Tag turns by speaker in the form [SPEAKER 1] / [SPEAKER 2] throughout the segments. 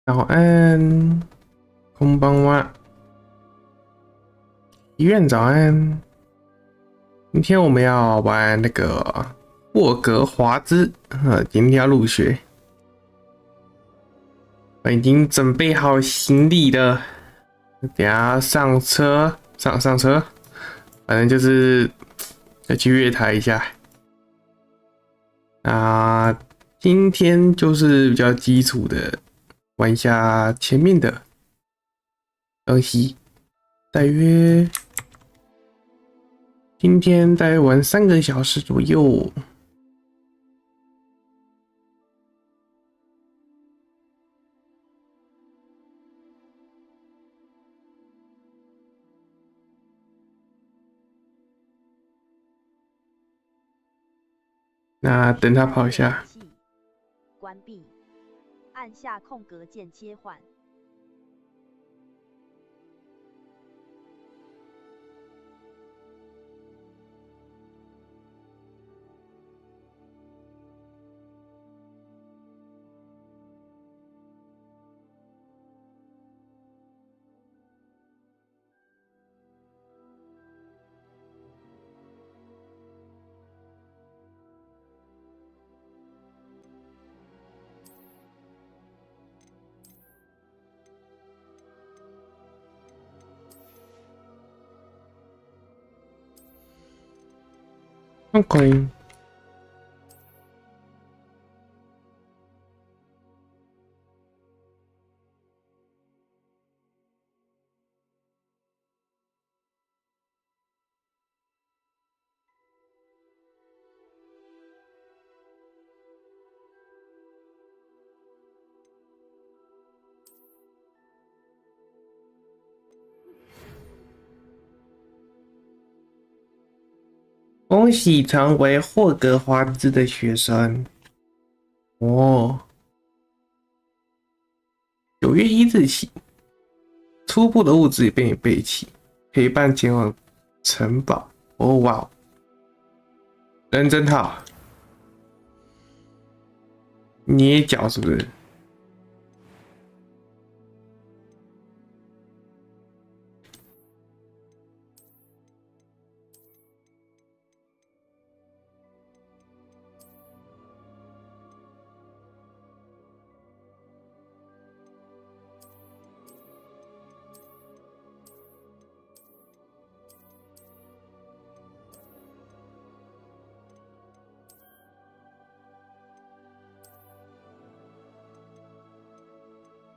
[SPEAKER 1] 早安，空邦哇，医院早安。今天我们要玩那个霍格华兹，今天要入学，我已经准备好行李了，等下上车，上车，反正就是要去月台一下。那今天就是比较基础的，玩一下前面的东西，今天大约玩3个小时左右。那等他跑一下。
[SPEAKER 2] 关闭，按下空格键切换。
[SPEAKER 1] OK。恭喜成为霍格华兹的学生哦！9月1日起，初步的物质便已备齐，陪伴前往城堡。哦哇，人真好。捏脚是不是？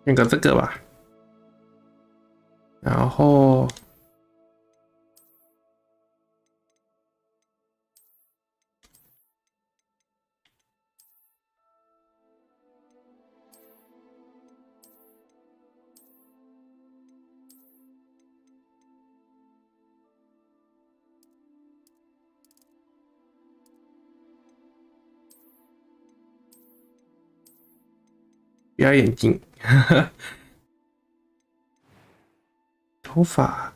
[SPEAKER 1] 选个这个吧，然后不要眼镜，头发。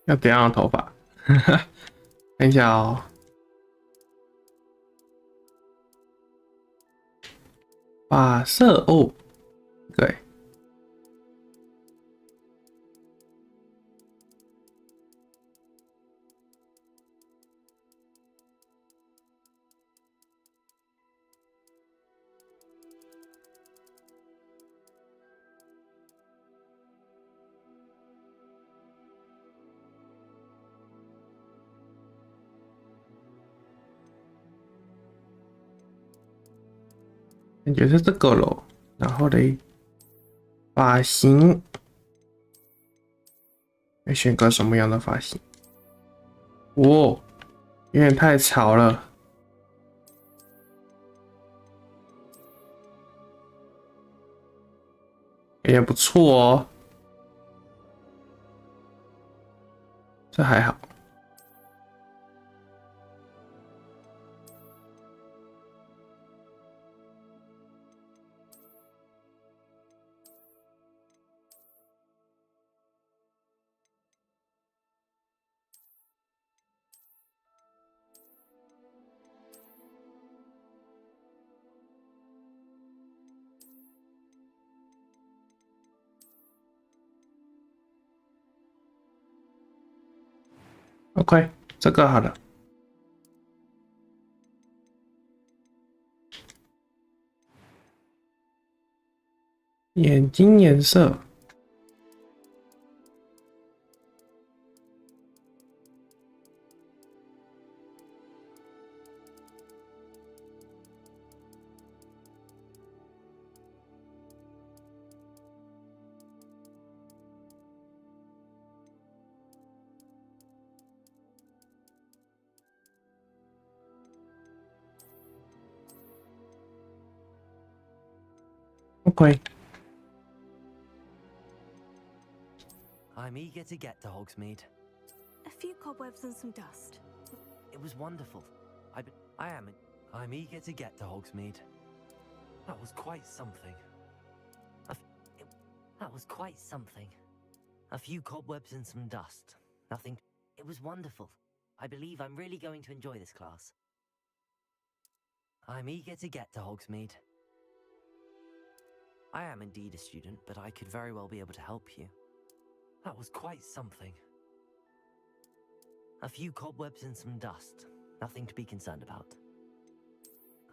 [SPEAKER 1] 要怎样的头发？看一下哦。发色哦，对。感觉是这个咯。然后嘞，发型要选个什么样的发型？哦，有点太潮了。也不错哦，这还好。OK， 这个好了。眼睛颜色，OK。
[SPEAKER 3] I'm eager to get to Hogsmeade.
[SPEAKER 4] A few cobwebs and some dust.
[SPEAKER 3] It was wonderful. I'm eager to get to Hogsmeade. That was quite something. That was quite something. A few cobwebs and some dust. Nothing. It was wonderful. I believe I'm really going to enjoy this class. I'm eager to get to Hogsmeade. I am indeed a student, but I could very well be able to help you. That was quite something. A few cobwebs and some dust. Nothing to be concerned about.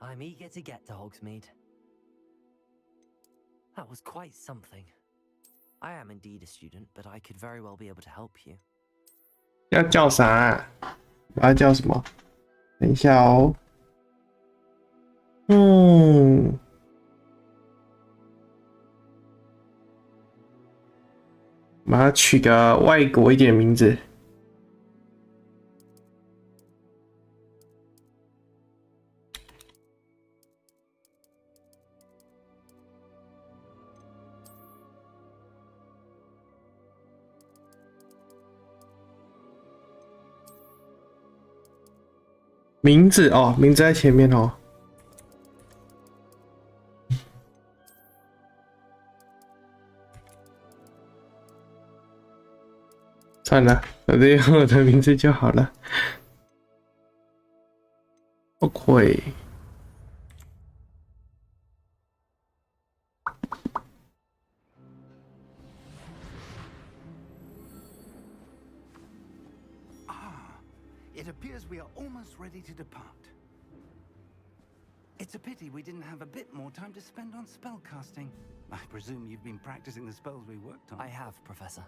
[SPEAKER 3] I'm eager to get to Hogsmeade. That was quite something. I am indeed a student, but I could very well be able to help you.
[SPEAKER 1] 要叫啥啊？我要叫什么？等一下哦。把它取个外国一点名字。名字哦，名字在前面哦。算了，我就用我的名字就好了。OK。
[SPEAKER 5] It appears we are almost ready to depart. It's a pity we didn't have a bit more time to spend on spellcasting. I presume you've been practicing the spells we worked on.
[SPEAKER 3] I have, Professor.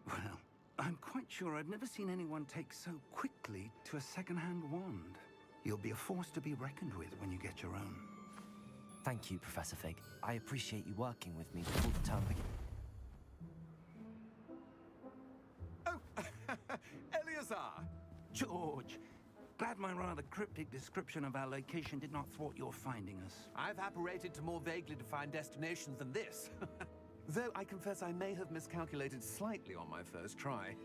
[SPEAKER 5] Well, I'm quite sure I've never seen anyone take so quickly to a second-hand wand. You'll be a force to be reckoned with when you get your own.
[SPEAKER 3] Thank you, Professor Fig. I appreciate you working with me before the term begins.
[SPEAKER 5] Oh, Eleazar! George! Glad my rather cryptic description of our location did not thwart your finding us.
[SPEAKER 6] I've apparated to more vaguely defined destinations than this. Though I confess I may have miscalculated slightly on my first try.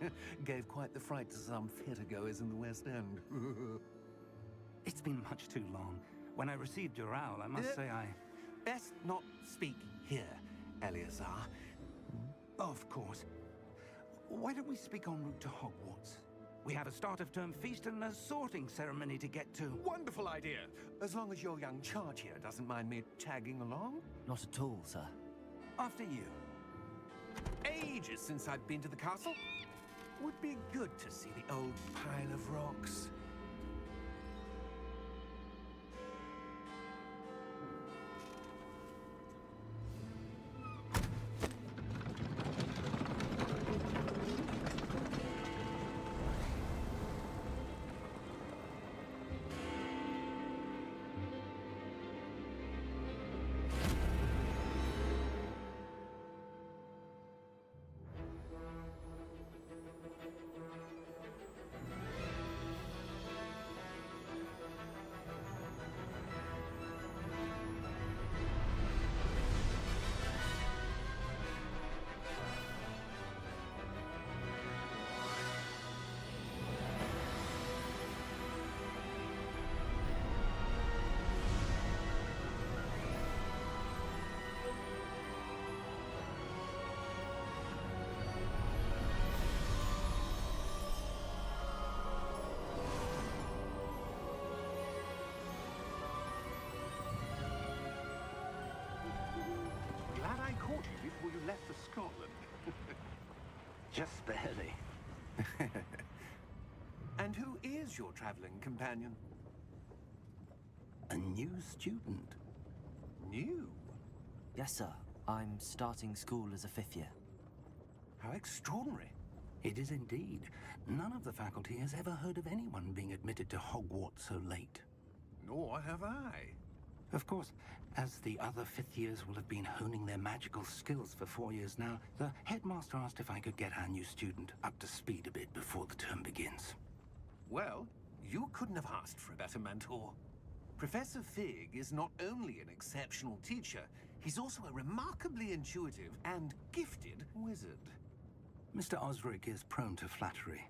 [SPEAKER 6] Gave quite the fright to some theatregoers in the West End.
[SPEAKER 5] It's been much too long. When I received your owl, I must say I...
[SPEAKER 6] Best not speak here, Eleazar.
[SPEAKER 5] Of course. Why don't we speak en route to Hogwarts? We have a start-of-term feast and a sorting ceremony to get to.
[SPEAKER 6] Wonderful idea! As long as your young charge here doesn't mind me tagging along.
[SPEAKER 3] Not at all, sir.
[SPEAKER 5] After you.
[SPEAKER 6] Ages since I've been to the castle. Would be good to see the old pile of rocks.
[SPEAKER 5] Just barely.
[SPEAKER 6] And who is your traveling companion?
[SPEAKER 5] A new student.
[SPEAKER 6] New?
[SPEAKER 3] Yes, sir. I'm starting school as a 5th year.
[SPEAKER 6] How extraordinary.
[SPEAKER 5] It is indeed. None of the faculty has ever heard of anyone being admitted to Hogwarts so late.
[SPEAKER 6] Nor have I.
[SPEAKER 5] Of course, as the other 5th years will have been honing their magical skills for 4 years now, the headmaster asked if I could get our new student up to speed a bit before the term begins.
[SPEAKER 6] Well, you couldn't have asked for a better mentor. Professor Fig is not only an exceptional teacher, he's also a remarkably intuitive and gifted wizard.
[SPEAKER 5] Mr. Osric is prone to flattery.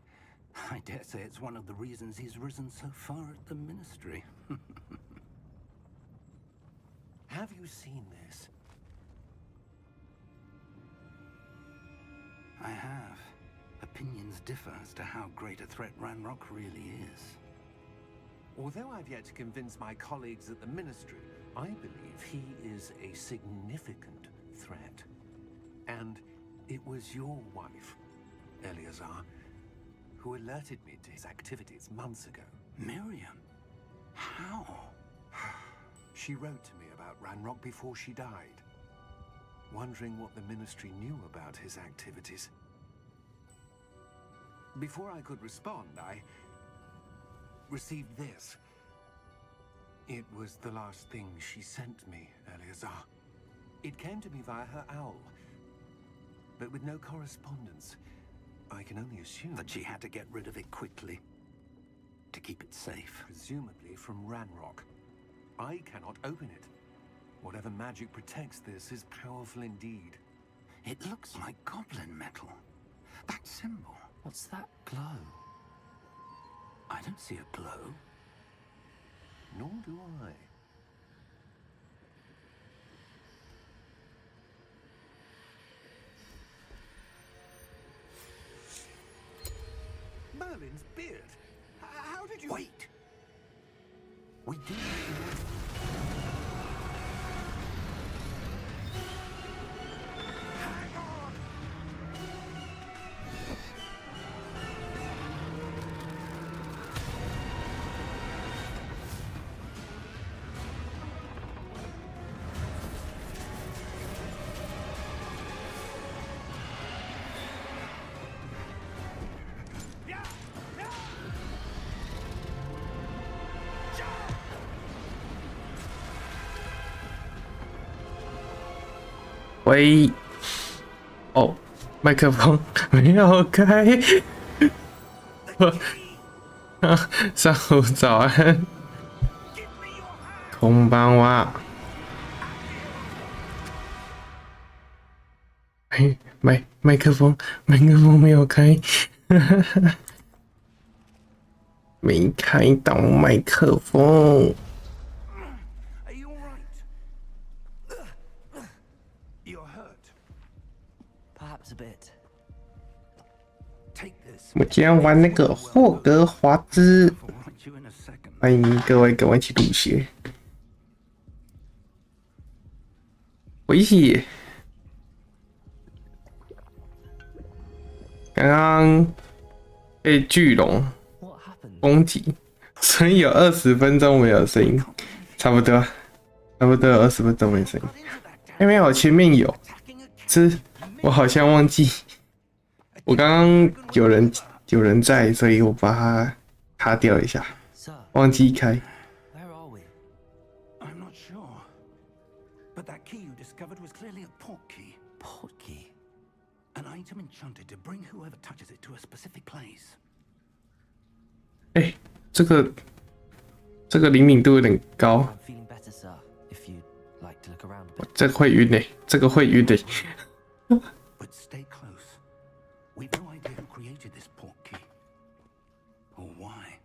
[SPEAKER 5] I dare say it's one of the reasons he's risen so far at the ministry.
[SPEAKER 6] Have you seen this?
[SPEAKER 5] I have. Opinions differ as to how great a threat Ranrock really is.
[SPEAKER 6] Although I've yet to convince my colleagues at the ministry, I believe he is a significant threat. And it was your wife, Eleazar, who alerted me to his activities months ago.
[SPEAKER 5] Miriam? How?
[SPEAKER 6] She wrote to me about Ranrock before she died, wondering what the ministry knew about his activities. Before I could respond, I received this. It was the last thing she sent me, Eleazar. It came to me via her owl, but with no correspondence. I can only assume
[SPEAKER 5] That she had to get rid of it quickly, to keep it safe.
[SPEAKER 6] presumably from Ranrock. I cannot open it. Whatever magic protects this is powerful indeed.
[SPEAKER 5] It looks like goblin metal. That symbol.
[SPEAKER 3] What's that glow?
[SPEAKER 5] I don't see a glow.
[SPEAKER 6] Nor do I. Merlin's beard. How did you...
[SPEAKER 5] Wait! We do.
[SPEAKER 6] Hang on!
[SPEAKER 1] 喂，哦，麦克风没有开。上午早安，こんばんは。麦克风没有开，没开到麦克风。
[SPEAKER 5] Are you alright? You're hurt.
[SPEAKER 3] Perhaps a bit.
[SPEAKER 5] Take this.
[SPEAKER 1] 我们今天玩那个霍格华兹，
[SPEAKER 5] I'll write you in a second.
[SPEAKER 1] 欢迎各位跟我一起入学。回血，刚刚被巨龙
[SPEAKER 3] What happened?
[SPEAKER 1] 攻击，所以有20分钟没有声音，差不多有20分钟没声音。没有，前面有，是我好像忘记，我刚刚有人在，所以我把它卡掉一下，
[SPEAKER 3] Sir,
[SPEAKER 1] 忘记开。
[SPEAKER 3] where are we?
[SPEAKER 5] I'm not sure. But that key you discovered was clearly a port key.
[SPEAKER 3] Portkey.
[SPEAKER 5] An item enchanted to bring whoever touches it to a specific place.
[SPEAKER 1] 哎，这个灵敏度有点高，
[SPEAKER 3] I'm feeling better, sir. If you'd like to look around a bit.
[SPEAKER 1] 这个会晕嘞，这个会晕嘞。
[SPEAKER 5] But stay close. We've no idea who created this port key. Or why.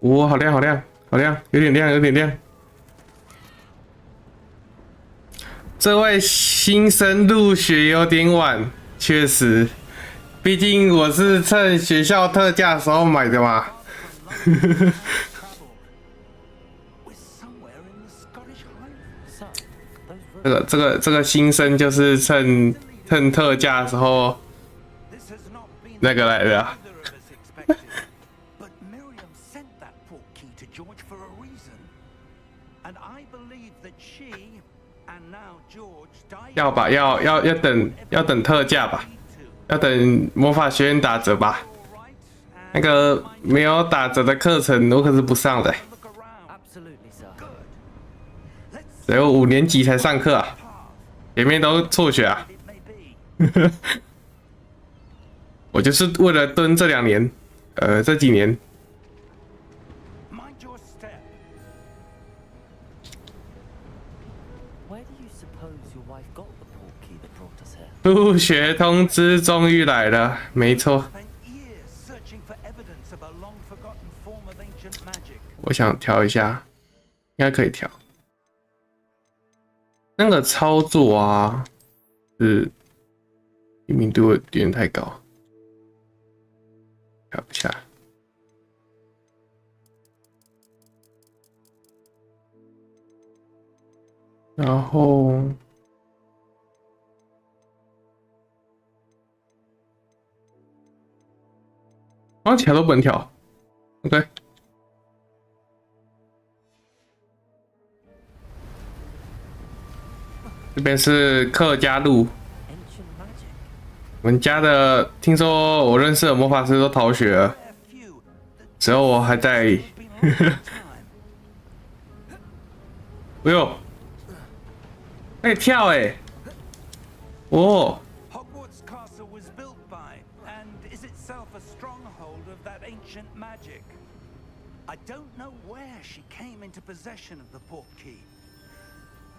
[SPEAKER 1] 哇，好亮，有点亮。这位新生入学有点晚，确实，毕竟我是趁学校特价的时候买的嘛。
[SPEAKER 5] We're somewhere in the Scottish Highlands.
[SPEAKER 1] 这个新生就是趁特价的时候那个来的啊。
[SPEAKER 5] But Miriam sent that portkey to George for a reason. And I believe that she and now George died.
[SPEAKER 1] 要吧，要等特价吧，要等魔法学院打折吧。那个没有打折的课程，我可是不上的。
[SPEAKER 3] Absolutely, sir.
[SPEAKER 1] 只有5年级才上课啊，前面都辍学啊。我就是为了蹲这2年，这几年。
[SPEAKER 5] Mind your step.
[SPEAKER 3] Where do you suppose your wife got the portkey that brought us here?
[SPEAKER 1] 入学通知终于来了，没错。
[SPEAKER 5] Spent years searching for evidence of a long-forgotten form of ancient magic.
[SPEAKER 1] 我想调一下，应该可以调。那个操作啊，是灵敏度有点太高，调一下。然后，好像其他都不能调。OK。 这边是客家路，
[SPEAKER 3] Ancient magic.
[SPEAKER 1] 我们家的听说我认识的魔法师都逃学了，
[SPEAKER 5] A few that
[SPEAKER 1] 只有我还在。
[SPEAKER 5] have been lost in time.
[SPEAKER 1] 哎呦，可以跳哎！哦，
[SPEAKER 5] Hogwarts Castle was built by, and is itself a stronghold of that ancient magic. I don't know where she came into possession of the portkey,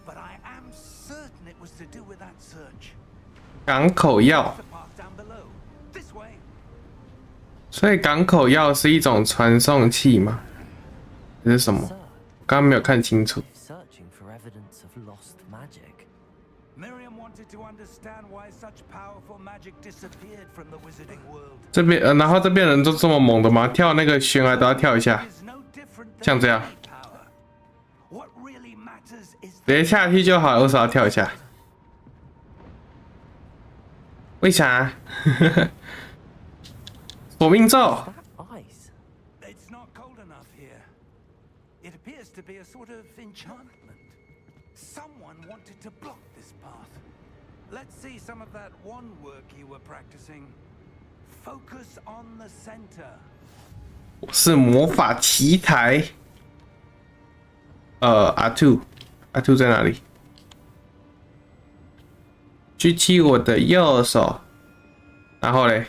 [SPEAKER 5] but I am certain it was to do with that search.
[SPEAKER 1] 港口药，
[SPEAKER 5] The path down below. This way.
[SPEAKER 1] 所以港口药是一种传送器吗？这是什么？
[SPEAKER 3] Sir,
[SPEAKER 1] 我刚刚没有看清楚。
[SPEAKER 3] searching for evidence of lost magic.
[SPEAKER 5] Miriam wanted to understand why such powerful magic disappeared from the wizarding world.
[SPEAKER 1] 这边然后这边人都这么猛的吗？跳那个悬崖都要跳一下，
[SPEAKER 5] Is no different than
[SPEAKER 1] 像这样，
[SPEAKER 5] any power. What really matters is
[SPEAKER 1] 直接下去就好，为什么要跳一下？为啥？索命咒。
[SPEAKER 3] That ice.
[SPEAKER 5] it's not cold enough here. It appears to be a sort of enchantment. Someone wanted to block this path. Let's see some of that wand work you were practicing. Focus on the center.
[SPEAKER 1] 我是魔法奇才。阿兔在哪里？举起我的右手，然后嘞，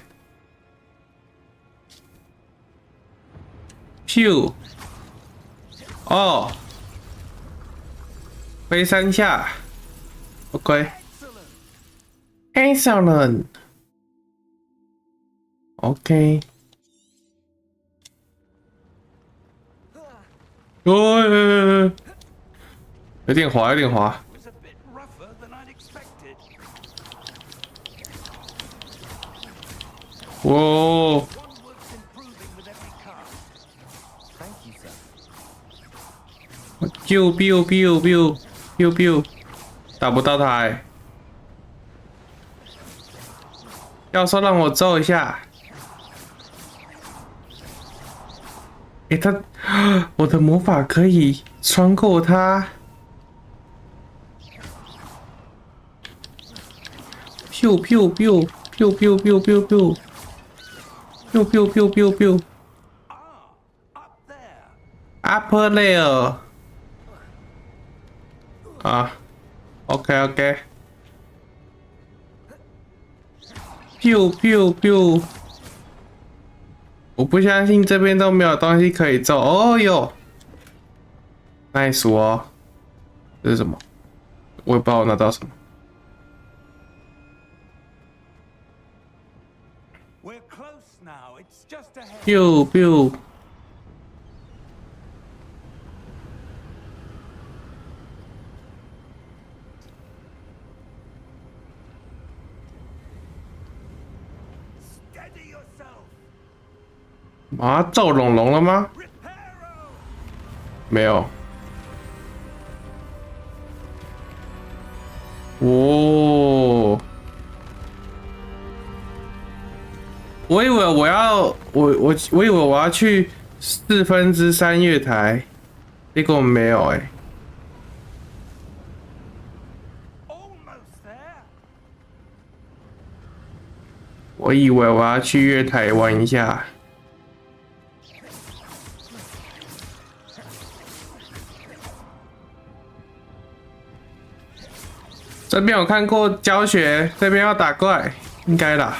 [SPEAKER 1] 咻，哦，飞3下 ，OK，excellent， OK。哦，有点滑，有点滑。
[SPEAKER 5] It was a bit rougher than I'd expected.
[SPEAKER 1] 哦，
[SPEAKER 5] Wand work's improving with every cast.
[SPEAKER 3] Thank you, sir.
[SPEAKER 1] biu，打不到他哎。要说让我揍一下。诶，我的魔法可以穿过他。biu。
[SPEAKER 5] Up there.
[SPEAKER 1] Upper layer 啊 ，OK， biu， 我不相信这边都没有东西可以做。哦哟，nice 哦，这是什么？我也不知道我拿到什么。
[SPEAKER 5] We're close now. It's just ahead.
[SPEAKER 1] biu。
[SPEAKER 5] Steady yourself.
[SPEAKER 1] 啊，揍龙龙了吗？
[SPEAKER 5] Reparo.
[SPEAKER 1] 没有。哦，我以为我以为我要去3/4月台，结果没有哎、
[SPEAKER 5] Almost there.
[SPEAKER 1] 我以为我要去月台玩一下。这边有看过教学，这边要打怪，应该啦。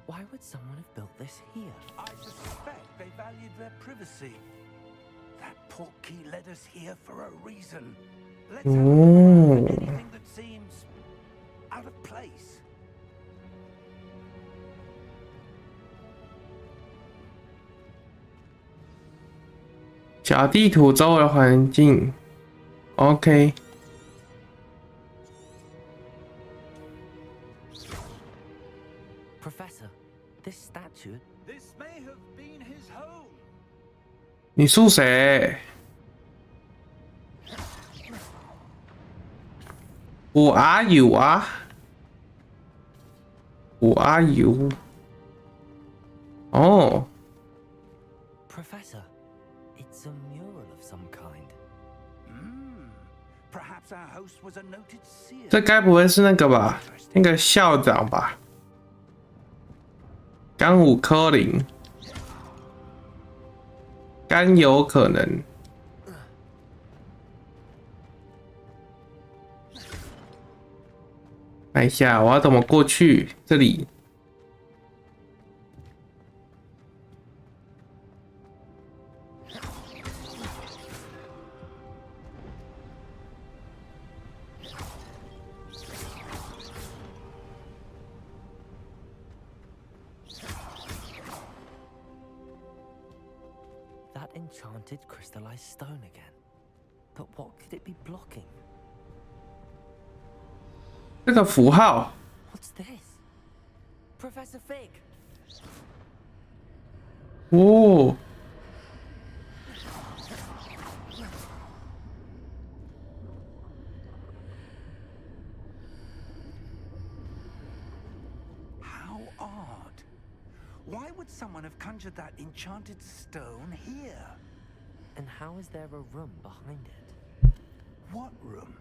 [SPEAKER 3] Why would someone have built this here?
[SPEAKER 5] I suspect they valued their privacy. That portkey led us here for a reason. Let's have a look at anything that seems out of place.
[SPEAKER 1] 小地图周围环境 ，OK。
[SPEAKER 3] Professor, this statue.
[SPEAKER 5] This may have been his home.
[SPEAKER 1] 你是谁？Who are you 啊 ？Who are you？ 哦，
[SPEAKER 3] Professor, it's a mural of some kind.
[SPEAKER 5] Perhaps our host was a noted seer.
[SPEAKER 1] 这该不会是那个吧？那个校长吧？甘武科林，甘有可能。看一下，我要怎么过去？这里。
[SPEAKER 3] That enchanted crystallized stone again. But what could it be blocking?
[SPEAKER 1] 这个符号，
[SPEAKER 3] What's this? Professor Fig!
[SPEAKER 1] 哦，
[SPEAKER 5] How odd. Why would someone have conjured that enchanted stone here?
[SPEAKER 3] And how is there a room behind it?
[SPEAKER 5] What room?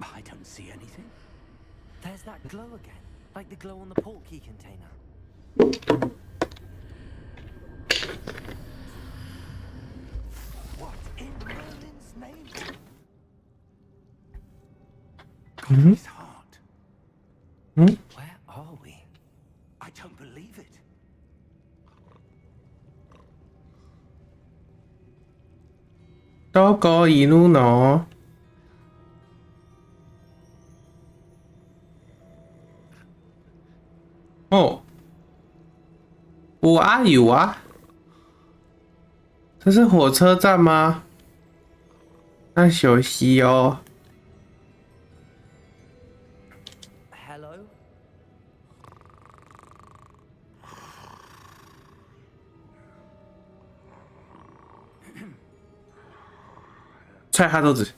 [SPEAKER 5] I don't see anything.
[SPEAKER 3] There's that glow again, like the glow on the portkey container.
[SPEAKER 5] What in Merlin's name?
[SPEAKER 1] Mhm.
[SPEAKER 5] His heart.
[SPEAKER 3] Where are we?
[SPEAKER 5] I don't believe it.
[SPEAKER 1] どこいるの？哦，Who are you 啊？这是火车站吗？那小西哦。
[SPEAKER 3] Hello?
[SPEAKER 1] 踹他肚子，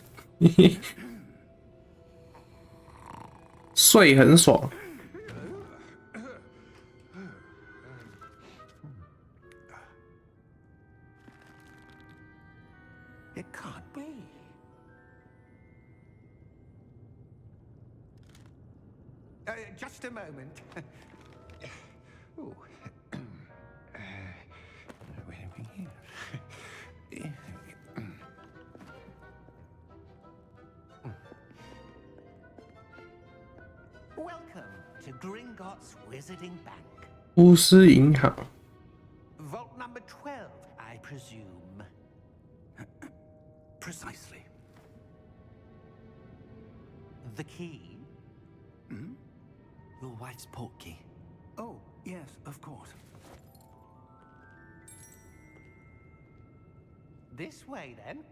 [SPEAKER 1] 睡很爽。
[SPEAKER 6] It can't be. Just a moment. Ooh. Where are we here? Welcome to Gringotts Wizarding Bank.
[SPEAKER 1] 巫师银行，
[SPEAKER 6] Vault number 12, I presume.
[SPEAKER 5] Precisely.
[SPEAKER 6] The key?
[SPEAKER 3] Your wife's portkey.
[SPEAKER 5] Oh, yes, of course.
[SPEAKER 6] This way, then.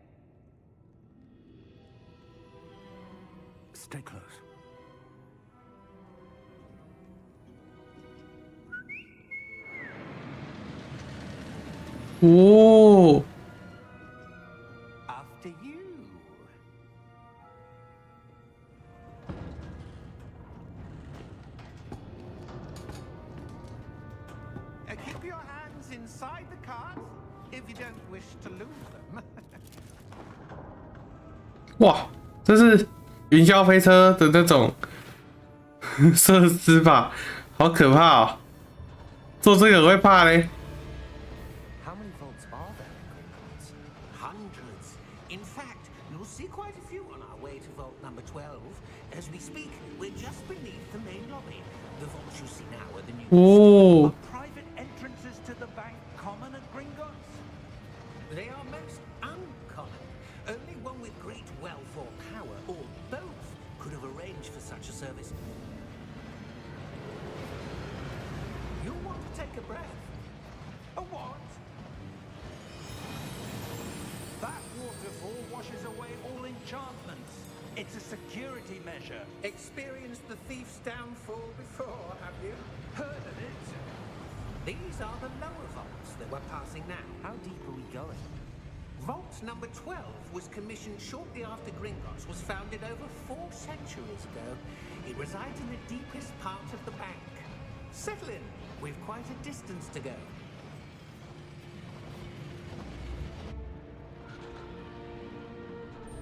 [SPEAKER 5] Stay close.
[SPEAKER 1] Oh.
[SPEAKER 6] After you. if you don't wish to lose them.
[SPEAKER 1] 哇，这是云霄飞车的那种设施吧？好可怕哦！做这个我会怕嘞。
[SPEAKER 3] How many vaults are there in Gringotts?
[SPEAKER 6] Hundreds. In fact, you'll see quite a few on our way to vault number 12. As we speak, we're just beneath the main lobby. The vaults you see now are the new.
[SPEAKER 1] Oh.
[SPEAKER 5] Are private entrances to the bank common at Gringotts?
[SPEAKER 6] They are most uncommon. Only one with great wealth or power, or both, could have arranged for such a service. You'll want to take a breath.
[SPEAKER 5] A what? That waterfall washes away all enchantments. It's a security measure.
[SPEAKER 6] Experienced the thief's downfall before, have you?
[SPEAKER 5] Heard of it?
[SPEAKER 6] These are the lower vaults that we're passing now.
[SPEAKER 3] How deep are we going?
[SPEAKER 6] Vault number 12 was commissioned shortly after Gringotts was founded over 4 centuries ago. It resides in the deepest part of the bank. Settle in. We've quite a distance to go.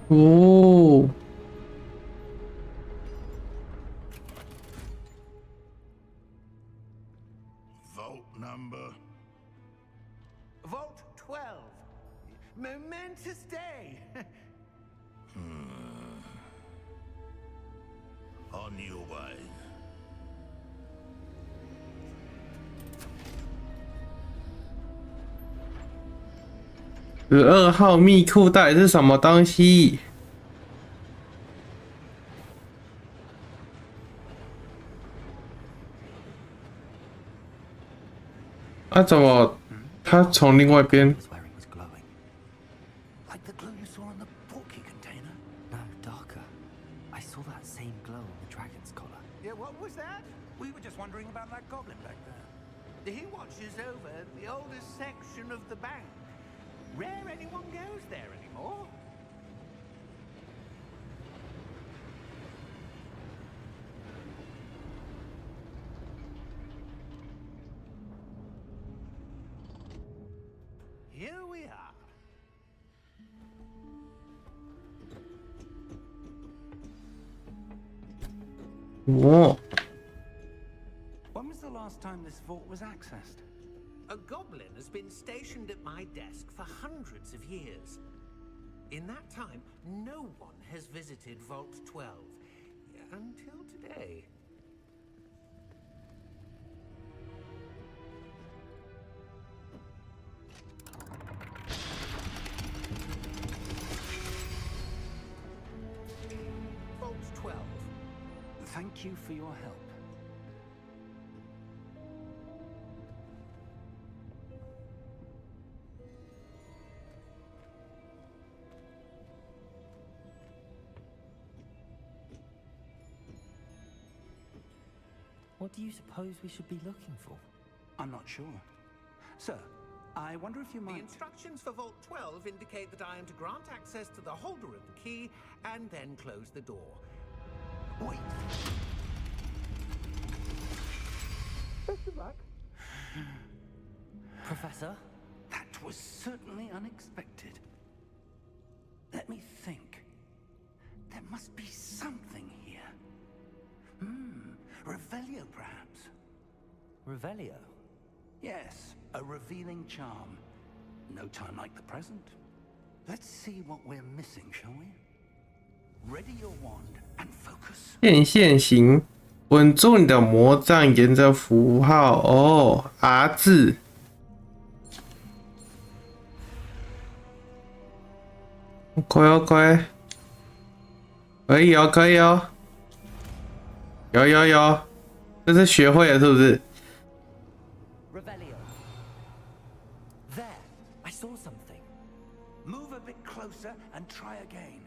[SPEAKER 1] Oh.
[SPEAKER 7] Vault number.
[SPEAKER 6] Vault 12. Momentous day.
[SPEAKER 7] On your way.
[SPEAKER 1] 12号密裤到底是什么东西？啊，怎么他从另外一边？
[SPEAKER 5] Was where it was glowing. Like the glow you saw on the portkey container?
[SPEAKER 3] No, darker. I saw that same glow on the dragon's collar.
[SPEAKER 6] Yeah, what was that?
[SPEAKER 5] We were just wondering about that goblin back there.
[SPEAKER 6] He watches over the oldest section of the bank. Rare anyone goes there anymore. Here we are.
[SPEAKER 1] Oh.
[SPEAKER 5] When was the last time this vault was accessed?
[SPEAKER 6] A goblin has been stationed at my desk for hundreds of years. In that time, no one has visited Vault 12. Until today. Vault 12.
[SPEAKER 5] Thank you for your help.
[SPEAKER 3] What do you suppose we should be looking for?
[SPEAKER 5] I'm not sure. Sir, I wonder if you
[SPEAKER 6] The
[SPEAKER 5] might...
[SPEAKER 6] instructions for Vault 12 indicate that I am to grant access to the holder of the key and then close the door.
[SPEAKER 5] Wait.
[SPEAKER 6] Best of luck.
[SPEAKER 3] Professor?
[SPEAKER 5] That was certainly unexpected. Let me think. There must be something here. Revelio, perhaps.
[SPEAKER 3] Revelio?
[SPEAKER 5] Yes, a revealing charm. No time like the present. Let's see what we're missing, shall we? Ready your wand and focus.
[SPEAKER 1] 变线型，稳住你的魔杖，沿着符号哦 R 字。OK，可以哦，可以哦。有，这是学会了是不是？
[SPEAKER 3] Revelio. There, I saw something.
[SPEAKER 5] Move a bit closer and try again.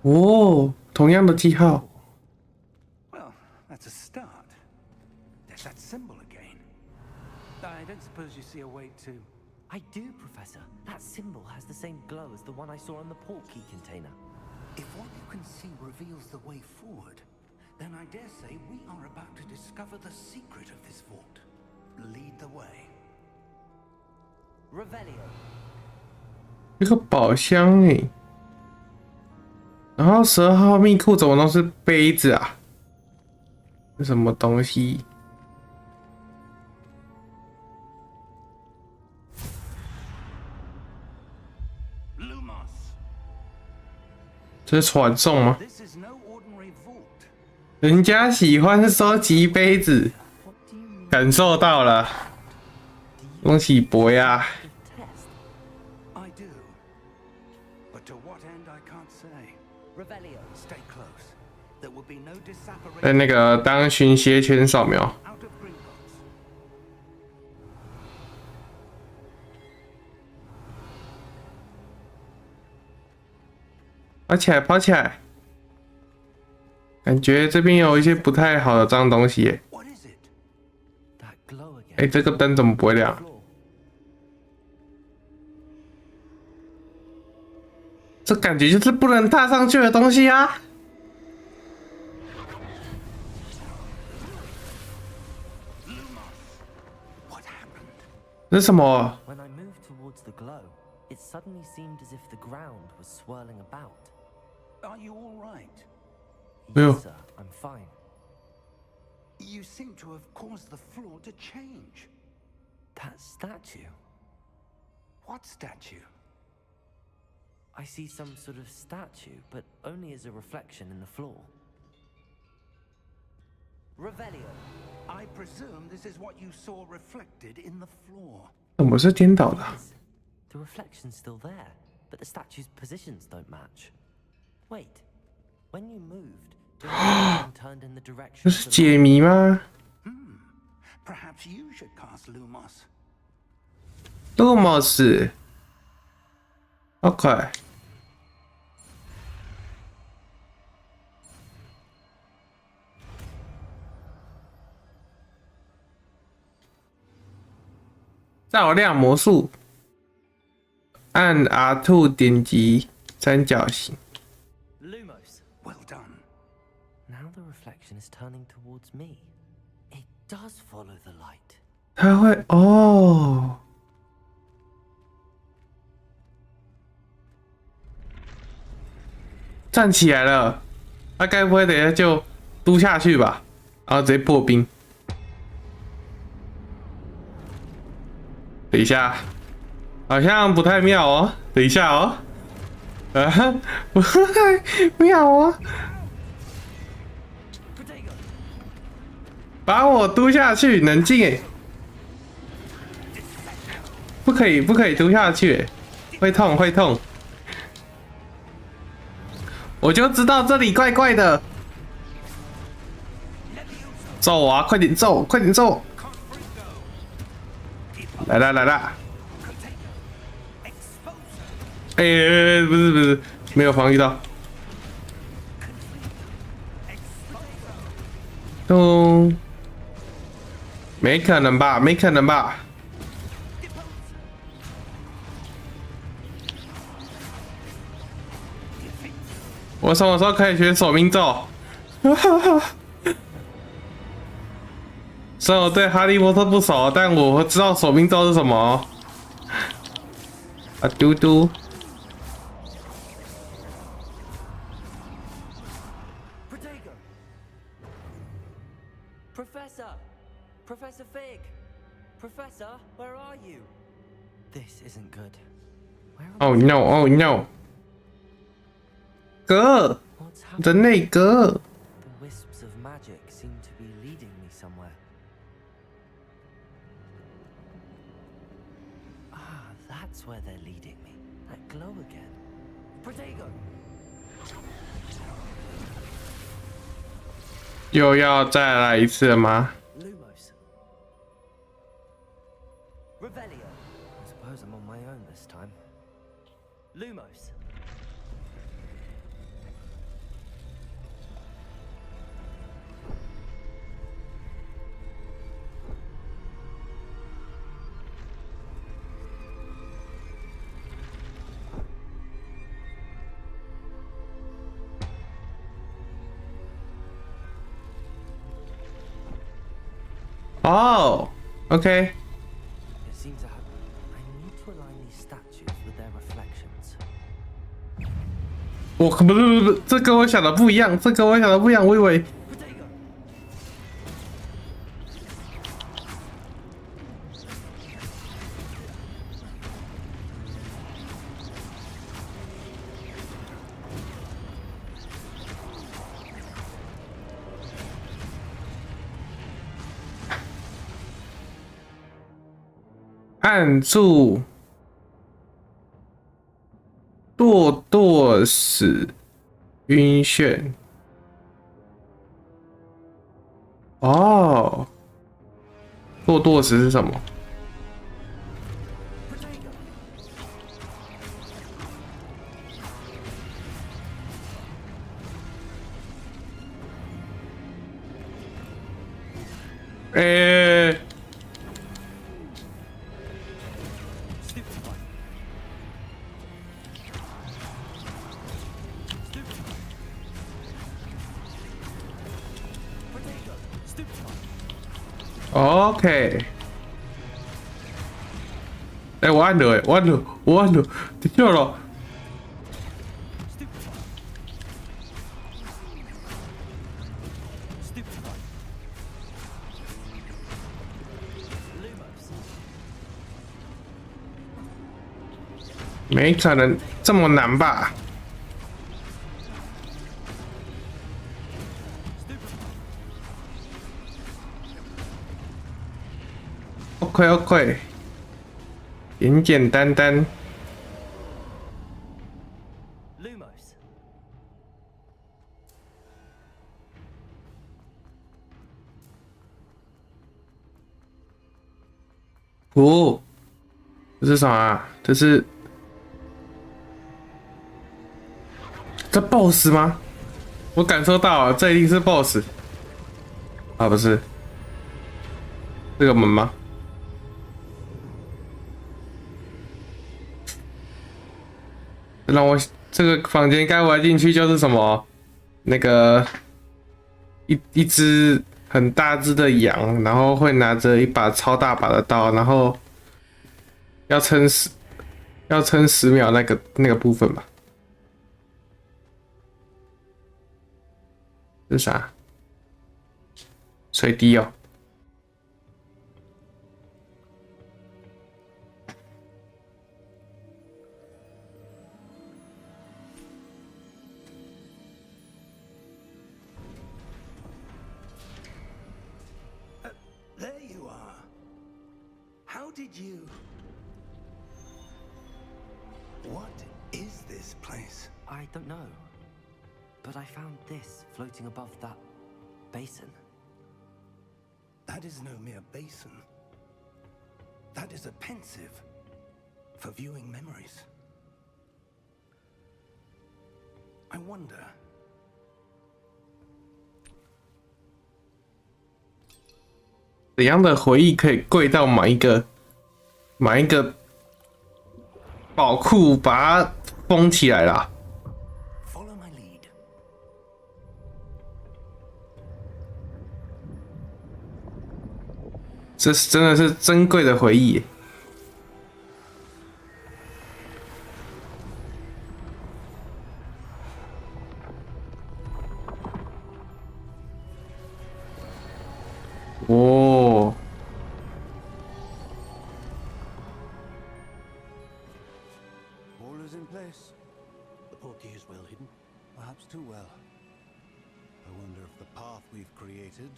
[SPEAKER 1] 哦，同样的记号。
[SPEAKER 5] Well, that's a start. There's that symbol again. I don't suppose you see a way to...
[SPEAKER 3] I do, Professor. That symbol has the same glow as the one I saw on the portkey container.
[SPEAKER 5] If what you can see reveals the way forward, then I dare say we are about to discover the secret of this vault. lead the way.
[SPEAKER 3] Revelio.
[SPEAKER 1] 一个宝箱哎，然后12号密库怎么都是杯子啊？是什么东西？ 这是传送吗？
[SPEAKER 5] This is no ordinary vault.
[SPEAKER 1] 人家喜欢收集杯子，感受到了。恭喜博呀！
[SPEAKER 5] I do. But to what end I can't say.
[SPEAKER 3] Revelio.
[SPEAKER 5] Stay close. There will be no
[SPEAKER 1] 在
[SPEAKER 5] disapparation
[SPEAKER 1] 那个当寻邪犬扫描。
[SPEAKER 5] out of Gringotts.
[SPEAKER 1] 跑起来，跑起来！感觉这边有一些不太好的脏东西耶。
[SPEAKER 5] What is it?
[SPEAKER 3] That glow again.
[SPEAKER 1] 哎，这个灯怎么不会亮？
[SPEAKER 3] Floor.
[SPEAKER 1] 这感觉就是不能踏上去的东西啊！
[SPEAKER 5] What happened?
[SPEAKER 1] 这是什么？
[SPEAKER 3] When I moved towards the glow, it suddenly seemed as if the ground was swirling about.
[SPEAKER 5] Are you all right?
[SPEAKER 1] Yeah.
[SPEAKER 3] Yes, sir, I'm fine.
[SPEAKER 5] You seem to have caused the floor to change.
[SPEAKER 3] That statue.
[SPEAKER 5] What statue?
[SPEAKER 3] I see some sort of statue, but only as a reflection in the floor. Revelio.
[SPEAKER 5] I presume this is what you saw reflected in the floor.
[SPEAKER 1] 怎么是颠倒的？
[SPEAKER 3] Yes, the reflection's still there, but the statue's positions don't match. Wait, when you moved, the reflection turned in the
[SPEAKER 1] 这
[SPEAKER 3] direction
[SPEAKER 1] 是
[SPEAKER 3] of the
[SPEAKER 1] 解谜吗？
[SPEAKER 5] Perhaps you should cast Lumos.
[SPEAKER 1] 杜莫斯。OK。照亮魔术，按 R2 点击三角形。
[SPEAKER 3] Lumos.
[SPEAKER 5] Well done.
[SPEAKER 3] Now the reflection is turning towards me. It does follow the light.
[SPEAKER 1] 它会哦，站起来了。它该不会等一下就嘟下去吧？然后直接破冰。等一下，好像不太妙哦。等一下哦，不太妙哦。把我嘟下去，冷静哎！不可以，不可以嘟下去，会痛，会痛。我就知道这里怪怪的。揍我啊！快点揍，快点揍！来啦来啦！哎、不是不是，没有防御到。咚！没可能吧？没可能吧？我什么时候可以学手命咒？虽然我对哈利波特不熟，但我知道手命咒是什么。啊，嘟嘟。
[SPEAKER 3] Protego! Professor! Professor Fig! Professor, where are you? This isn't good. Where are
[SPEAKER 1] Oh no! Oh no! 哥，
[SPEAKER 3] What's happening?
[SPEAKER 1] 人类哥，
[SPEAKER 3] The wisps of magic seem to be leading me somewhere. Ah, that's where they're leading me. That glow again. Protego!
[SPEAKER 1] 又要再来一次了吗？
[SPEAKER 3] Lumos. Revelio. I suppose I'm on my own this time. Lumos.
[SPEAKER 1] Oh, OK，
[SPEAKER 3] It seems I need to align these statues with their reflections.
[SPEAKER 1] 我不，这跟我想的不一样，这跟我想的不一样，我以为。按住使晕眩。哦，使是什么？OK， 我按了，我按了，掉了。没可能这么难吧？OK， 简简单单。
[SPEAKER 3] Lumos.
[SPEAKER 1] 哦，这是啥啊？这是这 BOSS 吗？我感受到了，这一定是 BOSS。啊，不是，这个门吗？让我这个房间该我进去就是什么？那个一只很大只的羊，然后会拿着一把超大把的刀，然后要撑10秒那个部分吧。这是啥？水滴哦。
[SPEAKER 5] There you are. How did you... What is this place?
[SPEAKER 3] I don't know. But I found this floating above that basin.
[SPEAKER 5] That is no mere basin. That is a pensive for viewing memories. I wonder...
[SPEAKER 1] 怎样的回忆可以跪到买一个宝库，把它封起来啦？
[SPEAKER 5] Follow my lead.
[SPEAKER 1] 这是真的是珍贵的回忆耶。哦。
[SPEAKER 8] All is in place.
[SPEAKER 6] The portkey is well hidden.
[SPEAKER 8] Perhaps too well. I wonder if the path we've created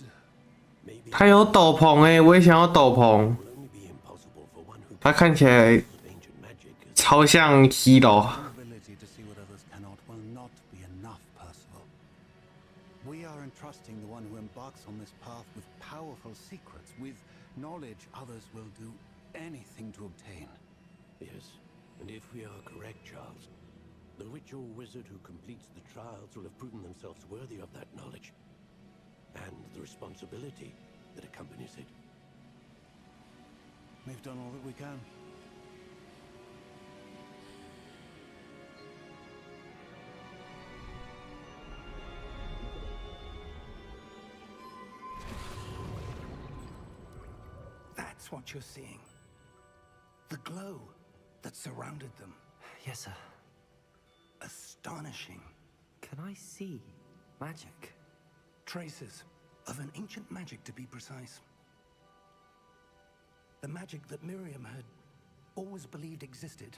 [SPEAKER 6] Maybe
[SPEAKER 1] 它有斗篷哎，我也想要斗篷。
[SPEAKER 6] will only be impossible for one who
[SPEAKER 1] 它看起来
[SPEAKER 6] of ancient magic is
[SPEAKER 1] 超像 Hero。
[SPEAKER 8] ability to see what others cannot will not be enough, Percival. We are entrusting the one who embarks on this path with powerful secrets, with knowledge others will do anything to obtain.
[SPEAKER 6] Yes, and if we are correct, Charles, the witch or wizard who completes the trials will have proven themselves worthy of that knowledge, and the responsibility that accompanies it.
[SPEAKER 8] We've done all that we can.
[SPEAKER 5] That's That's what you're seeing. The glow that surrounded them.
[SPEAKER 3] Yes, sir.
[SPEAKER 5] Astonishing.
[SPEAKER 3] Can I see magic?
[SPEAKER 5] Traces of an ancient magic, to be precise. The magic that Miriam had always believed existed,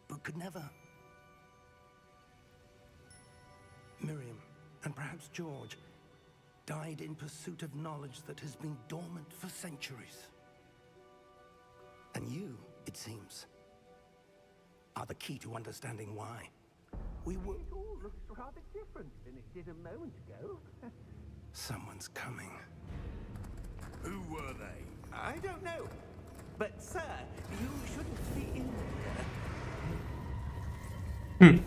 [SPEAKER 5] but could never. Miriam, and perhaps George, died in pursuit of knowledge that has been dormant for centuries. And you, it seems, are the key to understanding why. We were...
[SPEAKER 6] It all looks rather different than it did a moment ago.
[SPEAKER 5] Someone's coming.
[SPEAKER 7] Who were they?
[SPEAKER 6] I don't know. But, sir, you shouldn't be in there.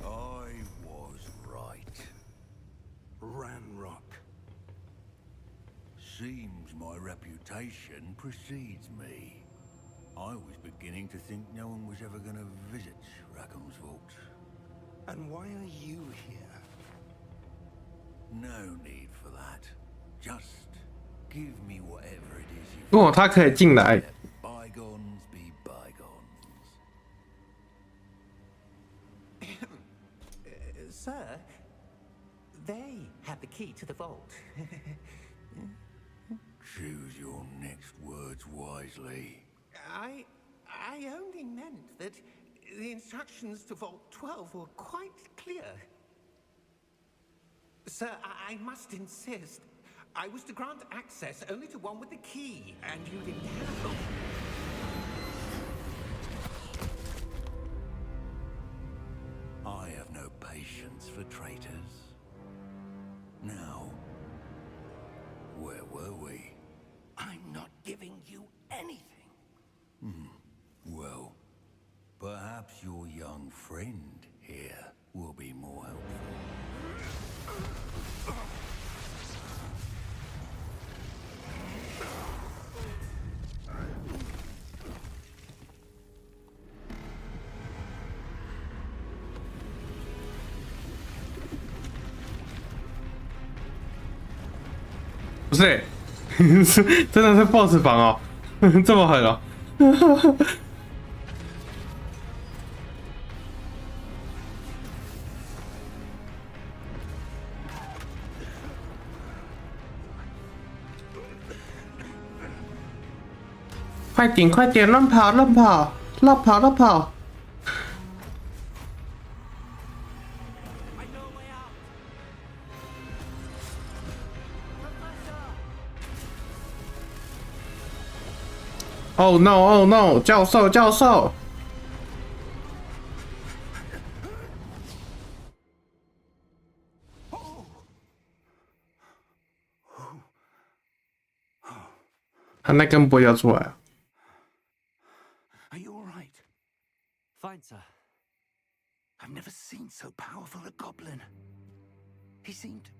[SPEAKER 7] I was right.
[SPEAKER 5] Ranrock.
[SPEAKER 7] Seems my reputation precedes me. I was beginning to think no one was ever going to visit Rackham's vault.
[SPEAKER 5] And why are you here?
[SPEAKER 7] No need for that. Just give me whatever it is you...
[SPEAKER 1] 他可以进来。
[SPEAKER 7] Let bygones be bygones.
[SPEAKER 6] Sir, they have the key to the vault.
[SPEAKER 7] Choose your next words wisely.
[SPEAKER 6] I only meant that the instructions to Vault 12 were quite clear. Sir, I must insist. I was to grant access only to one with the key, and you didn't have them.
[SPEAKER 7] I have no patience for traitors. Now, where were we?
[SPEAKER 5] I'm not giving you anything.
[SPEAKER 7] Well, perhaps your young friend here will be more helpful.
[SPEAKER 1] 不是、欸，真的是 BOSS 房哦，这么狠哦！快点快点，乱跑乱跑，乱跑乱跑！ Oh no! Oh no! 教授，教授！他那根不会要出来啊
[SPEAKER 5] Are you all right?
[SPEAKER 3] Fine, sir.
[SPEAKER 5] I've never seen so powerful a goblin. He seemed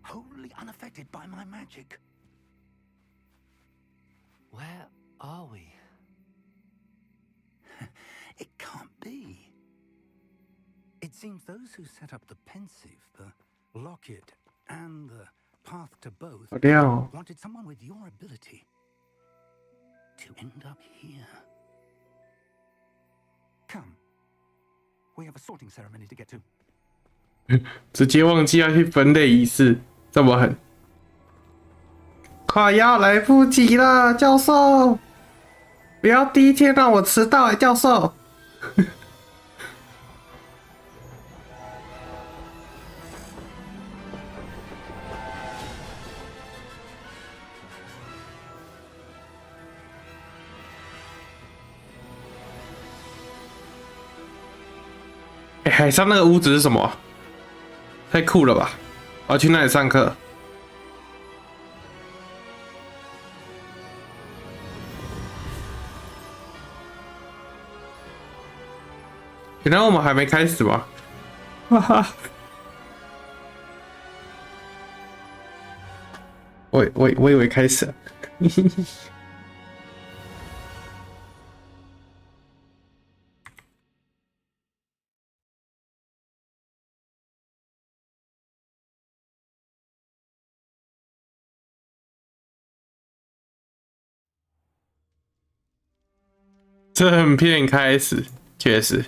[SPEAKER 5] wholly unaffected by my magic.
[SPEAKER 3] Where are we?
[SPEAKER 5] It can't be. It seems those who set up the pensive, the locket, and the path to both
[SPEAKER 1] 好亮哦！
[SPEAKER 5] wanted someone with your ability to end up here. Come. We have a sorting ceremony to get to.
[SPEAKER 1] 直接忘记要去分类仪式，这么狠！快要来不及了，教授！不要第一天让我迟到哎，教授！哎，海上那个屋子是什么？太酷了吧！我要去那里上课。原来我们还没开始吗？哈哈！我以为开始了。正片开始，确实。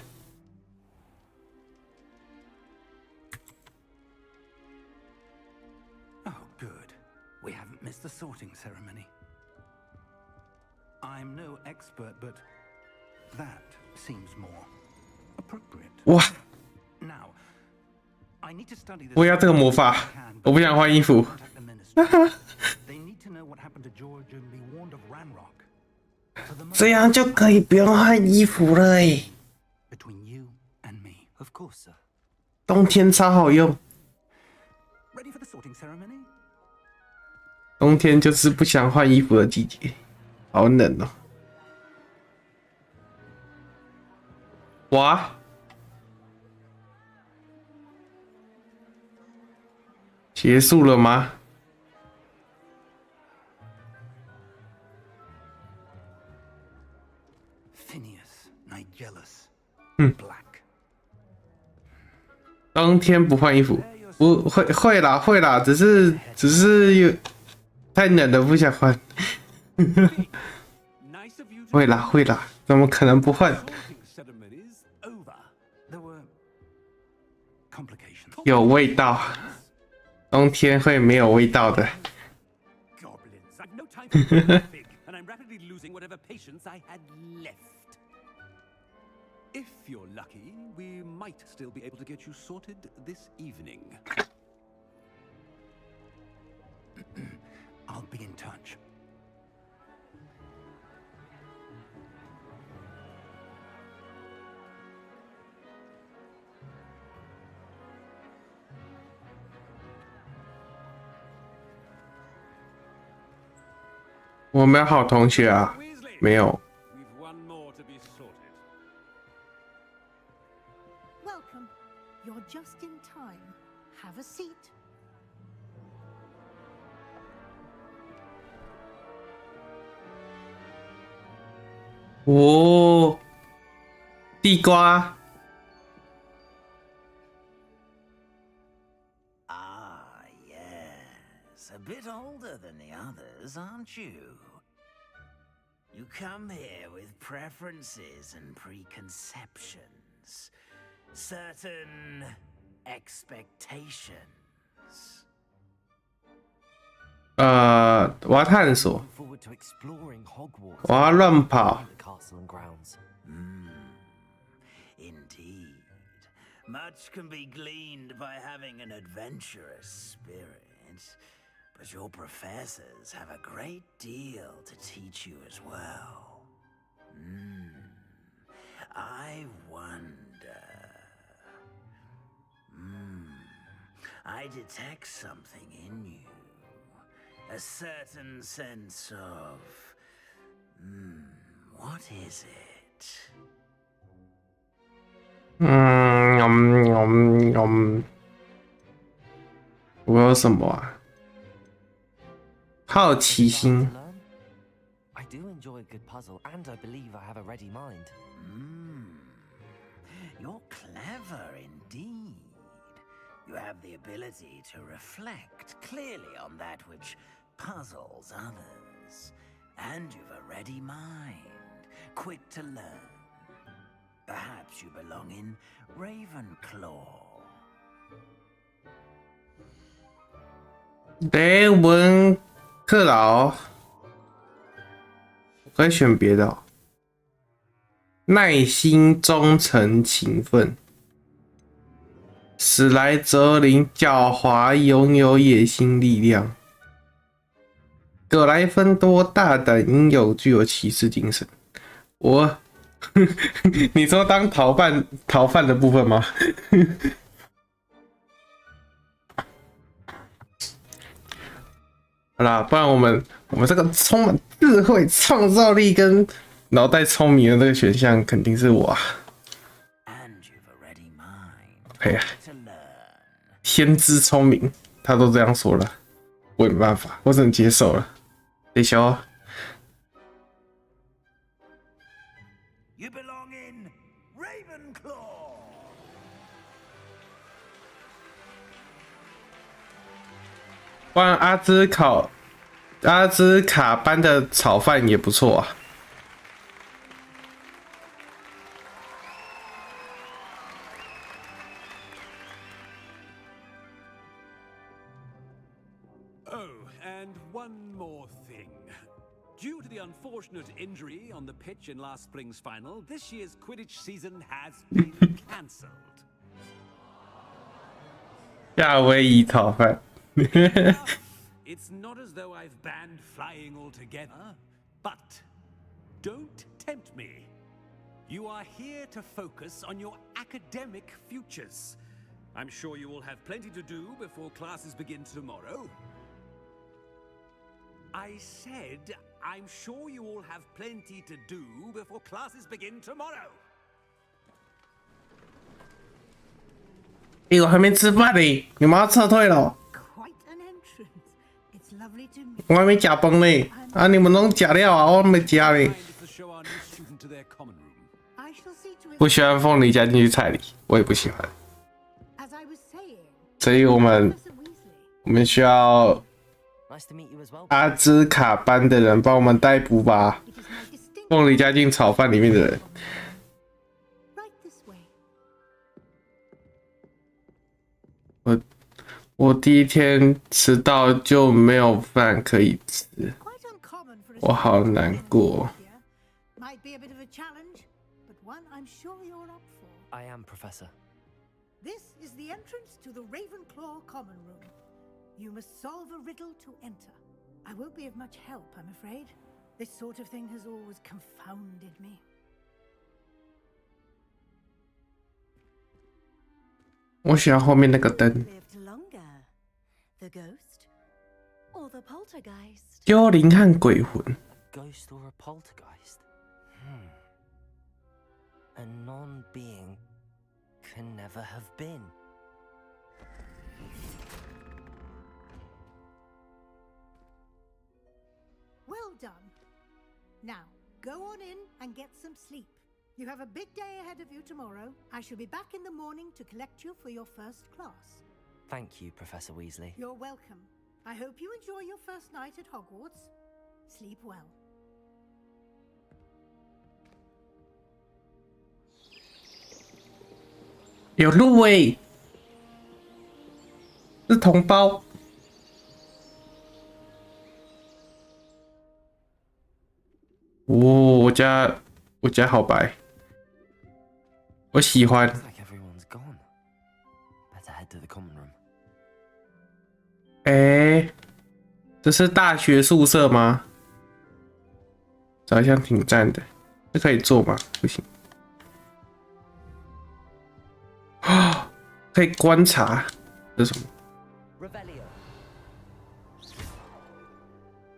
[SPEAKER 5] Oh, good. We haven't missed the sorting ceremony. I'm no expert, but that seems more appropriate.
[SPEAKER 1] 哇！
[SPEAKER 5] Now, I need to study this.
[SPEAKER 1] 我要这个魔法，我不想换衣服。
[SPEAKER 5] They need to know what happened to George and be warned of Ranrock.
[SPEAKER 1] 这样就可以不用换衣服了诶。
[SPEAKER 5] Between you and me, of course, sir.
[SPEAKER 1] 冬天超好用，
[SPEAKER 5] Ready for the sorting ceremony?
[SPEAKER 1] 冬天就是不想换衣服的季节，好冷哦。哇！结束了吗？
[SPEAKER 5] Phineas, Nigellus, Black.
[SPEAKER 1] 冬天不换衣服，不会啦会啦，只是有太冷了，不想换。会啦，怎么可能不换？
[SPEAKER 5] There were complications.
[SPEAKER 1] 有味道，冬天会没有味道的。
[SPEAKER 9] Goblins, I've no time for traffic, and I'm rapidly losing whatever patience I had left. If you're lucky, we might still be able to get you sorted this evening.
[SPEAKER 5] I'll be in touch.
[SPEAKER 1] 我没有好同学啊，没有。
[SPEAKER 9] We've one more to be sorted.
[SPEAKER 4] Welcome. You're just in time. Have a seat.
[SPEAKER 1] 哦，地瓜。
[SPEAKER 3] Ah, yes. A bit older than the others, aren't you? You come here with preferences and preconceptions. Certain expectations.
[SPEAKER 1] 我要探索，
[SPEAKER 3] Forward to exploring Hogwarts.
[SPEAKER 1] 我要乱跑。
[SPEAKER 3] The castle and grounds. Indeed. Much can be gleaned by having an adventurous spirit, but your professors have a great deal to teach you as well. I wonder. I detect something in you. A certain sense of... what is it?
[SPEAKER 1] 我有什么啊？好奇心。
[SPEAKER 3] I do enjoy a good puzzle, and I believe I have a ready mind. You're clever indeed. You have the ability to reflect clearly on that which puzzles others. And you've a ready mind, quick to learn. Perhaps you belong in Ravenclaw.
[SPEAKER 1] 雷文克劳，我可以选别的哦。耐心、忠诚、勤奋。史莱哲林狡猾，拥有野心力量。格莱芬多大胆英勇，具有骑士精神。我，你说当逃犯的部分吗？好啦，不然我们这个充满智慧、创造力跟脑袋聪明的这个选项肯定是我啊。哎呀，先知聪明，他都这样说了，我也没办法，我只能接受了。得修。
[SPEAKER 5] You belong in Ravenclaw.
[SPEAKER 1] 不然阿兹卡班的炒饭也不错啊。
[SPEAKER 9] unfortunate injury on the pitch in last spring's final, this year's Quidditch season has been cancelled.
[SPEAKER 1] 夏威夷炒饭。
[SPEAKER 9] It's not as though I've banned flying altogether, but don't tempt me. You are here to focus on your academic futures. I'm sure you will have plenty to do before classes begin tomorrow. I said, I'm sure you all have plenty to do before classes begin tomorrow.
[SPEAKER 1] 我还没吃饭呢，你们要撤退了。
[SPEAKER 4] Quite an entrance. It's lovely to meet
[SPEAKER 1] 我还没夹崩呢，啊，你们拢夹料啊，我还没夹呢。
[SPEAKER 9] To show our new student to their common room.
[SPEAKER 4] I shall see to it.
[SPEAKER 1] 不喜欢凤梨加进去菜里，我也不喜欢，
[SPEAKER 4] As I was saying,
[SPEAKER 1] 所以我们
[SPEAKER 4] Professor Weasley.
[SPEAKER 1] 需要
[SPEAKER 10] Nice to meet you as well.
[SPEAKER 1] 阿兹卡班的人帮我们逮捕吧
[SPEAKER 4] It is my distinct
[SPEAKER 1] 凤梨加进炒饭里面的人。
[SPEAKER 4] right this way.
[SPEAKER 1] 我第一天迟到就没有饭可以吃，
[SPEAKER 4] Quite uncommon for a
[SPEAKER 1] 我好难过。
[SPEAKER 4] here. Might be a bit of a challenge, but one I'm sure you're up for.
[SPEAKER 10] I am, Professor.
[SPEAKER 4] This is the entrance to the Ravenclaw common room. You must solve a riddle to enter. I won't be of much help, I'm afraid. This sort of thing has always confounded me.
[SPEAKER 1] 我喜欢后面那个灯，
[SPEAKER 11] Lived longer, the ghost or the poltergeist?
[SPEAKER 1] 幽灵和鬼魂。
[SPEAKER 10] Ghost or a poltergeist? A non-being can never have been.
[SPEAKER 4] Well done. Now, go on in and get some sleep. You have a big day ahead of you tomorrow. I shall be back in the morning to collect you for your first class.
[SPEAKER 10] Thank you, Professor Weasley.
[SPEAKER 4] You're welcome. I hope you enjoy your first night at Hogwarts. Sleep well.
[SPEAKER 1] 有鹿诶，是同胞。我家好白，我喜欢。
[SPEAKER 10] Looks like everyone's gone. Better head to the common room.
[SPEAKER 1] 这是大学宿舍吗？好像挺赞的，这可以做吗？不行。啊，可以观察，这是什么？
[SPEAKER 10] Revelio.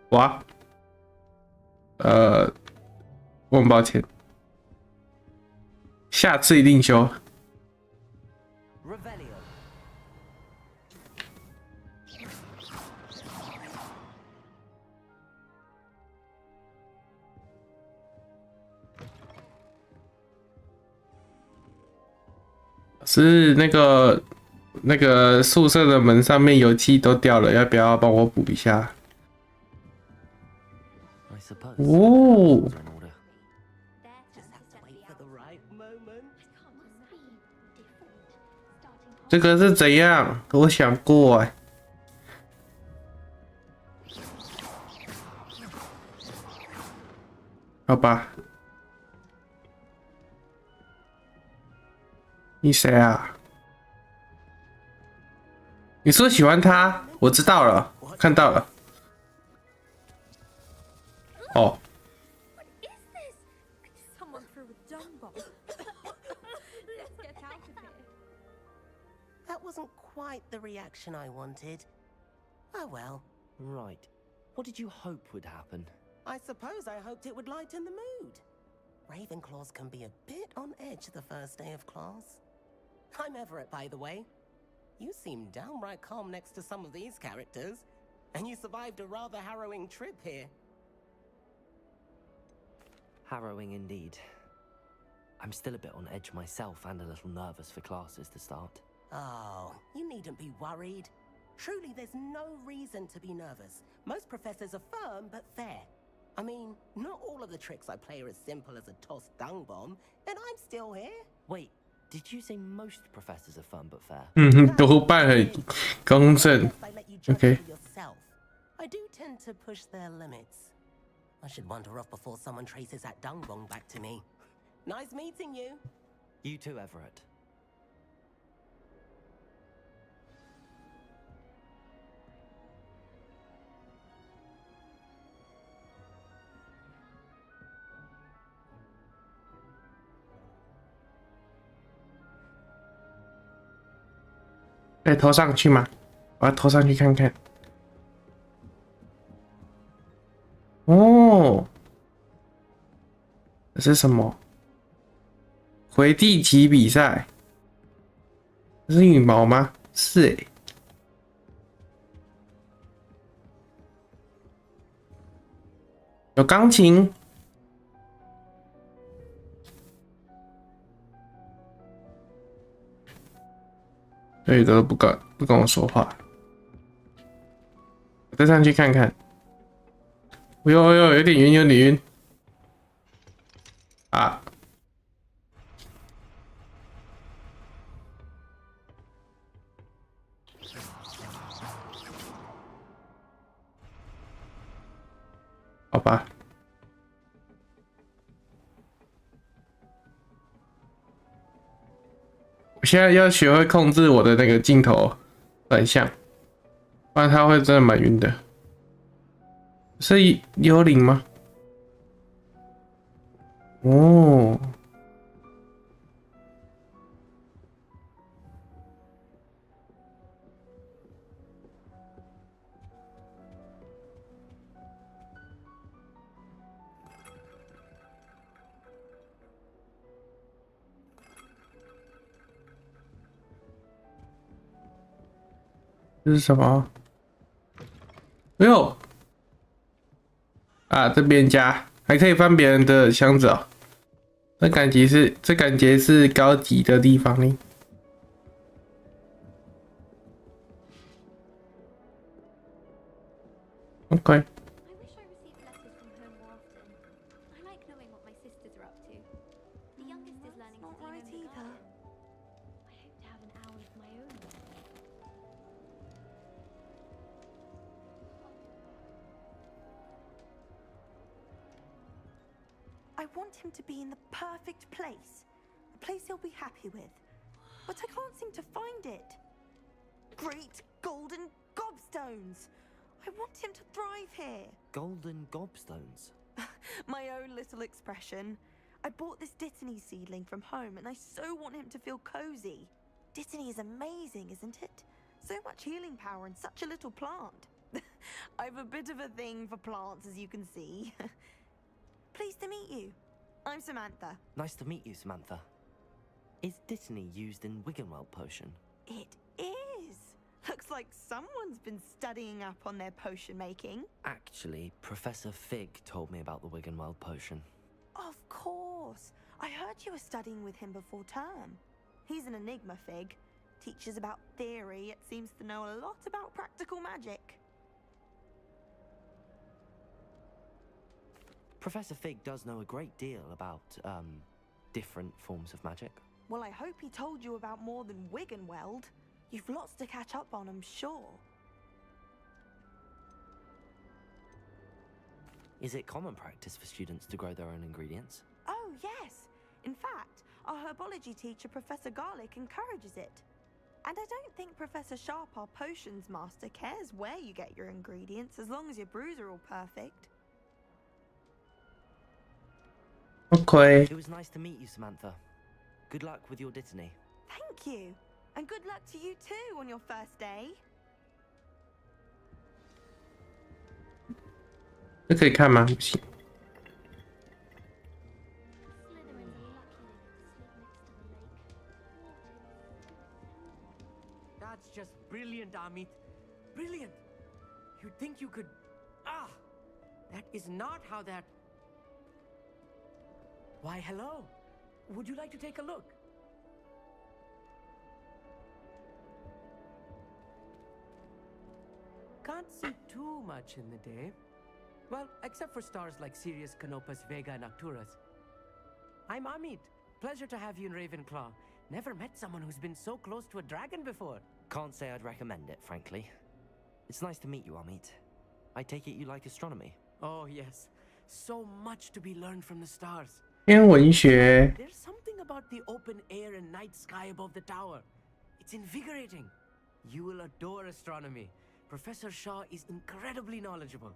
[SPEAKER 1] 哇，我很抱歉，下次一定修。
[SPEAKER 10] Revelio.
[SPEAKER 1] 是那个宿舍的门上面油漆都掉了，要不要帮我补一下？
[SPEAKER 10] I suppose.
[SPEAKER 1] 哦，
[SPEAKER 10] In order.
[SPEAKER 11] Just have to wait for the right moment.
[SPEAKER 1] 这个是怎样？我想过哎。好吧。你谁啊？你说喜欢他，我知道了，看到了。哦，
[SPEAKER 11] What is this? Someone threw a dung bomb. Let's get out of here.
[SPEAKER 12] That wasn't quite the reaction I wanted. Oh well.
[SPEAKER 10] Right. What did you hope would happen?
[SPEAKER 12] I suppose I hoped it would lighten the mood. Ravenclaws can be a bit on edge the first day of class. I'm Everett, by the way. You seem downright calm next to some of these characters, and you survived a rather harrowing trip here.
[SPEAKER 10] Harrowing indeed. I'm still a bit on edge myself and a little nervous for classes to start.
[SPEAKER 12] Oh, you needn't be worried. Truly, there's no reason to be nervous. Most professors are firm but fair. I mean, not all of the tricks I play are as simple as a tossed dung bomb, and I'm still here.
[SPEAKER 10] Wait, did you say most professors are fun but fair?
[SPEAKER 1] 多半很公正。
[SPEAKER 12] I let you judge
[SPEAKER 1] Okay.
[SPEAKER 12] for yourself. I do tend to push their limits. I should wander off before someone traces that dung bong back to me. Nice meeting you.
[SPEAKER 10] You too, Everett.
[SPEAKER 1] 可以投上去吗？我要投上去看看。哦，这是什么？回地棋比赛？这是羽毛吗？是诶。有钢琴。有一个不跟我说话，我再上去看看。有点晕，有点晕。啊！好吧。我现在要学会控制我的那个镜头转向，不然它会真的蛮晕的。是幽灵吗？哦，这是什么？哎呦！啊，这边家还可以翻别人的箱子哦，这感觉是高级的地方呢。OK。
[SPEAKER 13] I want him to be in the perfect place. A place he'll be happy with. But I can't seem to find it. Great golden gobstones! I want him to thrive here.
[SPEAKER 10] Golden gobstones?
[SPEAKER 13] My own little expression. I bought this Dittany seedling from home and I so want him to feel cozy. Dittany is amazing, isn't it? So much healing power in such a little plant. I've a bit of a thing for plants, as you can see. Pleased to meet you. I'm Samantha.
[SPEAKER 10] Nice to meet you, Samantha. Is Dittany used in Wiggenweld potion?
[SPEAKER 13] It is. Looks like someone's been studying up on their potion making.
[SPEAKER 10] Actually, Professor Fig told me about the Wiggenweld potion.
[SPEAKER 13] Of course. I heard you were studying with him before term. He's an enigma, Fig. Teaches about theory, yet seems to know a lot about practical magic.
[SPEAKER 10] Professor Fig does know a great deal about, different forms of magic.
[SPEAKER 13] Well, I hope he told you about more than Wiggenweld. You've lots to catch up on, I'm sure.
[SPEAKER 10] Is it common practice for students to grow their own ingredients?
[SPEAKER 13] Oh, yes. In fact, our herbology teacher, Professor Garlic, encourages it. And I don't think Professor Sharp, our potions master, cares where you get your ingredients as long as your brews are all perfect.
[SPEAKER 1] Okay.
[SPEAKER 10] It was nice to meet you, Samantha. Good luck with your Dittany.
[SPEAKER 13] Thank you. And good luck to you too on your first day.
[SPEAKER 1] 这可以看吗？不行。
[SPEAKER 14] That's just brilliant, Amit. Brilliant. You'd think you could... Ah! That is not how that... Why, hello. Would you like to take a look? Can't see too much in the day. Well, except for stars like Sirius, Canopus, Vega, and Arcturus. I'm Amit. Pleasure to have you in Ravenclaw. Never met someone who's been so close to a dragon before.
[SPEAKER 10] Can't say I'd recommend it, frankly. It's nice to meet you, Amit. I take it you like astronomy?
[SPEAKER 14] Oh, yes. So much to be learned from the stars.
[SPEAKER 1] 偏文学。
[SPEAKER 14] There's something about the open air and night sky above the tower. It's invigorating. You will adore astronomy. Professor Shaw is incredibly knowledgeable.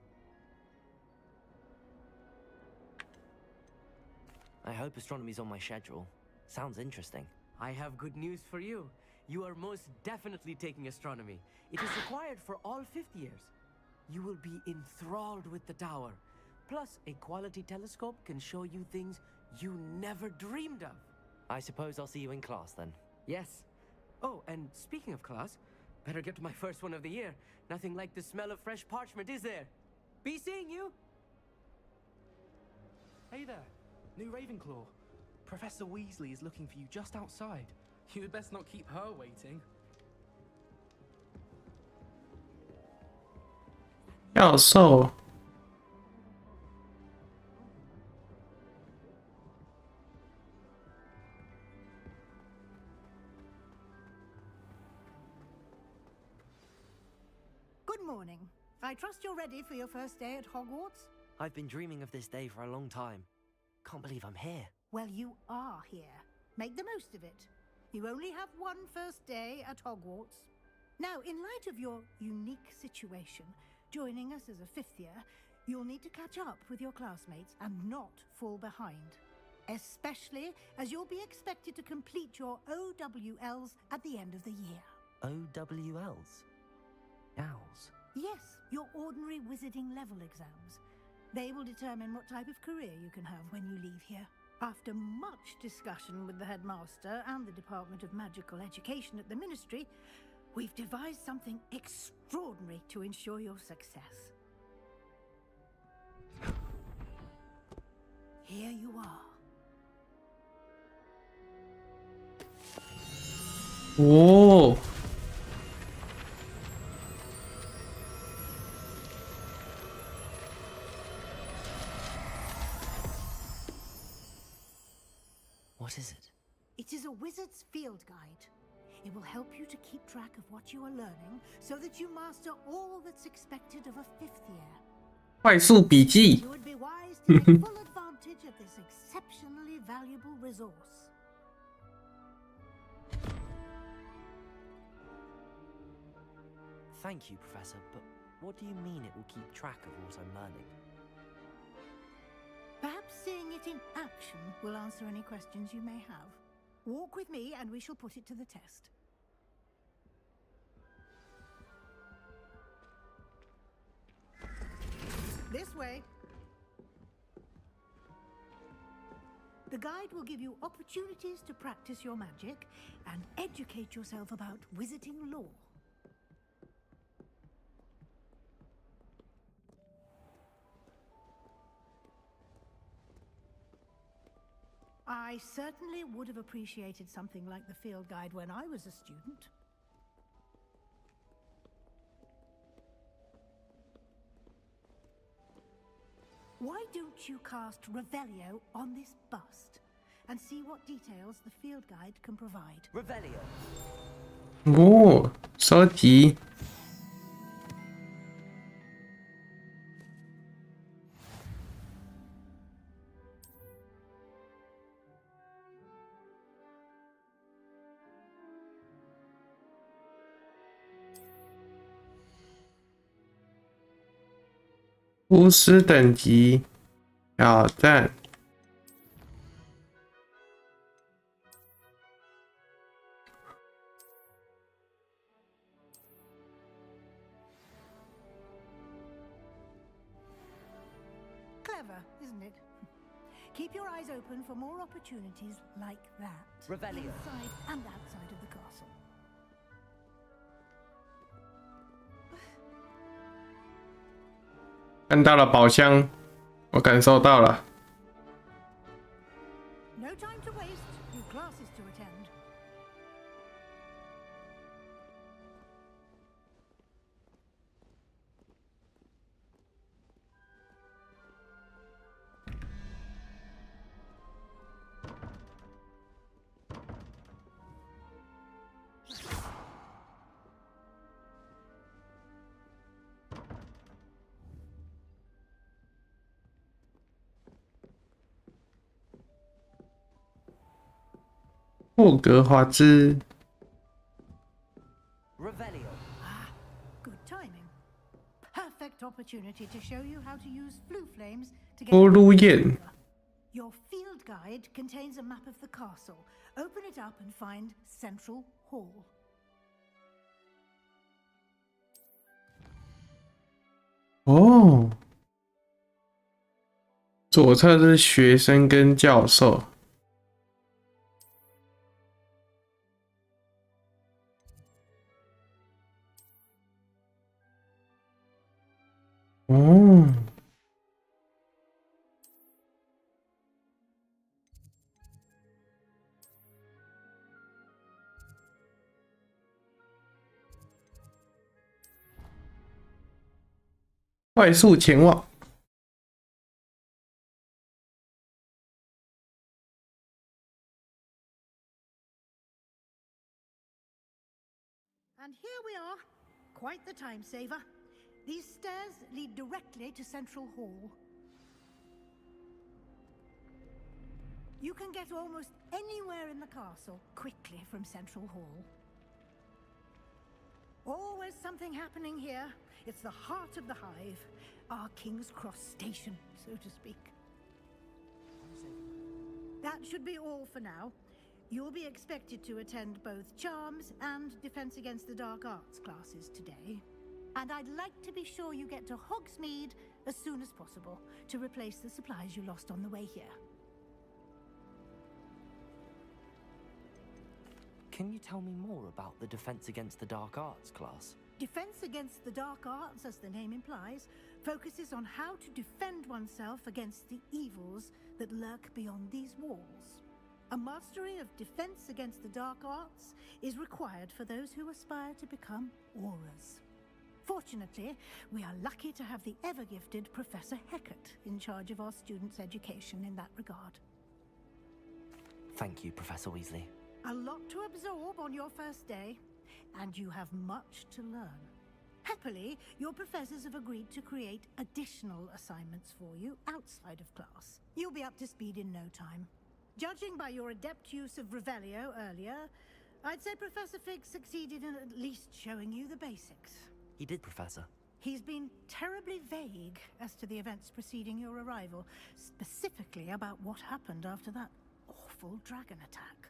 [SPEAKER 10] I hope astronomy's on my schedule. Sounds interesting.
[SPEAKER 14] I have good news for you. You are most definitely taking astronomy. It is required for all fifth years. You will be enthralled with the tower. Plus, a quality telescope can show you things you never dreamed of.
[SPEAKER 10] I suppose I'll see you in class then.
[SPEAKER 14] Yes. Oh, and speaking of class, better get to my first one of the year. Nothing like the smell of fresh parchment, is there? Be seeing you!
[SPEAKER 15] Hey there, new Ravenclaw. Professor Weasley is looking for you just outside. You'd best not keep her waiting.
[SPEAKER 1] 教授。
[SPEAKER 4] Good morning. I trust you're ready for your first day at Hogwarts?
[SPEAKER 10] I've been dreaming of this day for a long time. Can't believe I'm here.
[SPEAKER 4] Well, you are here. Make the most of it. You only have one first day at Hogwarts. Now, in light of your unique situation, joining us as a fifth year, you'll need to catch up with your classmates and not fall behind. Especially as you'll be expected to complete your OWLs at the end of the year.
[SPEAKER 10] OWLs? Owls?
[SPEAKER 4] Yes, your ordinary wizarding level exams. They will determine what type of career you can have when you leave here. After much discussion with the headmaster and the Department of Magical Education at the Ministry, we've devised something extraordinary to ensure your success. Here you are.
[SPEAKER 1] Oh.
[SPEAKER 10] What is it?
[SPEAKER 4] It is a wizard's field guide. It will help you to keep track of what you are learning so that you master all that's expected of a fifth year.
[SPEAKER 1] 快速笔记。
[SPEAKER 4] You would be wise to take full advantage of this exceptionally valuable resource.
[SPEAKER 10] Thank you, Professor, but what do you mean it will keep track of what I'm learning?
[SPEAKER 4] Perhaps seeing it in action will answer any questions you may have. Walk with me and we shall put it to the test. This way. The guide will give you opportunities to practice your magic and educate yourself about wizarding lore. I certainly would have appreciated something like the field guide when I was a student. Why don't you cast Revelio on this bust and see what details the field guide can provide?
[SPEAKER 10] Revelio.
[SPEAKER 1] 哦，收集。巫师等级挑战。
[SPEAKER 4] Clever, isn't it? Keep your eyes open for more opportunities like that.
[SPEAKER 10] Revelio.
[SPEAKER 4] Inside and outside of the castle.
[SPEAKER 1] 看到了宝箱，我感受到了。
[SPEAKER 4] No time to waste. Your classes to attend.
[SPEAKER 1] 霍格华兹。
[SPEAKER 4] Good timing. Perfect opportunity to show you how to use flue flames to get.
[SPEAKER 1] 波鲁宴。
[SPEAKER 4] Your field guide contains a map of the castle. Open it up and find Central Hall.
[SPEAKER 1] 哦，左侧是学生跟教授。哦。快速前往。
[SPEAKER 4] And here we are. Quite the time saver. These stairs lead directly to Central Hall. You can get almost anywhere in the castle quickly from Central Hall. Always something happening here. It's the heart of the hive, our King's Cross station, so to speak. That should be all for now. You'll be expected to attend both Charms and Defense Against the Dark Arts classes today. And I'd like to be sure you get to Hogsmeade as soon as possible to replace the supplies you lost on the way here.
[SPEAKER 10] Can you tell me more about the Defense Against the Dark Arts class?
[SPEAKER 4] Defense Against the Dark Arts, as the name implies, focuses on how to defend oneself against the evils that lurk beyond these walls. A mastery of Defense Against the Dark Arts is required for those who aspire to become Auras. Fortunately, we are lucky to have the ever-gifted Professor Hecat in charge of our students' education in that regard.
[SPEAKER 10] Thank you, Professor Weasley.
[SPEAKER 4] A lot to absorb on your first day, and you have much to learn. Happily, your professors have agreed to create additional assignments for you outside of class. You'll be up to speed in no time. Judging by your adept use of Revelio earlier, I'd say Professor Fig succeeded in at least showing you the basics.
[SPEAKER 10] He did, Professor.
[SPEAKER 4] He's been terribly vague as to the events preceding your arrival, specifically about what happened after that awful dragon attack.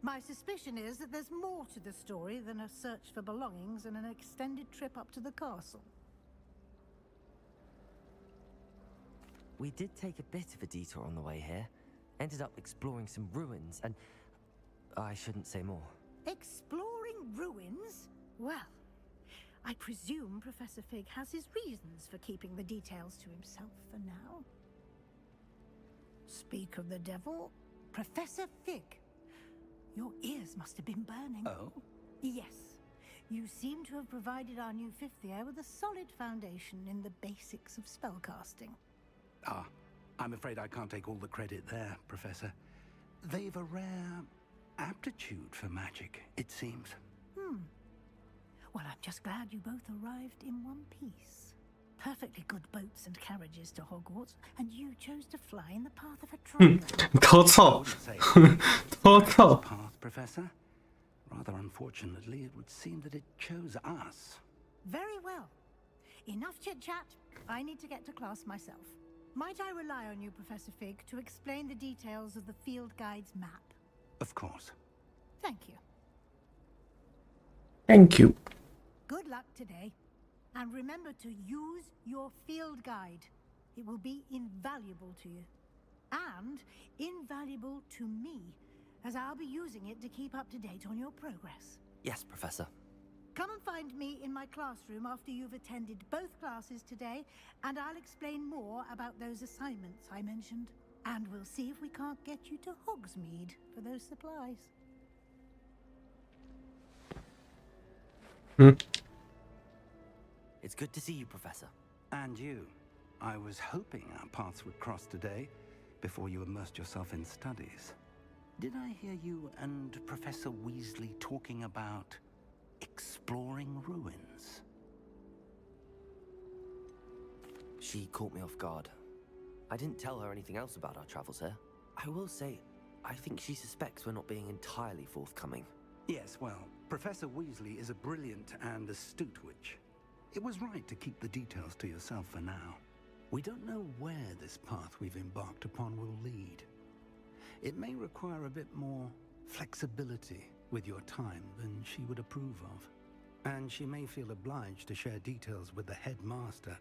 [SPEAKER 4] My suspicion is that there's more to the story than a search for belongings and an extended trip up to the castle.
[SPEAKER 10] We did take a bit of a detour on the way here. Ended up exploring some ruins and... I shouldn't say more.
[SPEAKER 4] Exploring ruins? Well, I presume Professor Fig has his reasons for keeping the details to himself for now. Speak of the devil, Professor Fig. Your ears must have been burning.
[SPEAKER 5] Oh?
[SPEAKER 4] Yes. You seem to have provided our new fifth year with a solid foundation in the basics of spellcasting.
[SPEAKER 5] Ah, I'm afraid I can't take all the credit there, Professor. They've a rare aptitude for magic, it seems.
[SPEAKER 4] Well, I'm just glad you both arrived in one piece. Perfectly good boats and carriages to Hogwarts, and you chose to fly in the path of a dragon.
[SPEAKER 1] 偷凑，偷凑。
[SPEAKER 5] Path, Professor. Rather unfortunately, it would seem that it chose us.
[SPEAKER 4] Very well. Enough chit-chat. I need to get to class myself. Might I rely on you, Professor Fig, to explain the details of the field guide's map?
[SPEAKER 5] Of course.
[SPEAKER 4] Thank you.
[SPEAKER 1] Thank you.
[SPEAKER 4] Good luck today. And remember to use your field guide. It will be invaluable to you. And invaluable to me, as I'll be using it to keep up to date on your progress.
[SPEAKER 10] Yes, Professor.
[SPEAKER 4] Come and find me in my classroom after you've attended both classes today, and I'll explain more about those assignments I mentioned. And we'll see if we can't get you to Hogsmeade for those supplies.
[SPEAKER 10] It's good to see you, Professor.
[SPEAKER 5] And you. I was hoping our paths would cross today, before you immersed yourself in studies. Did I hear you and Professor Weasley talking about exploring ruins?
[SPEAKER 10] She caught me off guard. I didn't tell her anything else about our travels here. I will say, I think she suspects we're not being entirely forthcoming.
[SPEAKER 5] Yes, well, Professor Weasley is a brilliant and astute witch. It was right to keep the details to yourself for now. We don't know where this path we've embarked upon will lead. It may require a bit more flexibility with your time than she would approve of. And she may feel obliged to share details with the headmaster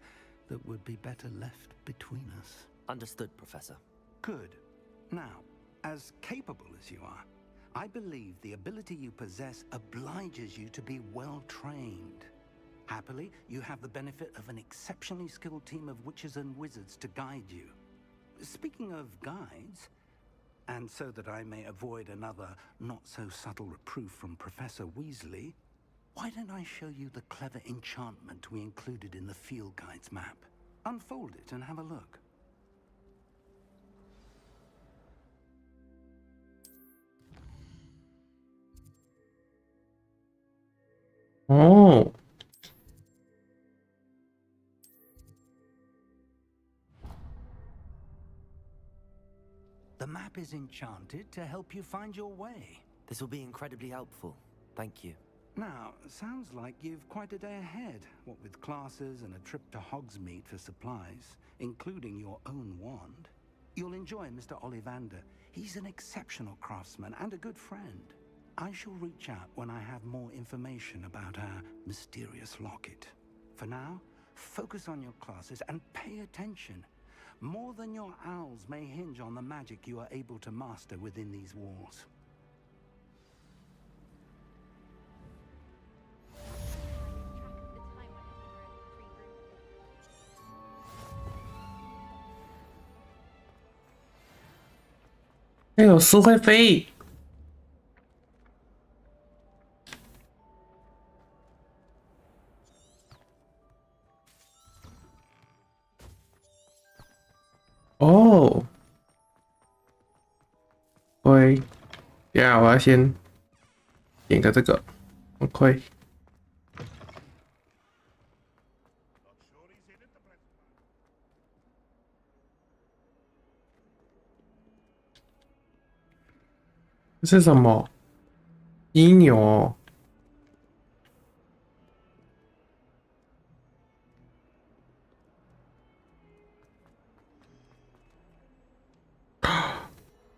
[SPEAKER 5] that would be better left between us.
[SPEAKER 10] Understood, Professor.
[SPEAKER 5] Good. Now, as capable as you are, I believe the ability you possess obliges you to be well trained. Happily, you have the benefit of an exceptionally skilled team of witches and wizards to guide you. Speaking of guides, and so that I may avoid another not-so-subtle reproof from Professor Weasley, why don't I show you the clever enchantment we included in the field guide's map? Unfold it and have a look.
[SPEAKER 1] Oh.
[SPEAKER 5] The map is enchanted to help you find your way.
[SPEAKER 10] This will be incredibly helpful. Thank you.
[SPEAKER 5] Now, sounds like you've quite a day ahead, what with classes and a trip to Hogsmeade for supplies, including your own wand. You'll enjoy Mr. Ollivander. He's an exceptional craftsman and a good friend. I shall reach out when I have more information about our mysterious locket. For now, focus on your classes and pay attention. More than your owls may hinge on the magic you are able to master within these walls.
[SPEAKER 1] 哎呦，书会飞！哦，喂，呀，我要先点个这个，很快。这是什么？犀牛哦。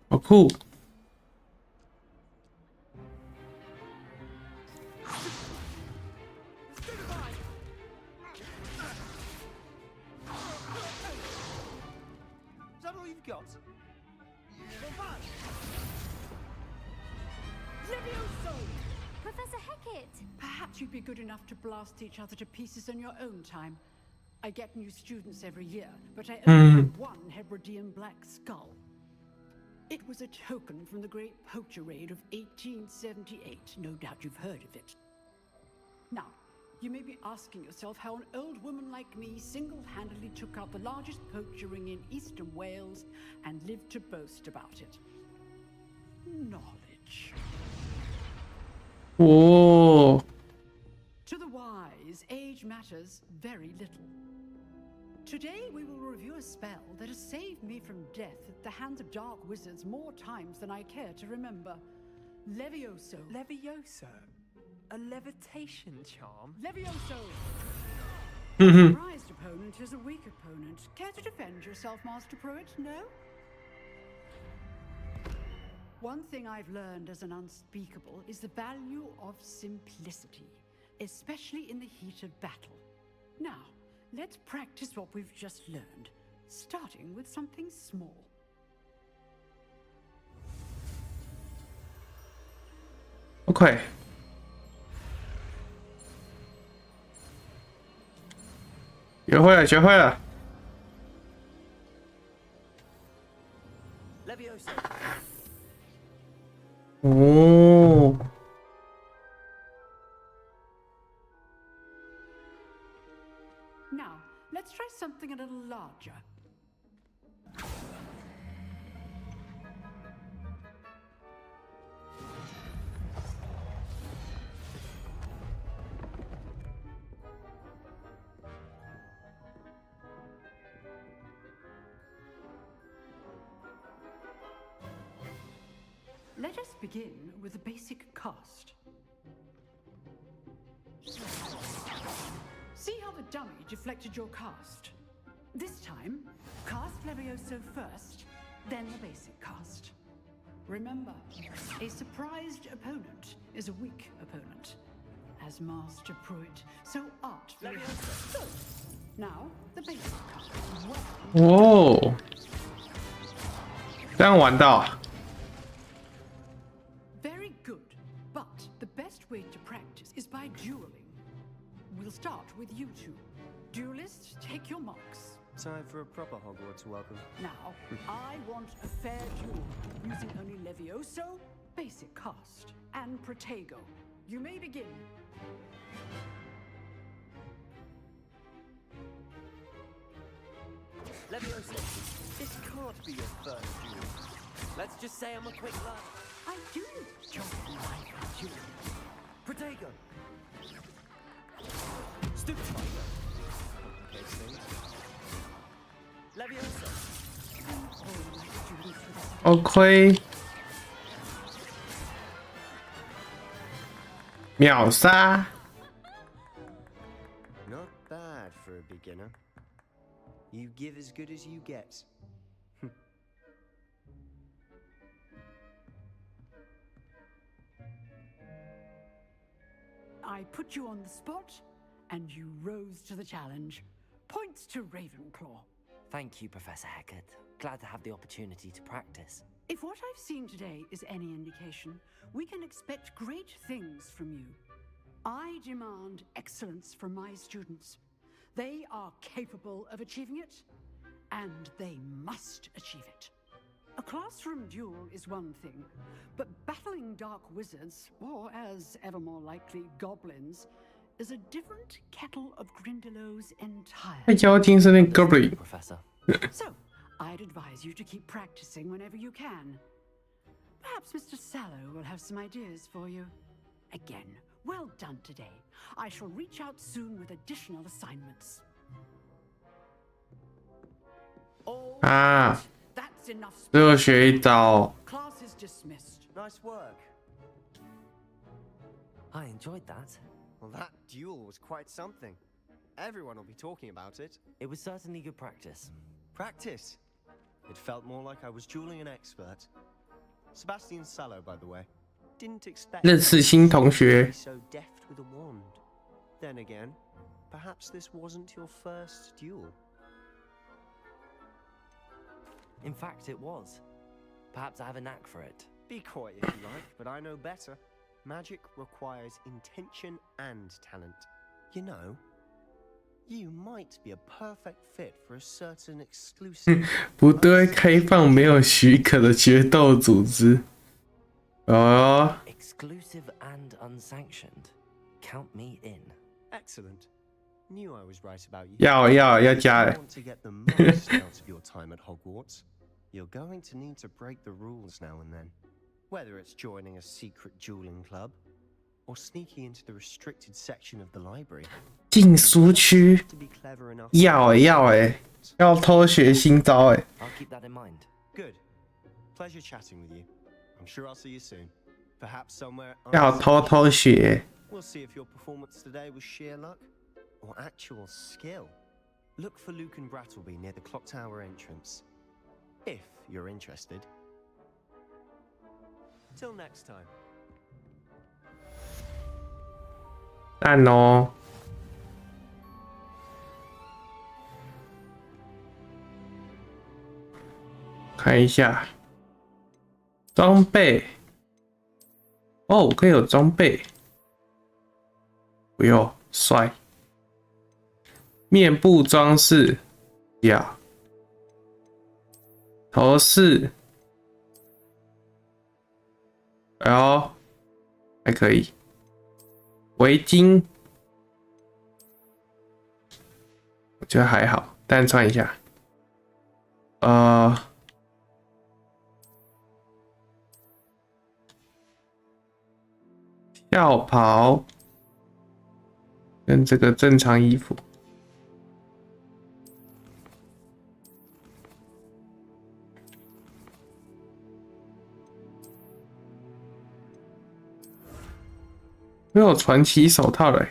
[SPEAKER 1] 好酷！Professor
[SPEAKER 16] Hecat! Perhaps you'd be good enough to blast each other to pieces in your own time. I get new students every year, but I only have one Hebridean black skull. It was a token from the Great Poacher Raid of 1878. No doubt you've heard of it. Now, you may be asking yourself how an old woman like me single-handedly took out the largest poacher ring in eastern Wales and lived to boast about it. Knowledge.
[SPEAKER 1] Oh.
[SPEAKER 16] To the wise, age matters very little. Today we will review a spell that has saved me from death at the hands of dark wizards more times than I care to remember. Levioso.
[SPEAKER 15] Levioso? A levitation charm?
[SPEAKER 16] Levioso! A surprised opponent is a weak opponent. Care to defend yourself, Master Pruitt? No? One thing I've learned as an unspeakable is the value of simplicity, especially in the heat of battle. Now, let's practice what we've just learned, starting with something small.
[SPEAKER 1] Okay. 学会了，学会了。哦。
[SPEAKER 16] Now, let's try something a little larger. Let us begin with the basic cast. See how the dummy deflected your cast? This time, cast Levioso first, then the basic cast. Remember, a surprised opponent is a weak opponent. As Master Pruitt, so art Levioso. So, now the basic cast.
[SPEAKER 1] 哦，这样玩到。
[SPEAKER 16] Very good, but the best way to practice is by dueling. We'll start with you two. Duelists, take your marks.
[SPEAKER 17] Time for a proper Hogwarts welcome.
[SPEAKER 16] Now, I want a fair duel, using only Levioso, basic cast, and Protego. You may begin.
[SPEAKER 17] Levioso, this can't be your first duel. Let's just say I'm a quick lad.
[SPEAKER 16] I do join my duel.
[SPEAKER 17] Protego! Stupid Spider! Complicates things. Levioso!
[SPEAKER 1] OK， 秒杀。
[SPEAKER 17] Not bad for a beginner. You give as good as you get.
[SPEAKER 16] I put you on the spot, and you rose to the challenge. Points to Ravenclaw.
[SPEAKER 10] Thank you, Professor Hecat. Glad to have the opportunity to practice.
[SPEAKER 16] If what I've seen today is any indication, we can expect great things from you. I demand excellence from my students. They are capable of achieving it, and they must achieve it. A classroom duel is one thing, but battling dark wizards, or as ever more likely, goblins, is a different kettle of Grindylows entirely.
[SPEAKER 1] 在妖精是那 Goblin。
[SPEAKER 10] Professor.
[SPEAKER 16] So, I'd advise you to keep practicing whenever you can. Perhaps Mr. Sallow will have some ideas for you. Again, well done today. I shall reach out soon with additional assignments.
[SPEAKER 1] 啊，
[SPEAKER 16] That's enough.
[SPEAKER 1] 最后学一招。
[SPEAKER 16] Class is dismissed.
[SPEAKER 17] Nice work.
[SPEAKER 10] I enjoyed that.
[SPEAKER 17] Well, that duel was quite something. Everyone will be talking about it.
[SPEAKER 10] It was certainly good practice.
[SPEAKER 17] Practice? It felt more like I was dueling an expert. Sebastian Sallow, by the way. Didn't expect
[SPEAKER 1] 认识新同
[SPEAKER 17] to
[SPEAKER 1] 学
[SPEAKER 17] be。so deft with a wand. Then again, perhaps this wasn't your first duel.
[SPEAKER 10] In fact, it was. Perhaps I have a knack for it.
[SPEAKER 17] Be coy if you like, but I know better. Magic requires intention and talent. You know, you might be a perfect fit for a certain exclusive.
[SPEAKER 1] 不对开放没有许可的决斗组织。哦，
[SPEAKER 10] Exclusive and unsanctioned. Count me in.
[SPEAKER 17] Excellent. Knew I was right about you.
[SPEAKER 1] 要加
[SPEAKER 17] If you want to get the most out of your time at Hogwarts, you're going to need to break the rules now and then. Whether it's joining a secret dueling club or sneaking into the restricted section of the library.
[SPEAKER 1] 禁书区
[SPEAKER 17] To be clever enough.
[SPEAKER 1] 要偷学新招
[SPEAKER 10] I'll keep that in mind.
[SPEAKER 17] Good. Pleasure chatting with you. I'm sure I'll see you soon. Perhaps somewhere.
[SPEAKER 1] 要偷学。
[SPEAKER 17] We'll see if your performance today was sheer luck or actual skill. Look for Luke and Brattleby near the clock tower entrance. If you're interested. Till next time.
[SPEAKER 1] 赞哦。看一下装备。哦，可以有装备。不用，帅。面部装饰，要。头饰，哎呦，还可以。围巾，我觉得还好，但穿一下。校袍跟这个正常衣服。没有传奇手套嘞。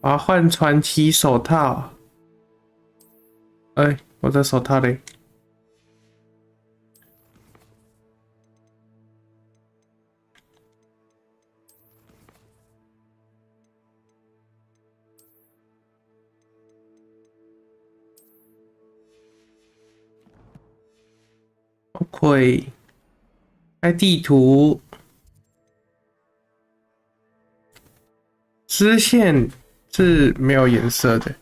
[SPEAKER 1] 我要换传奇手套。哎，我的手套嘞？OK， 开地图，支线是没有颜色的。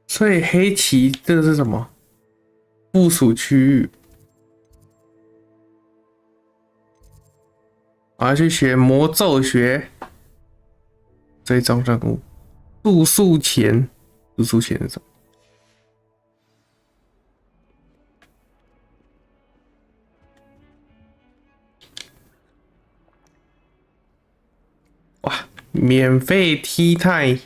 [SPEAKER 1] 所以黑棋这个是什么？部署区域。我要去学魔咒学。追踪任务，住宿前，住宿前是什么？哇，免费踢泰。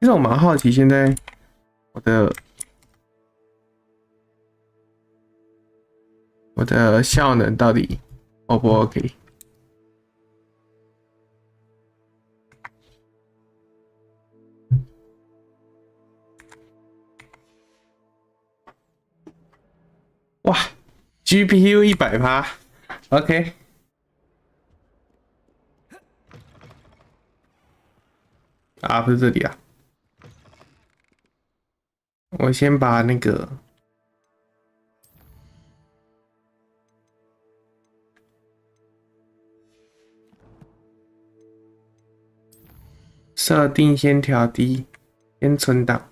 [SPEAKER 1] 其实我蛮好奇，现在我的效能到底 O 不 OK？ 哇 ，GPU 100%， OK。啊，不是这里啊。我先把那个设定先调低，先存档。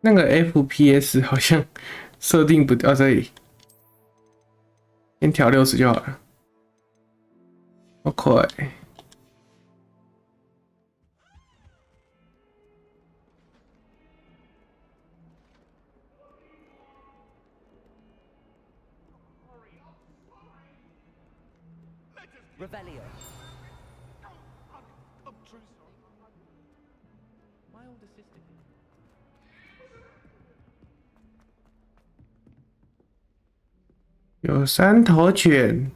[SPEAKER 1] 那个 FPS 好像设定不到这里，先调60就好了。好快。
[SPEAKER 14] Revelio.
[SPEAKER 15] My older sister did.
[SPEAKER 1] 有3头犬，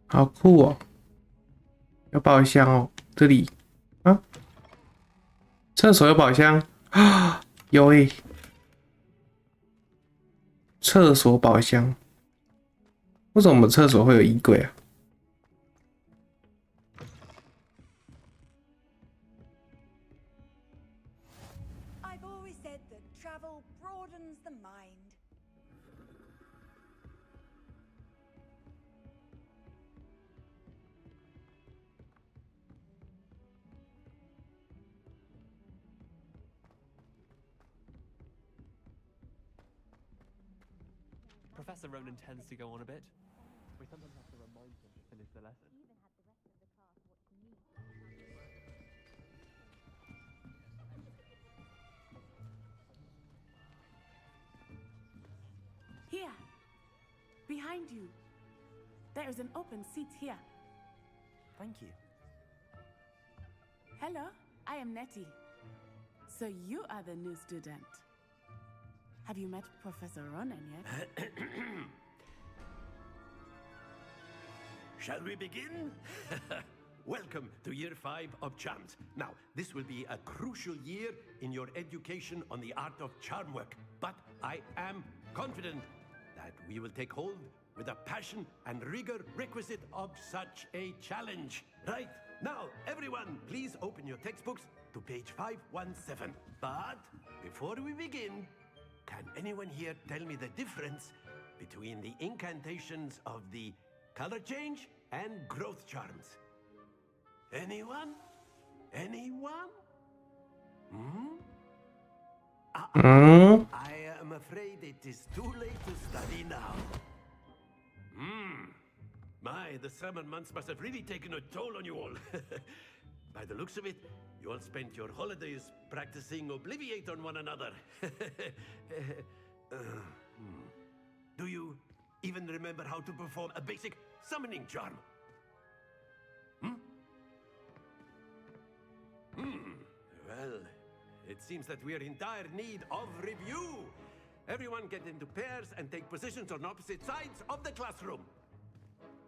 [SPEAKER 1] 好酷哦！有宝箱哦，这里啊，厕所有宝箱啊，有诶，厕所宝箱，为什么我们厕所会有衣柜啊？
[SPEAKER 18] Professor Ronan tends to go on a bit. We sometimes have to remind him to finish the lesson.
[SPEAKER 19] Here, behind you. There is an open seat here.
[SPEAKER 10] Thank you.
[SPEAKER 19] Hello, I am Nettie. So you are the new student. Have you met Professor Ronan yet?
[SPEAKER 20] Shall we begin? Welcome to year 5 of charms. Now, this will be a crucial year in your education on the art of charm work, but I am confident that we will take hold with the passion and rigor requisite of such a challenge. Right, now, everyone, please open your textbooks to page 517. But before we begin, can anyone here tell me the difference between the incantations of the color change and growth charms? Anyone? Anyone? I am afraid it is too late to study now. My, the summer months must have really taken a toll on you all. By the looks of it, you all spent your holidays practicing Obliviate on one another. Do you even remember how to perform a basic summoning charm? Well, it seems that we are in dire need of review. Everyone get into pairs and take positions on opposite sides of the classroom.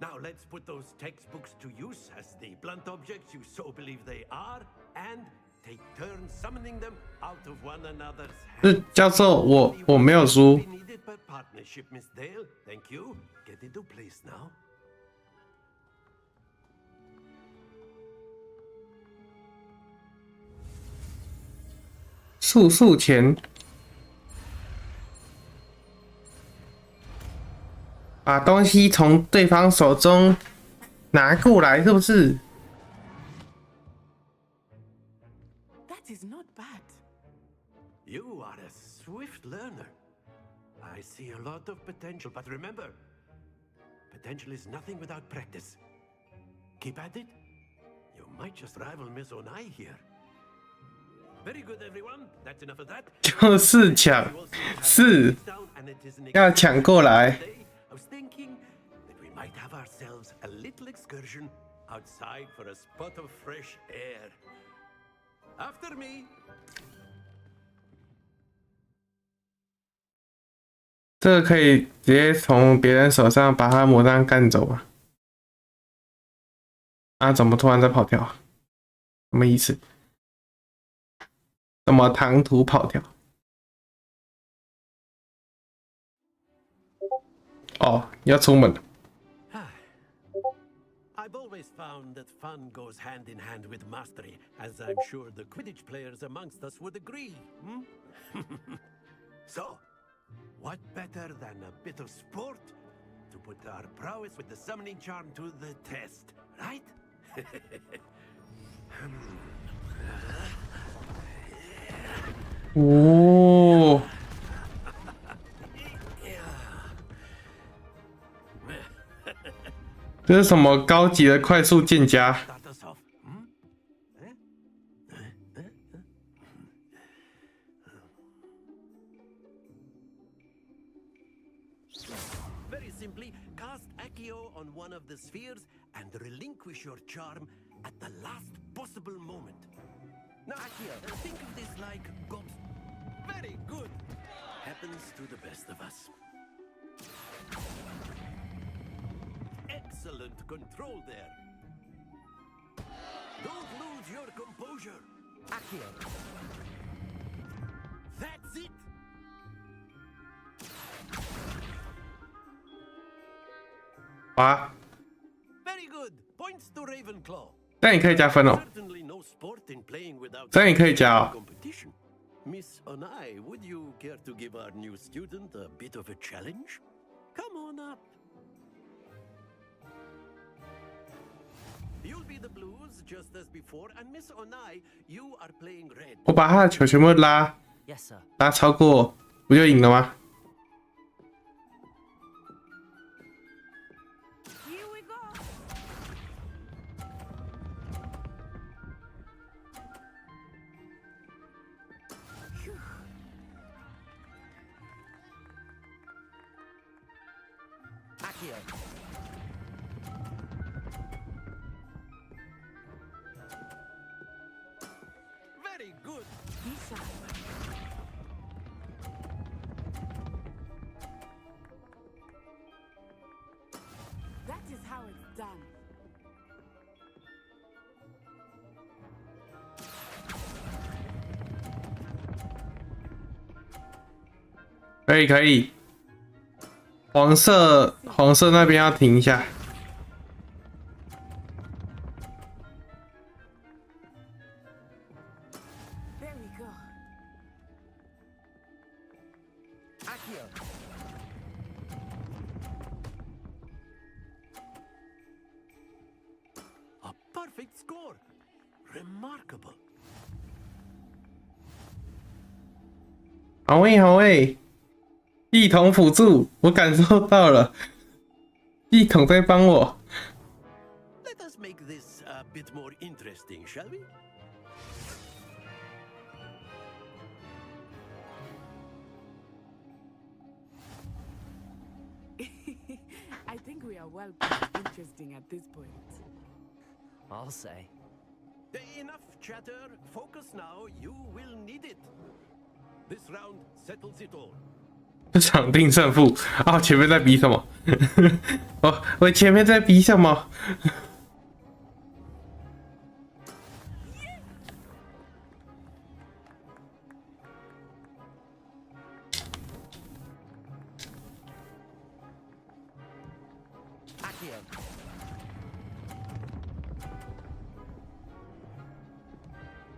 [SPEAKER 20] Now let's put those textbooks to use as the blunt objects you so believe they are, and take turns summoning them out of one another's hands.
[SPEAKER 1] 教授，我没有输。
[SPEAKER 20] Needed by partnership, Miss Dale. Thank you. Get into place now.
[SPEAKER 1] 速前，把东西从对方手中拿过来，是不是？
[SPEAKER 19] That is not bad.
[SPEAKER 20] You are a swift learner. I see a lot of potential, but remember, potential is nothing without practice. Keep at it. You might just rival Miss Onai here. Very good, everyone. That's enough of that.
[SPEAKER 1] 就是抢，是要抢过来。
[SPEAKER 20] I was thinking that we might have ourselves a little excursion outside for a spot of fresh air. After me.
[SPEAKER 1] 这个可以直接从别人手上把他魔杖干走啊！啊，怎么突然在跑跳？什么意思？怎么唐突跑跳？哦，要出门了。
[SPEAKER 20] I've always found that fun goes hand in hand with mastery, as I'm sure the Quidditch players amongst us would agree. So, what better than a bit of sport to put our prowess with the summoning charm to the test, right?
[SPEAKER 1] Oh. 这是什么高级的快速剑夹？
[SPEAKER 20] Very simply, cast Accio on one of the spheres and relinquish your charm at the last possible moment. Now, Accio, think of this like gobs. Very good. Happens to the best of us. Excellent control there. Don't lose your composure. Accio. That's it.
[SPEAKER 1] 哇！
[SPEAKER 20] Very good. Points to Ravenclaw.
[SPEAKER 1] 这样也可以加分哦。
[SPEAKER 20] Certainly no sport in playing without
[SPEAKER 1] 这样也可以加哦。
[SPEAKER 20] competition. Miss Onai, would you care to give our new student a bit of a challenge? Come on up. You'll be the blues just as before, and Miss Onai, you are playing red.
[SPEAKER 1] 我把他的球全部拉
[SPEAKER 10] Yes, sir.
[SPEAKER 1] 拉超过，不就赢了吗？
[SPEAKER 19] Here we go.
[SPEAKER 10] Accio.
[SPEAKER 20] Very good.
[SPEAKER 19] That is how it's done.
[SPEAKER 1] 可以可以。黄色那边要停一下。
[SPEAKER 20] A perfect score. Remarkable.
[SPEAKER 1] 好诶好诶，系统辅助，我感受到了，系统在帮我。
[SPEAKER 20] Let us make this a bit more interesting, shall we?
[SPEAKER 19] I think we are well past interesting at this point.
[SPEAKER 10] I'll say.
[SPEAKER 20] Enough chatter. Focus now. You will need it. This round settles it all.
[SPEAKER 1] 这场定胜负啊！前面在比什么？我前面在比什么？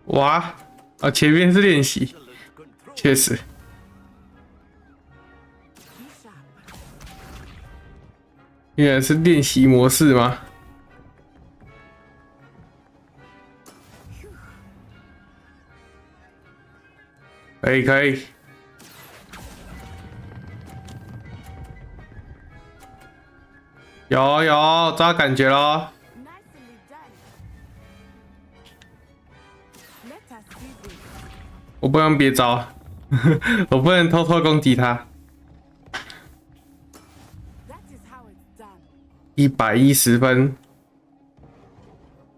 [SPEAKER 1] 哇！啊，前面是练习，确实。原来是练习模式吗？可以可以。有抓感觉咯。我不能别招，我不能偷偷攻击他。110分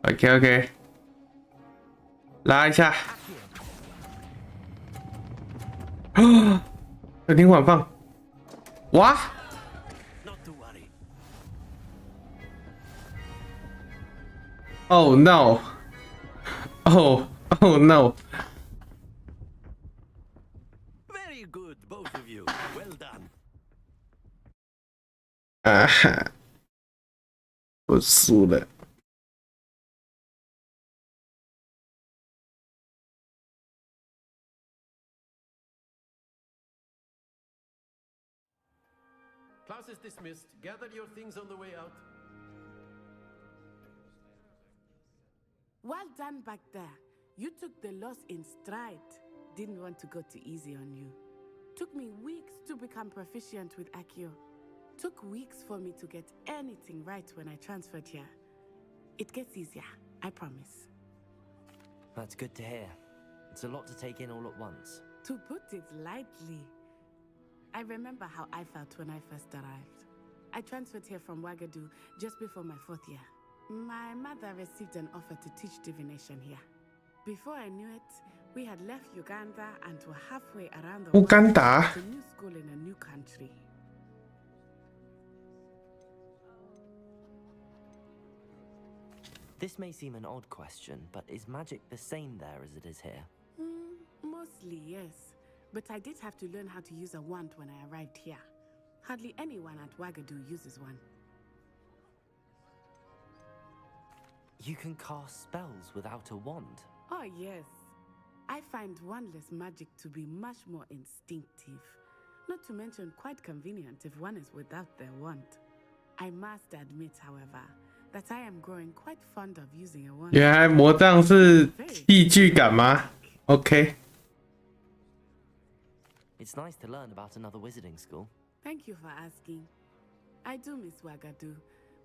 [SPEAKER 1] ，OK， 拉一下，有点晚放，哇！Oh no! Oh no!
[SPEAKER 20] Very good, both of you. Well done.
[SPEAKER 1] 啊哈，我输了。
[SPEAKER 20] Class is dismissed. Gather your things on the way out.
[SPEAKER 19] Well done back there. You took the loss in stride. Didn't want to go too easy on you. Took me weeks to become proficient with Accio. Took weeks for me to get anything right when I transferred here. It gets easier, I promise.
[SPEAKER 10] That's good to hear. It's a lot to take in all at once.
[SPEAKER 19] To put it lightly, I remember how I felt when I first arrived. I transferred here from Ouagadougou just before my 4th year. My mother received an offer to teach divination here. Before I knew it, we had left Uganda and were halfway around the world to a new school in a new country.
[SPEAKER 10] This may seem an odd question, but is magic the same there as it is here?
[SPEAKER 19] Mostly, yes. But I did have to learn how to use a wand when I arrived here. Hardly anyone at Ouagadougou uses one.
[SPEAKER 10] You can cast spells without a wand?
[SPEAKER 19] Oh, yes. I find wandless magic to be much more instinctive. Not to mention quite convenient if one is without their wand. I must admit, however, that I am growing quite fond of using a wand.
[SPEAKER 1] 原来魔杖是戏剧感吗 ？OK。
[SPEAKER 10] It's nice to learn about another wizarding school.
[SPEAKER 19] Thank you for asking. I do miss Ouagadougou,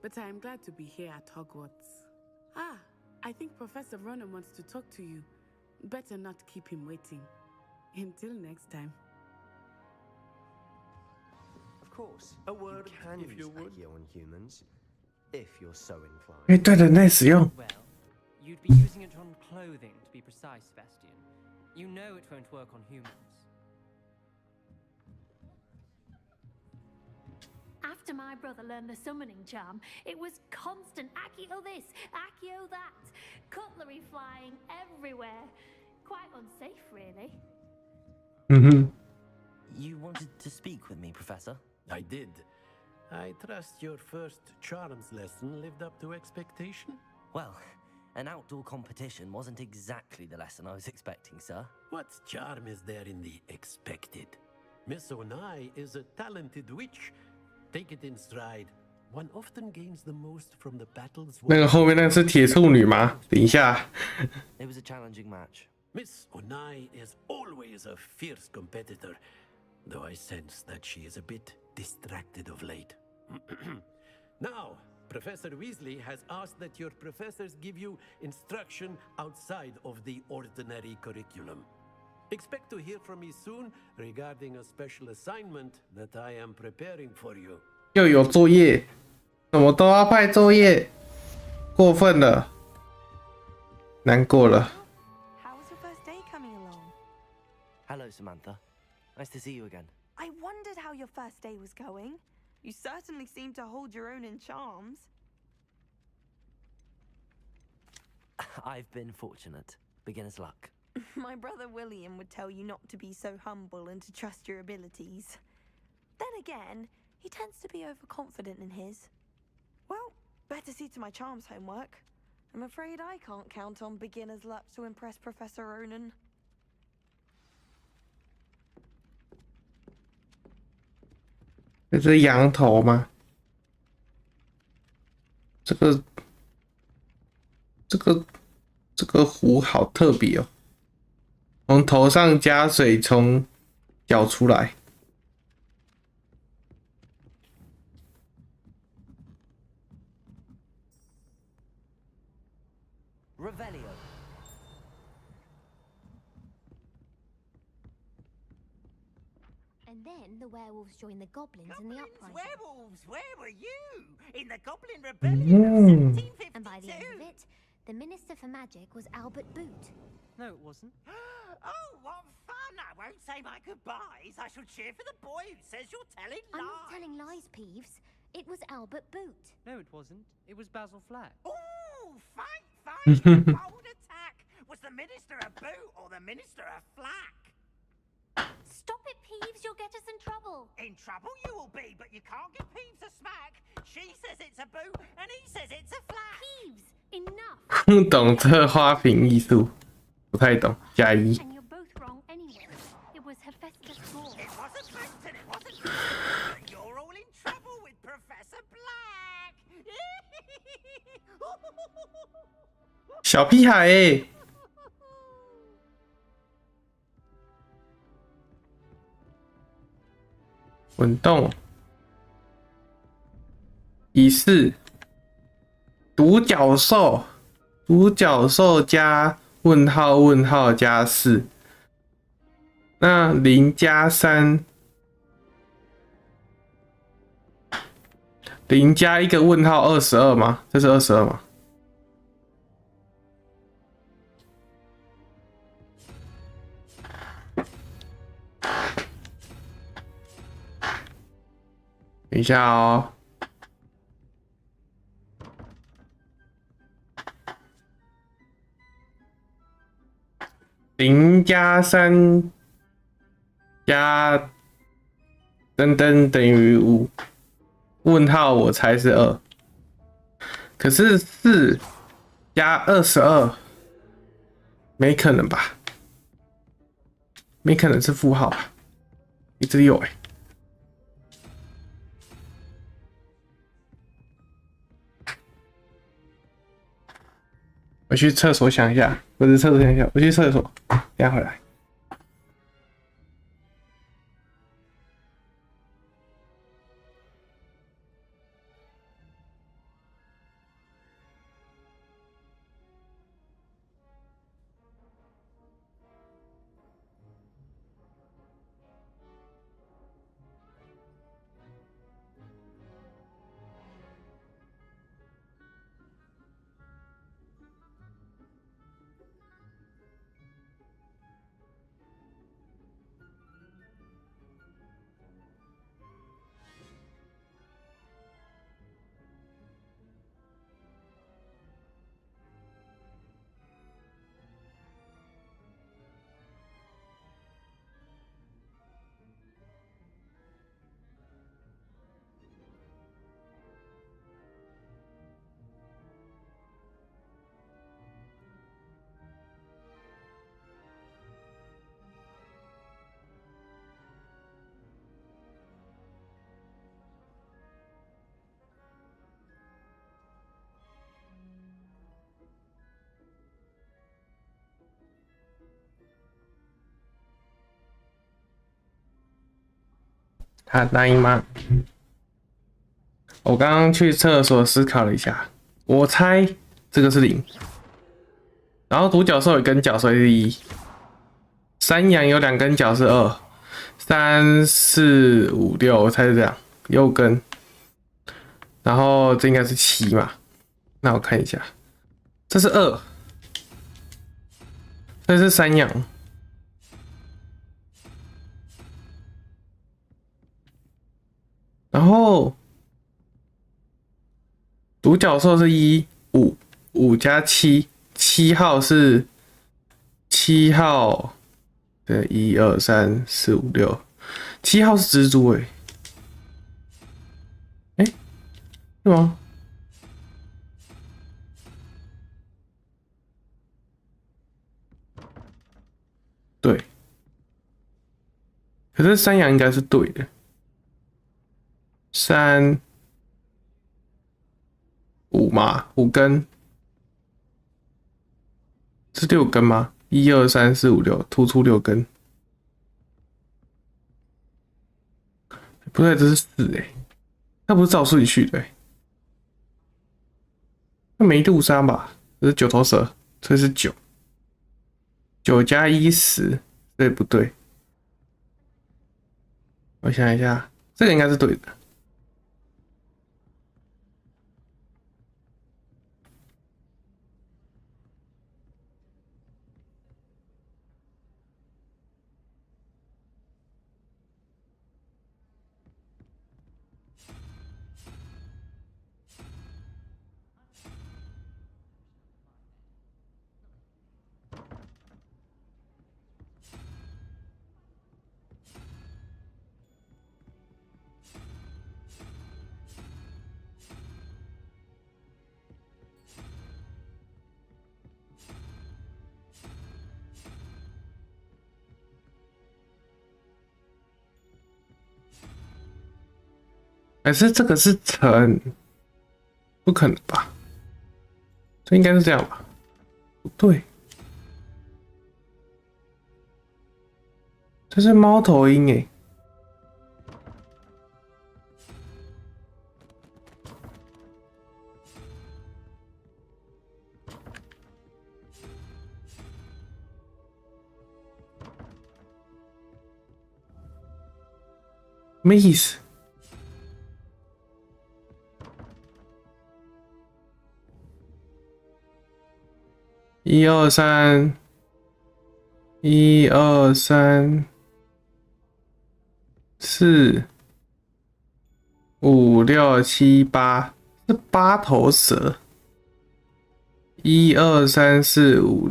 [SPEAKER 19] but I am glad to be here at Hogwarts. Ah, I think Professor Ronan wants to talk to you. Better not keep him waiting. Until next time.
[SPEAKER 17] Of course, a word can use Accio on humans, if you're so inclined.
[SPEAKER 1] 哎，对的，那使用。
[SPEAKER 21] Well, you'd be using it on clothing, to be precise, Sebastian. You know it won't work on humans.
[SPEAKER 22] After my brother learned the summoning charm, it was constant Accio this, Accio that, cutlery flying everywhere. Quite unsafe, really.
[SPEAKER 10] You wanted to speak with me, Professor?
[SPEAKER 20] I did. I trust your first charms lesson lived up to expectation?
[SPEAKER 10] Well, an outdoor competition wasn't exactly the lesson I was expecting, sir.
[SPEAKER 20] What charm is there in the expected? Miss Onai is a talented witch. Take it in stride. One often gains the most from the battles.
[SPEAKER 1] 那个后面那个是铁处女吗？等一下。
[SPEAKER 10] It was a challenging match.
[SPEAKER 20] Miss Onai is always a fierce competitor, though I sense that she is a bit distracted of late. Now, Professor Weasley has asked that your professors give you instruction outside of the ordinary curriculum. Expect to hear from me soon regarding a special assignment that I am preparing for you.
[SPEAKER 1] 又有作业，什么都要派作业，过分了，难过了。
[SPEAKER 13] How's your first day coming along?
[SPEAKER 10] Hello, Samantha. Nice to see you again.
[SPEAKER 13] I wondered how your first day was going. You certainly seem to hold your own in charms.
[SPEAKER 10] I've been fortunate. Beginner's luck.
[SPEAKER 13] My brother William would tell you not to be so humble and to trust your abilities. Then again, he tends to be overconfident in his. Well, better see to my charms homework. I'm afraid I can't count on beginner's luck to impress Professor Ronan.
[SPEAKER 1] 这是羊头吗？这个壶好特别哦，从头上加水，从脚出来。
[SPEAKER 10] Revelio.
[SPEAKER 22] And then the werewolves joined the goblins in the uprising.
[SPEAKER 3] Werewolves, where were you? In the Goblin Rebellion of 1752?
[SPEAKER 22] And by the end of it, the Minister for Magic was Albert Boot.
[SPEAKER 21] No, it wasn't.
[SPEAKER 3] Oh, what fun! I won't say my goodbyes. I shall cheer for the boy who says you're telling lies.
[SPEAKER 22] I'm not telling lies, Peeves. It was Albert Boot.
[SPEAKER 21] No, it wasn't. It was Basil Flack.
[SPEAKER 3] Oh, fight! Bold attack! Was the Minister a boot or the Minister a flack?
[SPEAKER 22] Stop it, Peeves. You'll get us in trouble.
[SPEAKER 3] In trouble you will be, but you can't give Peeves a smack. She says it's a boot and he says it's a flack.
[SPEAKER 22] Peeves, enough.
[SPEAKER 1] 不懂这花瓶艺术，不太懂。加一。
[SPEAKER 22] And you're both wrong anyway. It was Hephaestus Ball.
[SPEAKER 3] It wasn't boot and it wasn't but you're all in trouble with Professor Black.
[SPEAKER 1] 小屁孩欸。滚动仪式，独角兽，独角兽加问号问号加4，那0加3，0加一个问号22吗？这是22吗？等一下哦。0加3加等于5，问号我猜是2，可是4加22，没可能吧？没可能是负号吧？一直有欸。我去厕所想一下，不是厕所想一下，我去厕所，等一下回来。他答应吗？我刚刚去厕所思考了一下，我猜这个是0，然后独角兽有1根脚，所以是1。山羊有2根脚是2，3、4、5、6，我猜是这样，有5根。然后这应该是7嘛？那我看一下，这是2，这是山羊。然后独角兽是1、5、5加7，7号是7号。对，1、2、3、4、5、6，7号是蜘蛛是吗？对，可是山羊应该是对的。3、5嘛，5根，是6根吗？1、2、3、4、5、6，突出6根。不对，这是4那不是照顺序的那没路杀吧？这是9头蛇，所以是9加1 10，对不对？我想一下，这个应该是对的。还是这个是橙？不可能吧？这应该是这样吧？不对，这是猫头鹰什么意思？1、2、3，1、2、3、4、5、6、7、8，是8头蛇。1、2、3、4、5、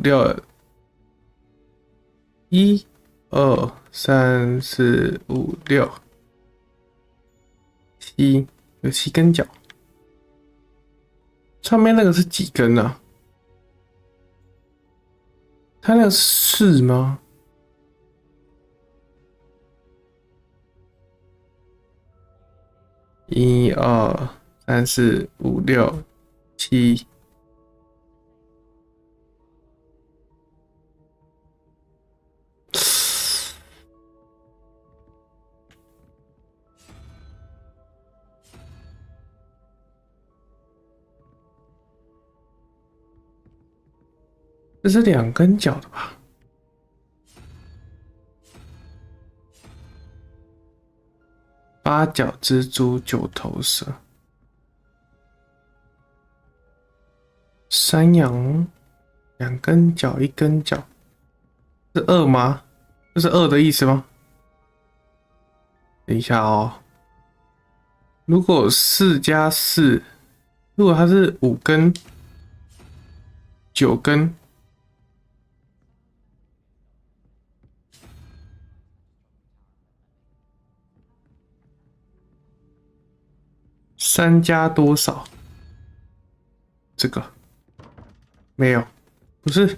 [SPEAKER 1] 6，1、2、3、4、5、6、7，有7根脚。上面那个是几根啊？它那个是吗？1、2、3、4、5、6、7。这是2根脚的吧？8角蜘蛛，9头蛇，山羊2根脚，1根脚，是2吗？这是2的意思吗？等一下哦，如果4加4，如果它是5根、9根。3加多少？这个没有，不是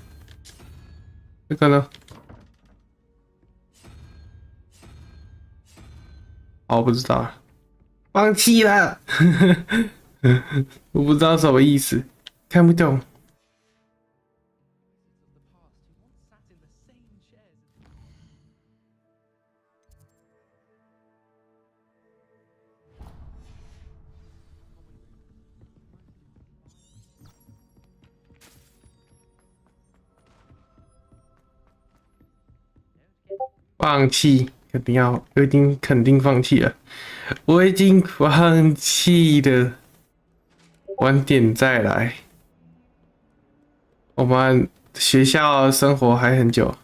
[SPEAKER 1] 这个呢？我不知道了，放弃了。我不知道什么意思，看不懂。放弃，我已经肯定放弃了，我已经放弃了。晚点再来，我们学校生活还很久。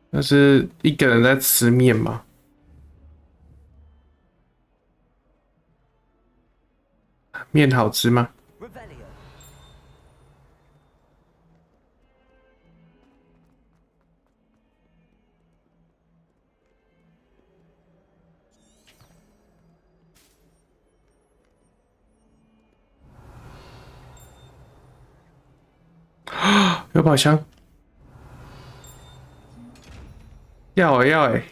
[SPEAKER 1] 那是一个人在吃面吗？面好吃吗？有宝箱，要欸。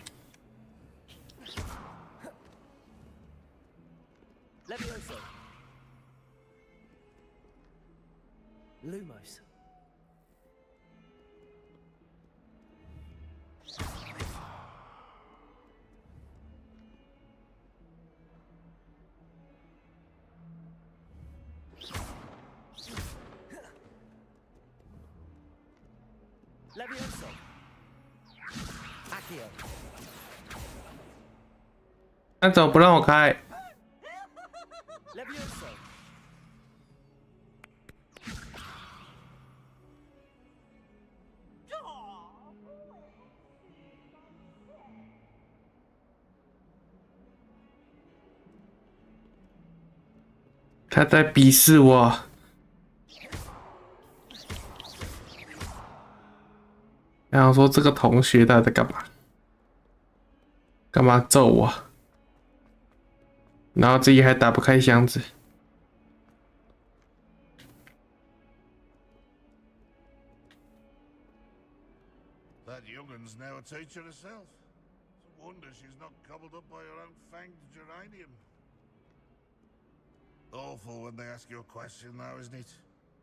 [SPEAKER 10] Lumos. Levioso. Accio.
[SPEAKER 1] 那怎么不让我开？
[SPEAKER 10] Levioso.
[SPEAKER 1] 他在鄙视我。然后说这个同学他在干嘛？干嘛揍我？然后自己还打不开箱子。
[SPEAKER 2] That youngun's now a teacher herself. It's a wonder she's not gobbled up by her own fanged geranium. Awful when they ask you a question, though, isn't it?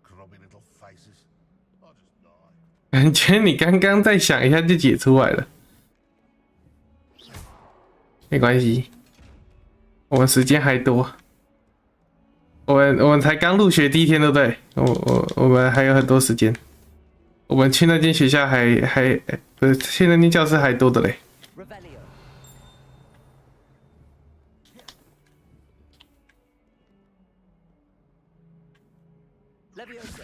[SPEAKER 2] Grubby little faces. I'll just die.
[SPEAKER 1] 感觉你刚刚再想一下就解出来了。没关系，我们时间还多。我们才刚入学第一天，对不对？我们还有很多时间。我们去那间学校还不是去那间教室还多的嘞。
[SPEAKER 10] Levioso.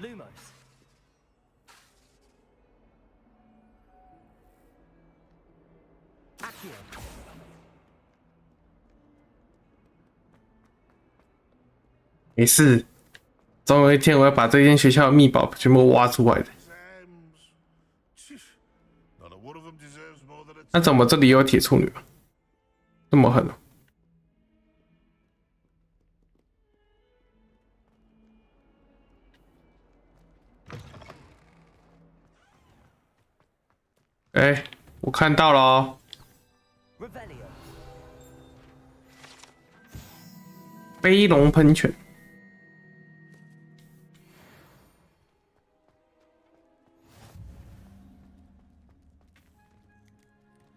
[SPEAKER 10] Lumos. Accio.
[SPEAKER 1] 没事，总有一天我要把这间学校的秘宝全部挖出来的。那怎么这里有铁处女？这么狠？哎，我看到了哦。飞龙喷泉。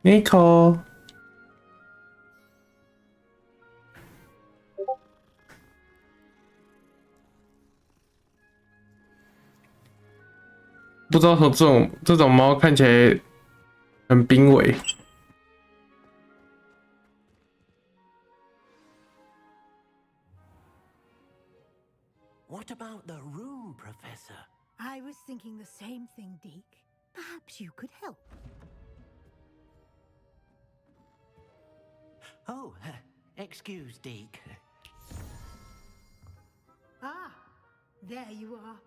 [SPEAKER 1] Nico， 不知道说这种猫看起来很濒危。
[SPEAKER 12] What about the room, Professor?
[SPEAKER 4] I was thinking the same thing, Deke. Perhaps you could help.
[SPEAKER 3] Oh, excuse, Deke.
[SPEAKER 4] Ah, there you are.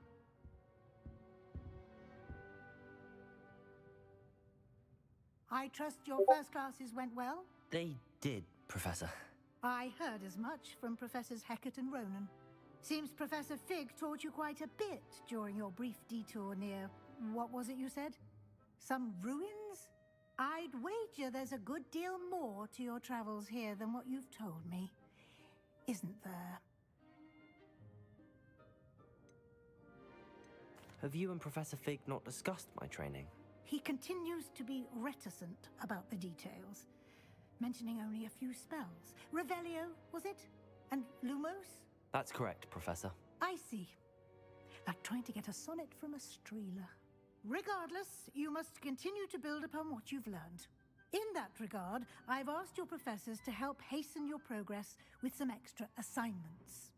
[SPEAKER 4] I trust your first classes went well?
[SPEAKER 10] They did, Professor.
[SPEAKER 4] I heard as much from Professors Hecat and Ronan. Seems Professor Fig taught you quite a bit during your brief detour near... what was it you said? Some ruins? I'd wager there's a good deal more to your travels here than what you've told me. Isn't there?
[SPEAKER 10] Have you and Professor Fig not discussed my training?
[SPEAKER 4] He continues to be reticent about the details. mentioning only a few spells. Revelio, was it? And Lumos?
[SPEAKER 10] That's correct, Professor.
[SPEAKER 4] I see. Like trying to get a sonnet from a streeler. Regardless, you must continue to build upon what you've learned. In that regard, I've asked your professors to help hasten your progress with some extra assignments.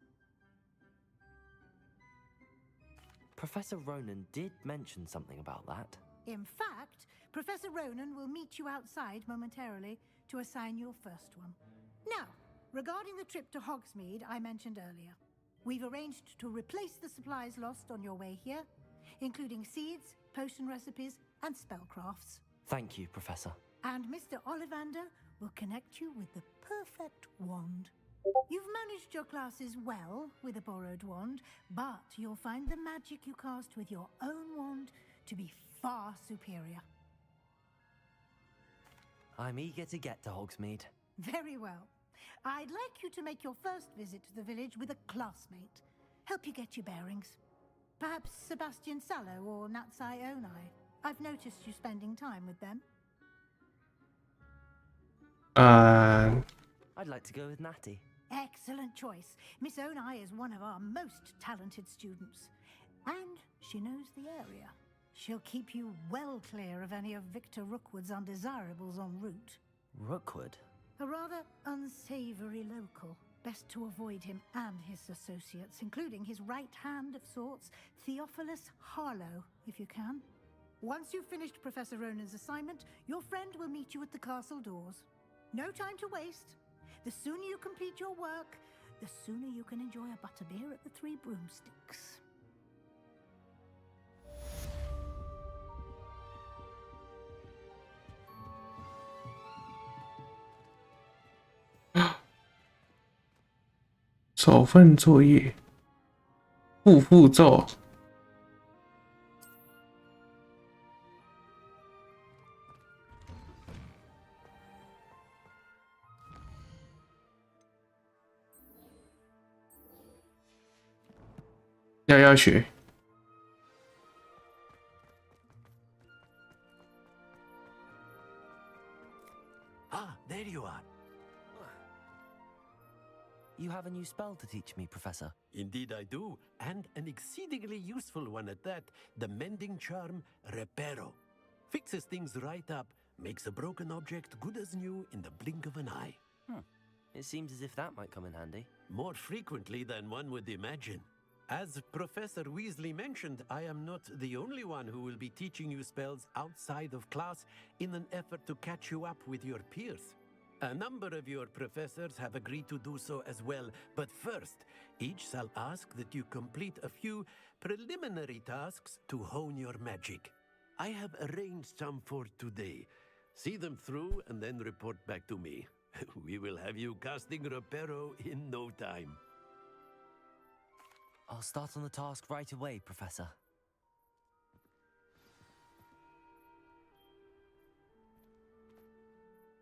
[SPEAKER 10] Professor Ronan did mention something about that.
[SPEAKER 4] In fact, Professor Ronan will meet you outside momentarily to assign your first one. Now, regarding the trip to Hogsmeade I mentioned earlier, we've arranged to replace the supplies lost on your way here, including seeds, potion recipes, and spellcrafts.
[SPEAKER 10] Thank you, Professor.
[SPEAKER 4] And Mr. Ollivander will connect you with the perfect wand. You've managed your classes well with a borrowed wand, but you'll find the magic you cast with your own wand to be far superior.
[SPEAKER 10] I'm eager to get to Hogsmeade.
[SPEAKER 4] Very well. I'd like you to make your first visit to the village with a classmate. Help you get your bearings. Perhaps Sebastian Sallow or Natsai Onai. I've noticed you spending time with them.
[SPEAKER 10] I'd like to go with Natty.
[SPEAKER 4] Excellent choice. Miss Onai is one of our most talented students. And she knows the area. She'll keep you well clear of any of Victor Rookwood's undesirables en route.
[SPEAKER 10] Rookwood?
[SPEAKER 4] A rather unsavory local. Best to avoid him and his associates, including his right hand of sorts, Theophilus Harlow, if you can. Once you've finished Professor Ronan's assignment, your friend will meet you at the castle doors. No time to waste. The sooner you complete your work, the sooner you can enjoy a butterbeer at the Three Broomsticks.
[SPEAKER 1] 首份作业，副步骤。要学。
[SPEAKER 20] Ah, there you are.
[SPEAKER 10] You have a new spell to teach me, Professor.
[SPEAKER 20] Indeed I do, and an exceedingly useful one at that. The mending charm, Reparo. Fixes things right up, makes a broken object good as new in the blink of an eye.
[SPEAKER 10] It seems as if that might come in handy.
[SPEAKER 20] More frequently than one would imagine. As Professor Weasley mentioned, I am not the only one who will be teaching you spells outside of class in an effort to catch you up with your peers. A number of your professors have agreed to do so as well, but first, each shall ask that you complete a few preliminary tasks to hone your magic. I have arranged some for today. See them through and then report back to me. We will have you casting Reparo in no time.
[SPEAKER 10] I'll start on the task right away, Professor.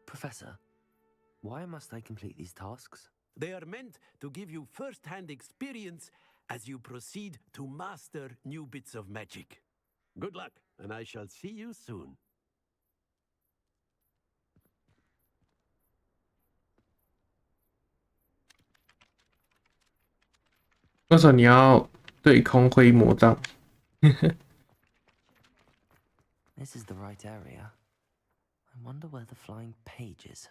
[SPEAKER 10] Professor, why must I complete these tasks?
[SPEAKER 20] They are meant to give you first-hand experience as you proceed to master new bits of magic. Good luck, and I shall see you soon.
[SPEAKER 1] 为什么你要对空挥魔杖？
[SPEAKER 10] This is the right area. I wonder where the flying page is.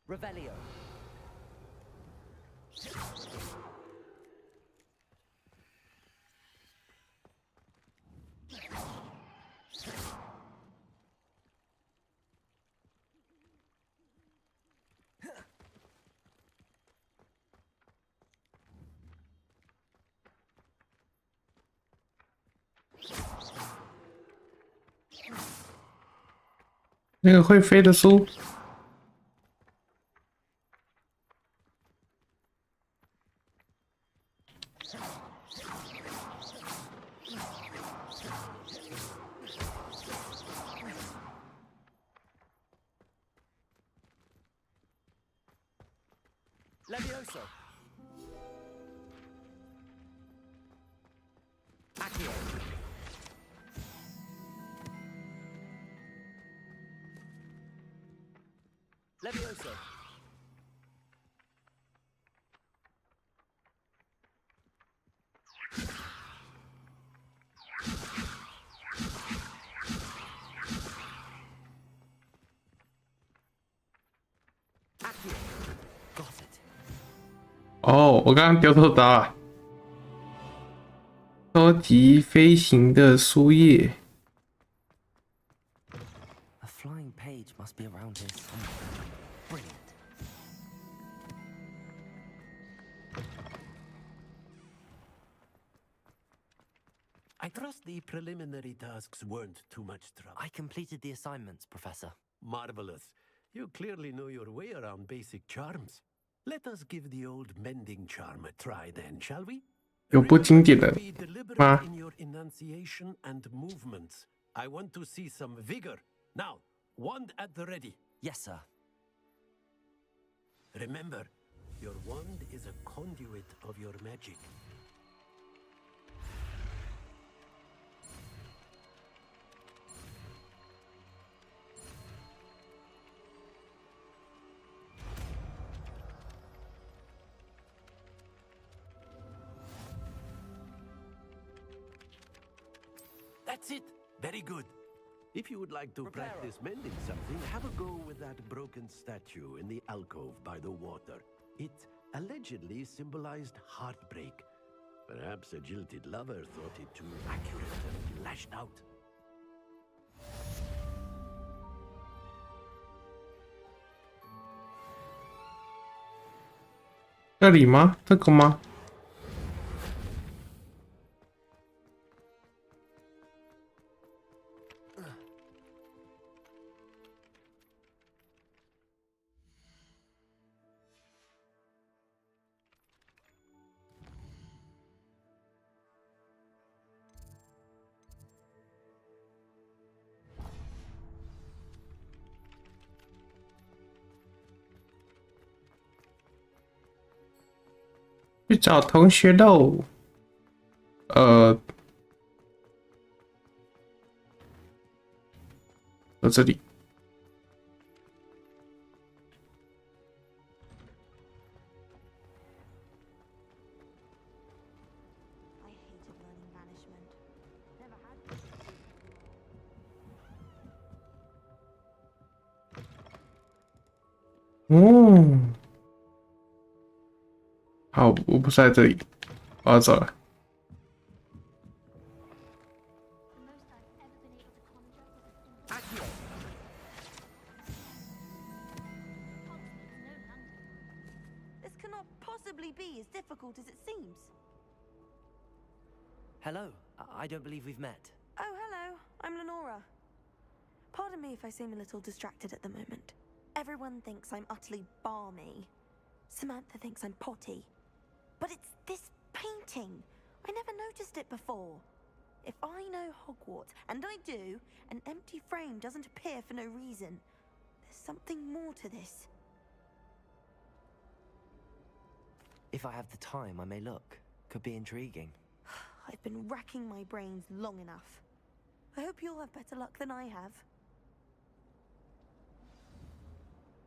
[SPEAKER 10] Revelio.
[SPEAKER 1] 那个会飞的书。
[SPEAKER 10] Levioso. Accio.
[SPEAKER 20] Levioso.
[SPEAKER 10] Got it.
[SPEAKER 1] 哦，我刚刚丢错刀啊！收集飞行的书页。
[SPEAKER 10] A flying page must be around here somewhere. Brilliant.
[SPEAKER 20] I trust the preliminary tasks weren't too much trouble.
[SPEAKER 10] I completed the assignments, Professor.
[SPEAKER 20] Marvelous. You clearly know your way around basic charms. Let us give the old mending charm a try then, shall we?
[SPEAKER 1] 有不经典的
[SPEAKER 20] Be deliberate
[SPEAKER 1] 吗？
[SPEAKER 20] in your enunciation and movements. I want to see some vigor. Now, wand at the ready.
[SPEAKER 10] Yes, sir.
[SPEAKER 20] Remember, your wand is a conduit of your magic. That's it. Very good. If you would like to practice mending something, have a go with that broken statue in the alcove by the water. It allegedly symbolized heartbreak. Perhaps a jilted lover thought it too accurate and lashed out.
[SPEAKER 1] 这里吗？这个吗？去找同学喽。到这里。哦。好，我不是在这里，我要走了。
[SPEAKER 13] This cannot possibly be as difficult as it seems.
[SPEAKER 10] Hello. I don't believe we've met.
[SPEAKER 13] Oh, hello. I'm Lenora. Pardon me if I seem a little distracted at the moment. Everyone thinks I'm utterly balmy. Samantha thinks I'm potty. But it's this painting. I never noticed it before. If I know Hogwarts, and I do, an empty frame doesn't appear for no reason. There's something more to this.
[SPEAKER 10] If I have the time, I may look. Could be intriguing.
[SPEAKER 13] I've been racking my brains long enough. I hope you'll have better luck than I have.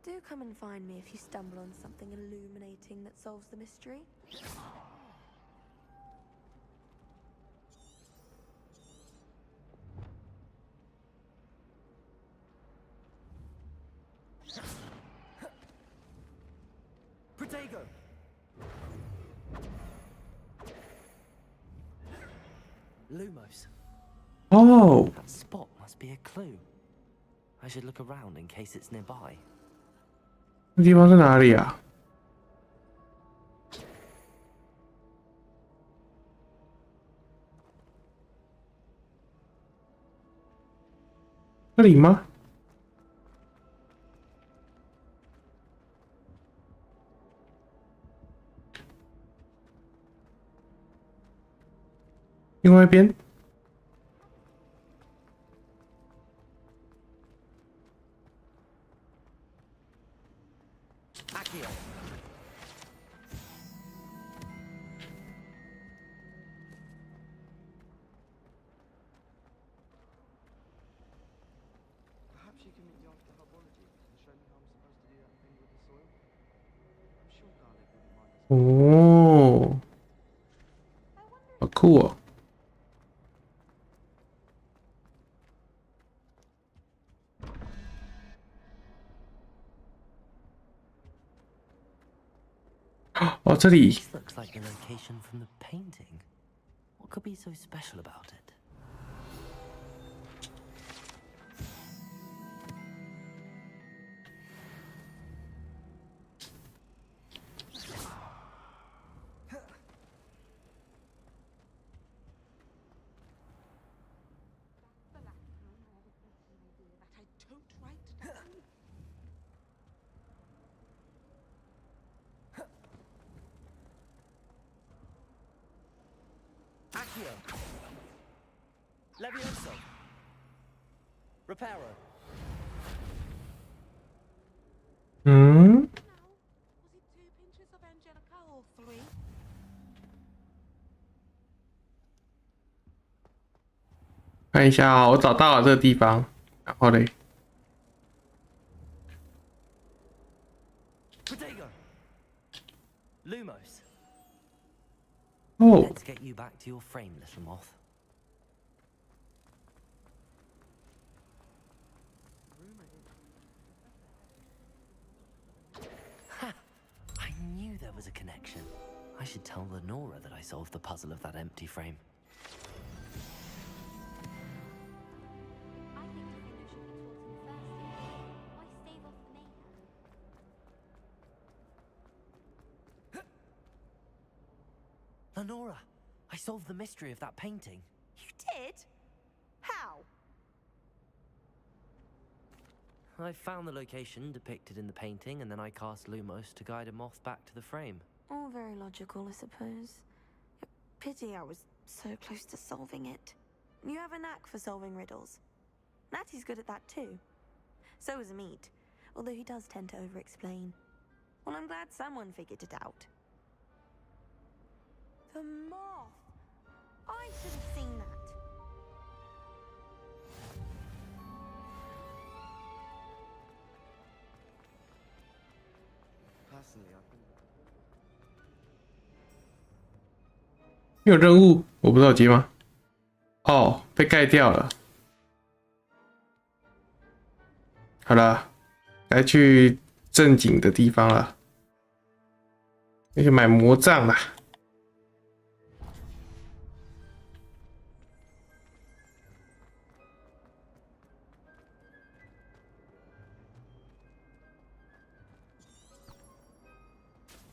[SPEAKER 13] Do come and find me if you stumble on something illuminating that solves the mystery.
[SPEAKER 10] Protego! Lumos.
[SPEAKER 1] Oh.
[SPEAKER 10] That spot must be a clue. I should look around in case it's nearby.
[SPEAKER 1] 这地方是哪里啊？这里吗？另外一边。
[SPEAKER 15] Perhaps you can meet me after Hogwarts and show me how I'm supposed to do that.
[SPEAKER 1] 哦，好酷哦！哦，这里
[SPEAKER 10] This looks like the location from the painting. What could be so special about it? Accio. Levioso. Reparo.
[SPEAKER 1] 嗯，看一下啊、我找到了这个地方，然后嘞，
[SPEAKER 10] Protego. Lumos.
[SPEAKER 1] 哦，
[SPEAKER 10] Let's get you back to your frame, little moth. Ha! I knew there was a connection. I should tell Lenora that I solved the puzzle of that empty frame. Lenora, I solved the mystery of that painting.
[SPEAKER 13] You did? How?
[SPEAKER 10] I found the location depicted in the painting, and then I cast Lumos to guide a moth back to the frame.
[SPEAKER 13] All very logical, I suppose. Pity I was so close to solving it. You have a knack for solving riddles. Natty's good at that too. So is Amit, although he does tend to over-explain. Well, I'm glad someone figured it out. The moth! I should have seen that.
[SPEAKER 17] Personally, I've been...
[SPEAKER 1] 有任务，我不知道接吗？哦，被盖掉了。好了，该去正经的地方了，要去买魔杖啦。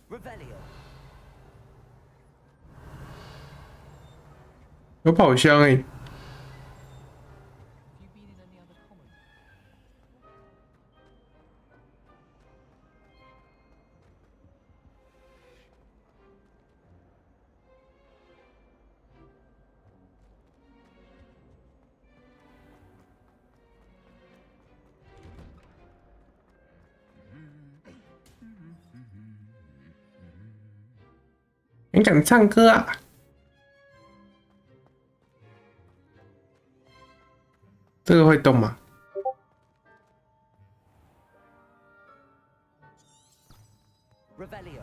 [SPEAKER 10] Revelio.
[SPEAKER 1] 有宝箱哎、你敢唱歌啊？这个会动吗？
[SPEAKER 10] Revelio.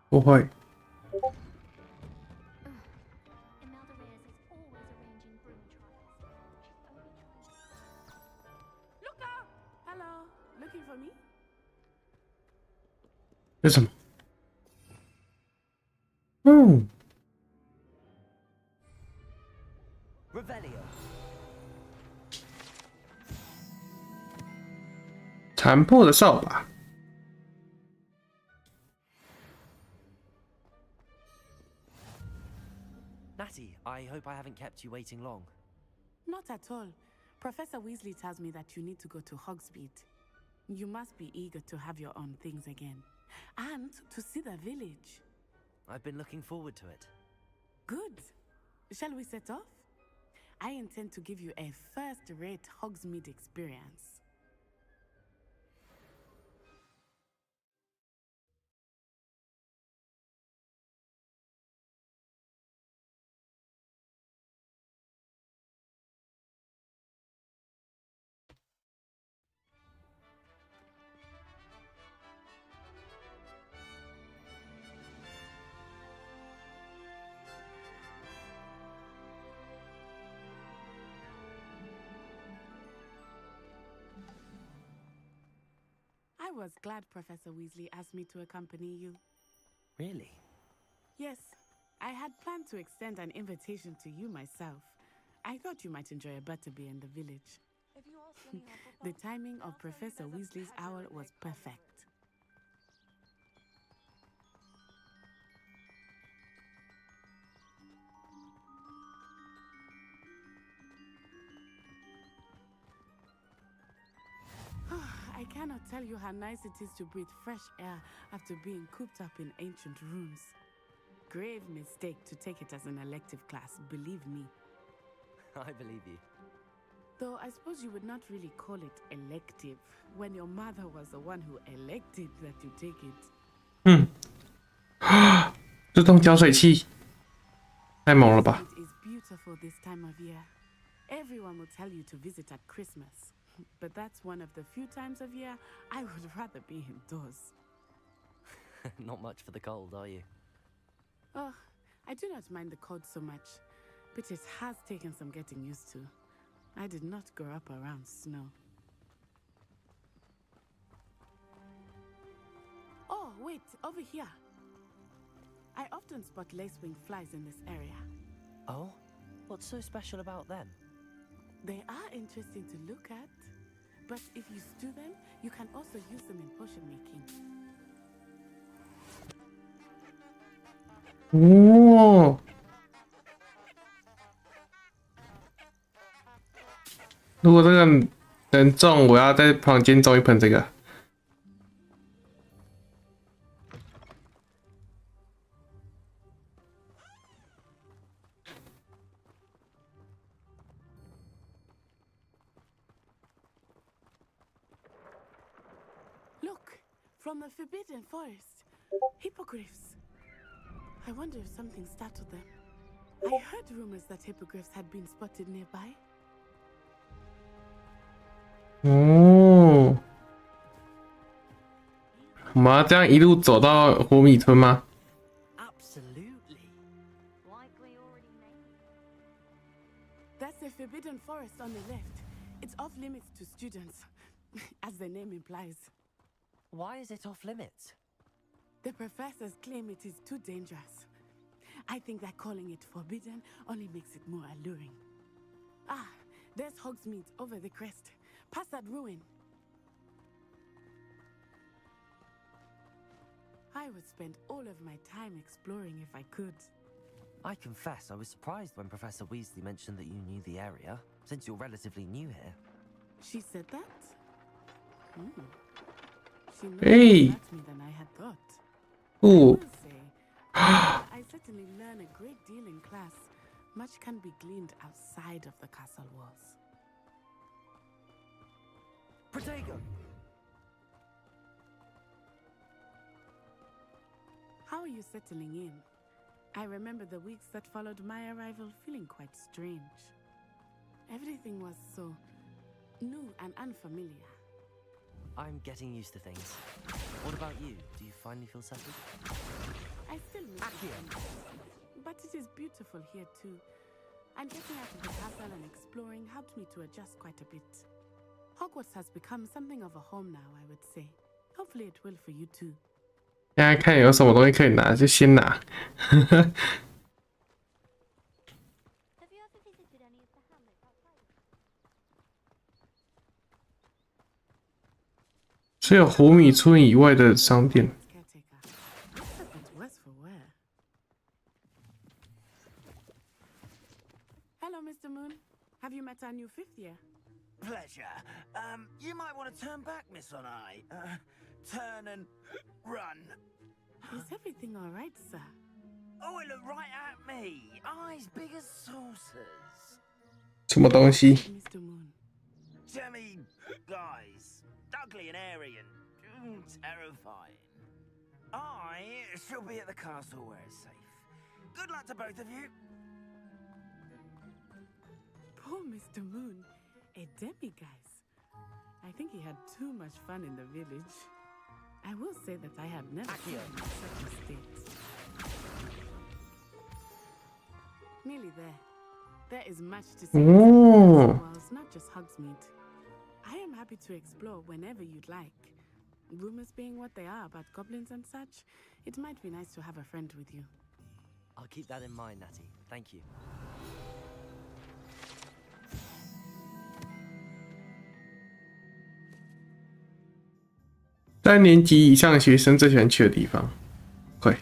[SPEAKER 1] 不会。
[SPEAKER 19] Hello, looking for me?
[SPEAKER 1] 这是什么？嗯，
[SPEAKER 10] Revelio.
[SPEAKER 1] 残破的扫把。
[SPEAKER 10] Natty, I hope I haven't kept you waiting long.
[SPEAKER 19] Not at all. Professor Weasley tells me that you need to go to Hogsmeade. You must be eager to have your own things again. And to see the village.
[SPEAKER 10] I've been looking forward to it.
[SPEAKER 19] Good. Shall we set off? I intend to give you a first-rate Hogsmeade experience. was glad Professor Weasley asked me to accompany you.
[SPEAKER 10] Really?
[SPEAKER 19] Yes, I had planned to extend an invitation to you myself. I thought you might enjoy a butterbeer in the village. The timing of Professor Weasley's owl was perfect. I cannot tell you how nice it is to breathe fresh air after being cooped up in ancient rooms. Grave mistake to take it as an elective class, believe me.
[SPEAKER 10] I believe you.
[SPEAKER 19] Though I suppose you would not really call it elective when your mother was the one who elected that you take it.
[SPEAKER 1] 自动浇水器，太猛了吧！
[SPEAKER 19] It is beautiful this time of year. Everyone will tell you to visit at Christmas, but that's one of the few times of year I would rather be indoors.
[SPEAKER 10] Not much for the cold, are you?
[SPEAKER 19] Oh, I do not mind the cold so much, but it has taken some getting used to. I did not grow up around snow. Oh, wait, over here. I often spot lacewing flies in this area.
[SPEAKER 10] Oh? What's so special about them?
[SPEAKER 19] They are interesting to look at, but if you stew them, you can also use them in potion making.
[SPEAKER 1] 哦，如果这个能种，我要在房间种一盆这个。
[SPEAKER 19] Look, from the Forbidden Forest, hippogriffs. I wonder if something startled them. I heard rumors that hippogriffs had been spotted nearby.
[SPEAKER 1] 哦，我们要这样一路走到火米村吗？
[SPEAKER 10] Absolutely.
[SPEAKER 19] That's the Forbidden Forest on the left. It's off limits to students, as the name implies.
[SPEAKER 10] Why is it off limits?
[SPEAKER 19] The professors claim it is too dangerous. I think that calling it forbidden only makes it more alluring. Ah, there's Hogsmeade over the crest. Past that ruin. I would spend all of my time exploring if I could.
[SPEAKER 10] I confess I was surprised when Professor Weasley mentioned that you knew the area, since you're relatively new here.
[SPEAKER 19] She said that? She knows
[SPEAKER 1] Hey.
[SPEAKER 19] more about me than I had thought.
[SPEAKER 1] Ooh.
[SPEAKER 19] I certainly learn a great deal in class. Much can be gleaned outside of the castle walls.
[SPEAKER 10] Protego!
[SPEAKER 19] How are you settling in? I remember the weeks that followed my arrival feeling quite strange. Everything was so new and unfamiliar.
[SPEAKER 10] I'm getting used to things. What about you? Do you finally feel settled?
[SPEAKER 19] I still miss it, but it is beautiful here too. And getting out of the castle and exploring helped me to adjust quite a bit. Hogwarts has become something of a home now, I would say. Hopefully it will for you too.
[SPEAKER 1] 现在看有什么东西可以拿，就先拿。只有火米村以外的商店。
[SPEAKER 19] Looks a bit worse for wear. Hello, Mr. Moon. Have you met our new fifth year?
[SPEAKER 3] Pleasure. You might want to turn back, Miss Onai. Turn and run.
[SPEAKER 19] Is everything all right, sir?
[SPEAKER 3] Oh, it looked right at me. Eyes big as saucers.
[SPEAKER 1] 什么东西？
[SPEAKER 19] Mr. Moon.
[SPEAKER 3] Jemmy guys. Ugly and airy and terrifying. I shall be at the castle where it's safe. Good luck to both of you.
[SPEAKER 19] Poor Mr. Moon. A demiguise. I think he had too much fun in the village. I will say that I have never seen him in such a state. Nearly there. There is much to see.
[SPEAKER 1] Oh.
[SPEAKER 19] Well, it's not just Hogsmeade. I am happy to explore whenever you'd like. Rumors being what they are about goblins and such, it might be nice to have a friend with you.
[SPEAKER 10] I'll keep that in mind, Natty. Thank you.
[SPEAKER 1] 3年级以上的学生最喜欢去的地方，会。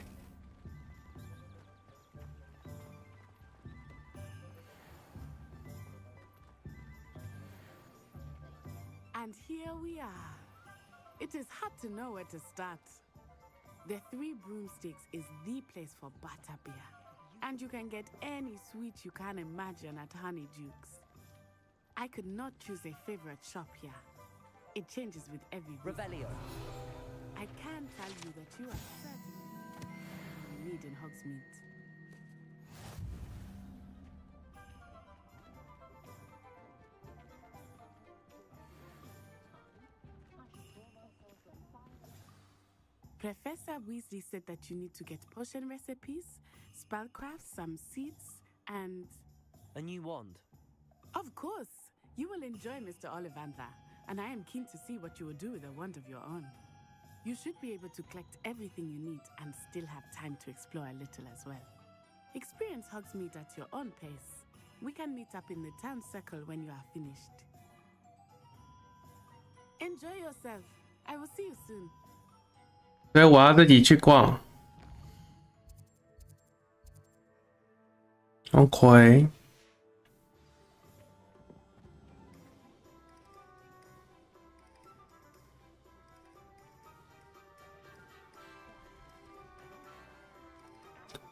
[SPEAKER 19] And here we are. It is hard to know where to start. The Three Broomsticks is the place for butterbeer, and you can get any sweet you can imagine at Honeydukes. I could not choose a favorite shop here. It changes with every visit.
[SPEAKER 10] Revelio.
[SPEAKER 19] I can tell you that you are certainly you need in Hogsmeade. Professor Weasley said that you need to get potion recipes, spellcraft, some seeds, and...
[SPEAKER 10] A new wand.
[SPEAKER 19] Of course! You will enjoy Mr. Ollivander, and I am keen to see what you will do with a wand of your own. You should be able to collect everything you need and still have time to explore a little as well. Experience Hogsmeade at your own pace. We can meet up in the town circle when you are finished. Enjoy yourself. I will see you soon.
[SPEAKER 1] 所以我要自己去逛。OK。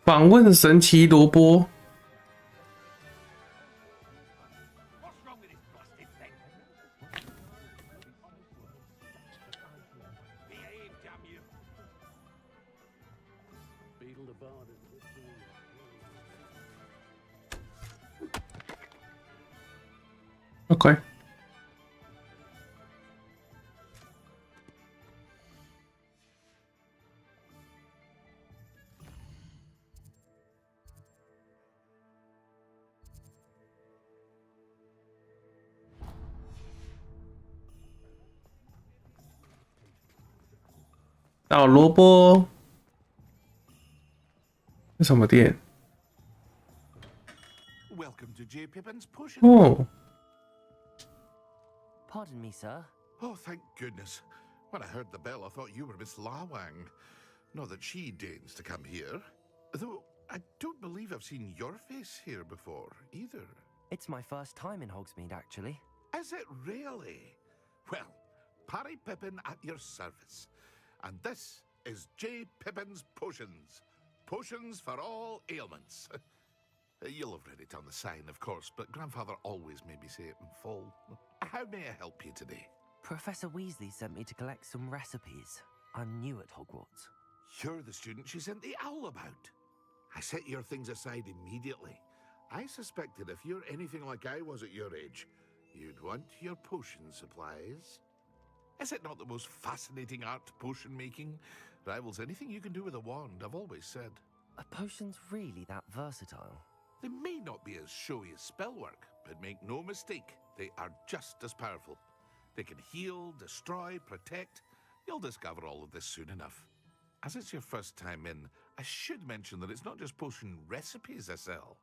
[SPEAKER 1] 访问神奇萝卜。OK。到萝卜，这什么店？
[SPEAKER 2] Welcome to J. Pippin's Potion.
[SPEAKER 1] 哦，
[SPEAKER 10] Pardon me, sir.
[SPEAKER 2] Oh, thank goodness. When I heard the bell, I thought you were Miss Lawang. Not that she deigns to come here. Though I don't believe I've seen your face here before, either.
[SPEAKER 10] It's my first time in Hogsmeade, actually.
[SPEAKER 2] Is it really? Well, Parry Pippin at your service. And this is J. Pippin's Potions. Potions for all ailments. You'll have read it on the sign, of course, but Grandfather always made me say it in full. How may I help you today?
[SPEAKER 10] Professor Weasley sent me to collect some recipes. I'm new at Hogwarts.
[SPEAKER 2] You're the student she sent the owl about. I set your things aside immediately. I suspected if you're anything like I was at your age, you'd want your potion supplies. Is it not the most fascinating art, potion making? Rivals anything you can do with a wand, I've always said.
[SPEAKER 10] Are potions really that versatile?
[SPEAKER 2] They may not be as showy as spellwork, but make no mistake, they are just as powerful. They can heal, destroy, protect. You'll discover all of this soon enough. As it's your first time in, I should mention that it's not just potion recipes I sell.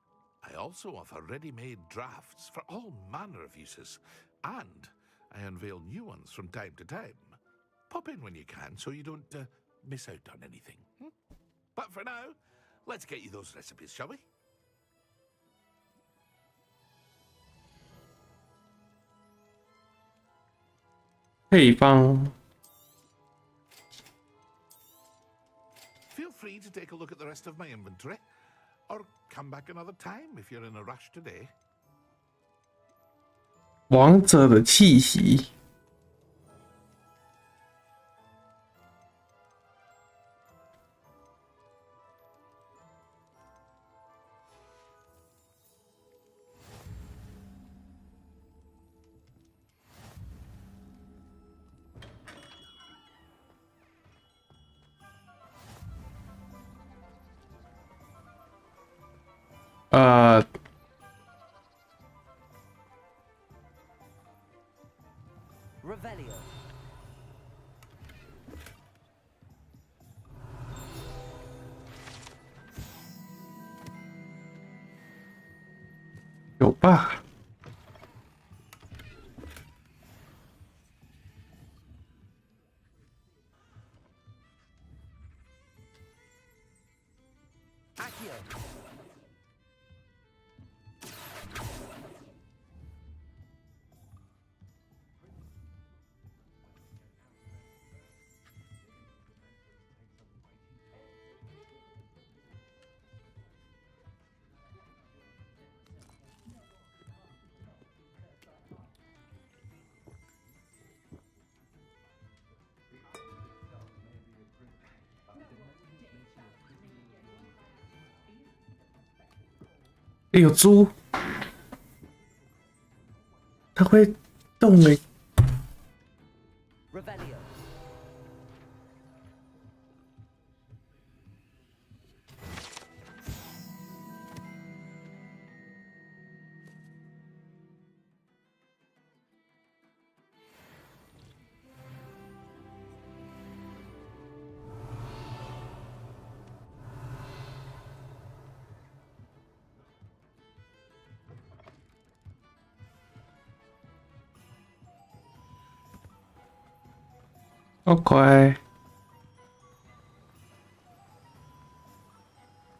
[SPEAKER 2] I also offer ready-made drafts for all manner of uses, and I unveil new ones from time to time. Pop in when you can so you don't miss out on anything. But for now, let's get you those recipes, shall we?
[SPEAKER 1] 配方。
[SPEAKER 2] Feel free to take a look at the rest of my inventory, or come back another time if you're in a rush today.
[SPEAKER 1] 王者的气息。
[SPEAKER 10] Revelio.
[SPEAKER 1] 吧。有猪，它会动诶。好快，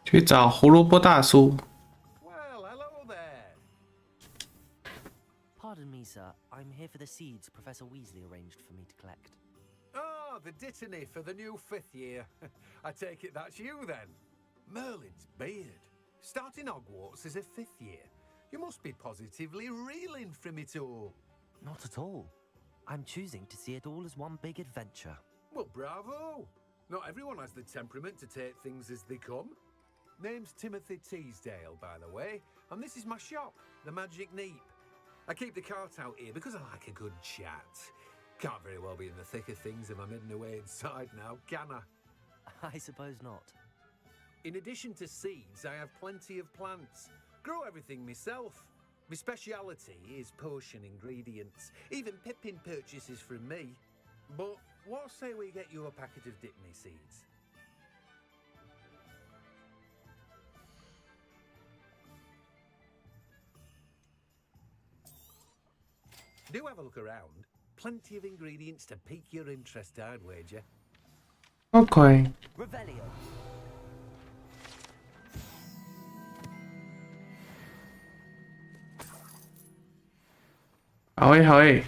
[SPEAKER 1] 去找胡萝卜大叔。
[SPEAKER 10] Pardon me, sir. I'm here for the seeds Professor Weasley arranged for me to collect.
[SPEAKER 6] Ah, the dittany for the new 5th year. I take it that's you then. Merlin's beard. Starting Hogwarts as a 5th year. You must be positively reeling from it all.
[SPEAKER 10] Not at all. I'm choosing to see it all as one big adventure.
[SPEAKER 6] Well, bravo! Not everyone has the temperament to take things as they come. Name's Timothy Teasdale, by the way, and this is my shop, the Magic Neep. I keep the cart out here because I like a good chat. Can't very well be in the thick of things if I'm hidden away inside now, can I?
[SPEAKER 10] I suppose not.
[SPEAKER 6] In addition to seeds, I have plenty of plants. Grow everything myself. My speciality is potion ingredients. Even Pippin purchases from me. But what say we get you a packet of Dittany seeds? Do have a look around. Plenty of ingredients to pique your interest, I'd wager.
[SPEAKER 1] Okay.
[SPEAKER 10] Revelio.
[SPEAKER 1] 好诶，好诶。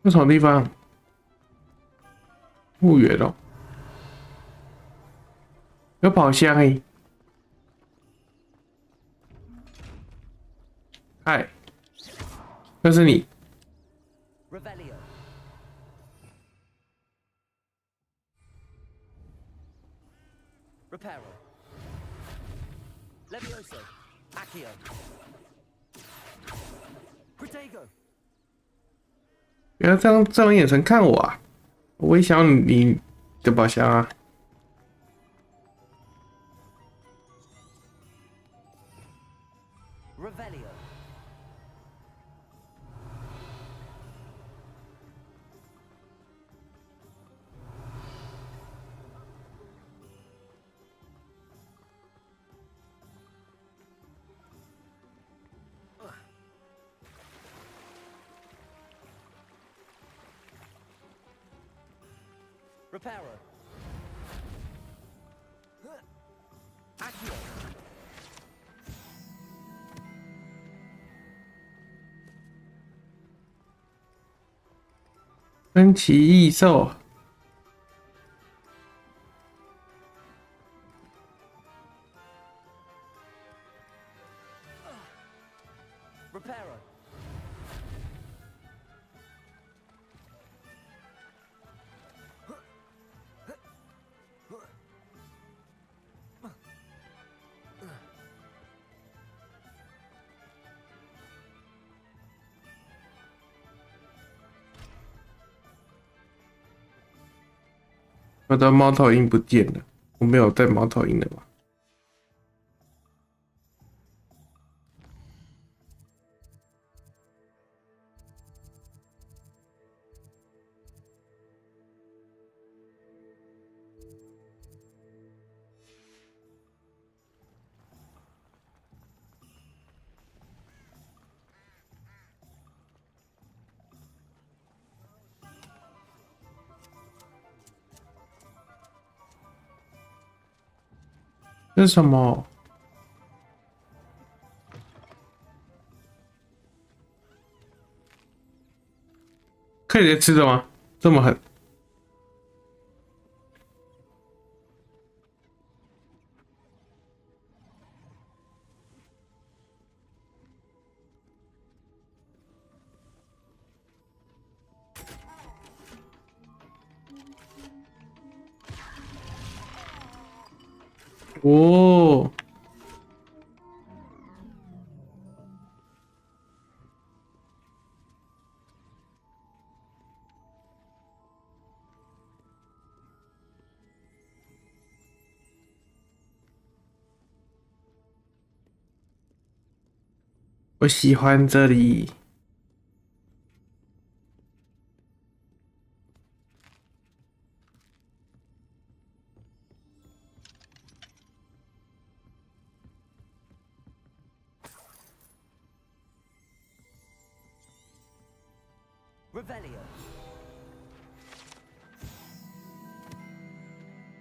[SPEAKER 1] 这什么地方？墓园哦，有宝箱诶。嗨，那是你。
[SPEAKER 10] Revelio. Reparo. Levioso. Accio. Protego.
[SPEAKER 1] 不要这种眼神看我啊！我也想要你的宝箱啊！
[SPEAKER 10] Revelio. Reparo. Accio.
[SPEAKER 1] 分歧异兽。
[SPEAKER 10] Reparo.
[SPEAKER 1] 我的猫头鹰不见了，我没有带猫头鹰了吧？这是什么？可以直接吃的吗？这么狠？哦，我喜欢这里。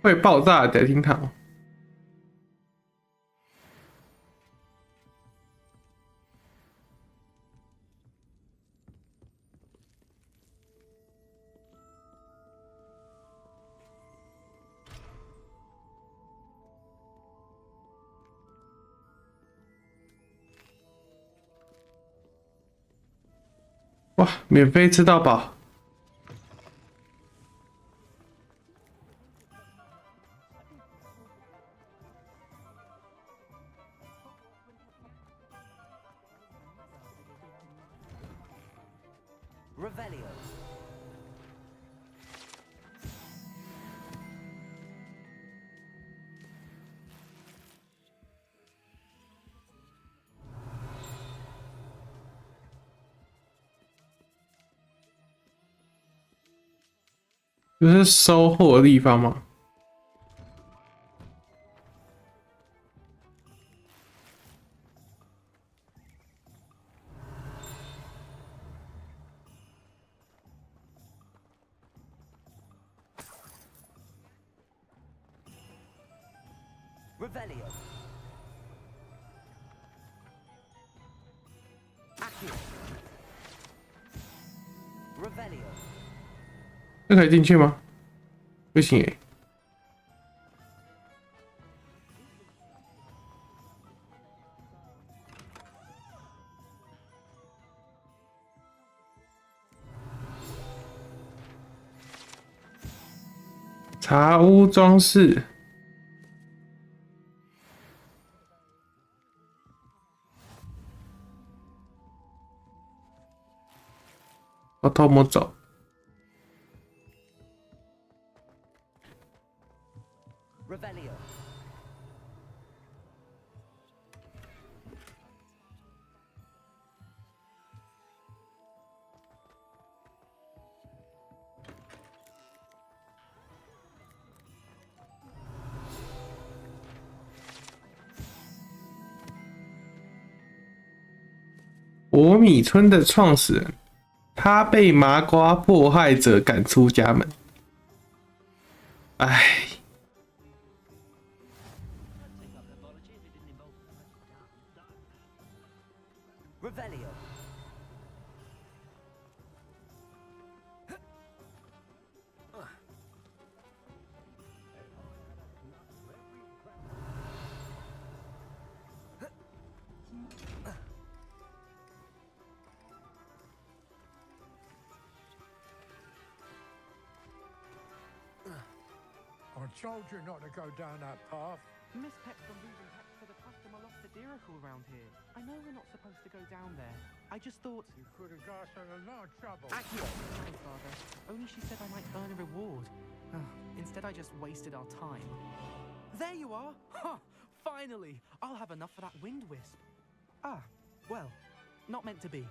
[SPEAKER 1] 会爆炸的厅堂。哇，免费吃到饱！这是收货的地方吗？这可以进去吗？不行耶。茶屋装饰。我偷摸走。博米村的创始人，他被麻瓜迫害者赶出家门。唉。
[SPEAKER 7] I told you not to go down that path.
[SPEAKER 15] Miss Peck from moving Peck for the customer lost the deericle around here. I know we're not supposed to go down there. I just thought...
[SPEAKER 7] You could have got us in a lot of trouble.
[SPEAKER 15] Accurate. Sorry, Father. Only she said I might earn a reward. Instead, I just wasted our time. There you are! Huh! Finally! I'll have enough for that wind wisp. Ah, well, not meant to be.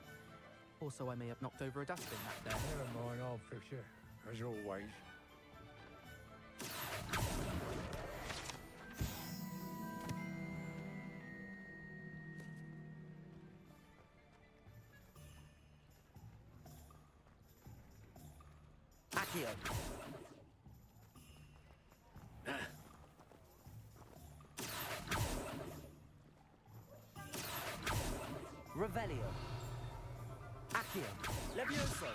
[SPEAKER 15] Also, I may have knocked over a dustbin back there.
[SPEAKER 7] Never mind, I'll fix it, as always.
[SPEAKER 10] Accio. Revelio. Accio. Levioso.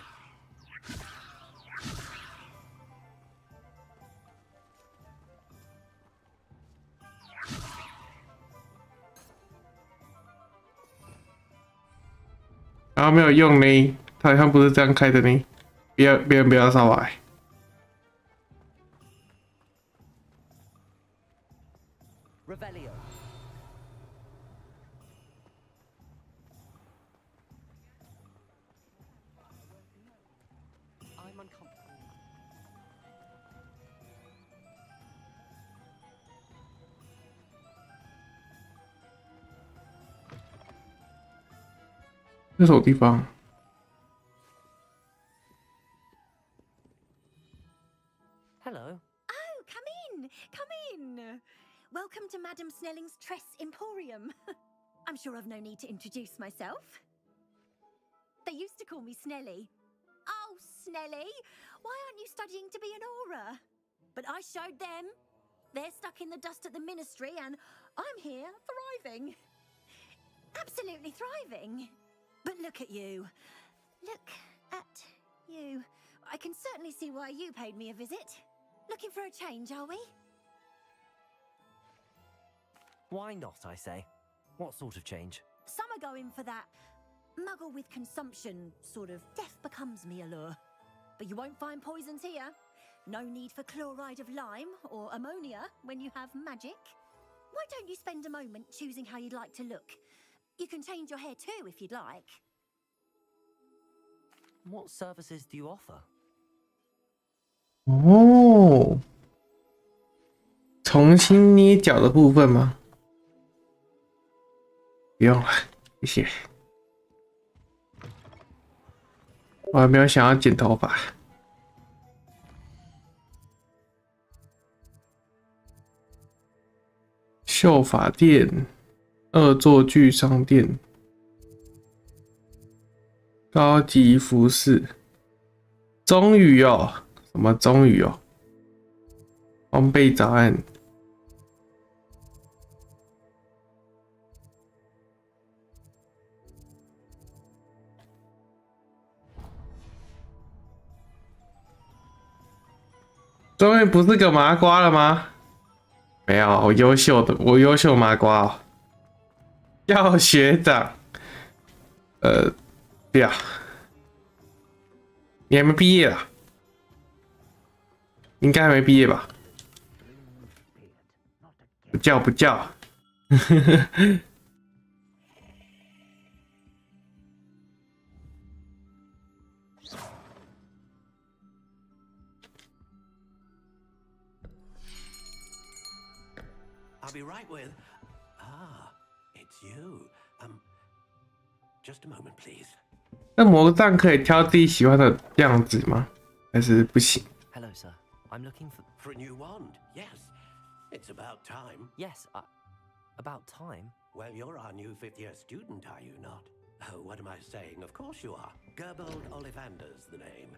[SPEAKER 1] 然后没有用呢，它好像不是这样开的呢。不要上来。
[SPEAKER 10] Revelio.
[SPEAKER 18] I'm uncomfortable.
[SPEAKER 1] 这什么地方？
[SPEAKER 10] Hello.
[SPEAKER 8] Oh, come in, come in. Welcome to Madame Snelling's Tress Emporium. I'm sure I've no need to introduce myself. They used to call me Snelly. Oh, Snelly, why aren't you studying to be an aura? But I showed them. They're stuck in the dust at the ministry, and I'm here thriving. Absolutely thriving. But look at you. Look at you. I can certainly see why you paid me a visit. Looking for a change, are we?
[SPEAKER 10] Why not, I say? What sort of change?
[SPEAKER 8] Some are going for that muggle with consumption, sort of death becomes me allure. But you won't find poisons here. No need for chloride of lime or ammonia when you have magic. Why don't you spend a moment choosing how you'd like to look? You can change your hair too if you'd like.
[SPEAKER 10] What services do you offer?
[SPEAKER 1] 哦，重新捏脚的部分吗？不用了，谢谢。我还没有想要剪头发。秀发店、恶作剧商店、高级服饰。终于哦，什么终于哦？烘焙早安。终于不是个麻瓜了吗？没有，我优秀麻瓜哦。要学长，不要，你还没毕业啦？应该还没毕业吧？不叫不叫。
[SPEAKER 20] I'll be right with. Ah, it's you. Just a moment, please.
[SPEAKER 1] 那魔杖可以挑自己喜欢的样子吗？还是不行？
[SPEAKER 10] Hello, sir. I'm looking
[SPEAKER 20] for a new wand. Yes, it's about time.
[SPEAKER 10] Yes, about time.
[SPEAKER 20] Well, you're our new fifth-year student, are you not? Oh, what am I saying? Of course you are. Gerbold Ollivander's the name.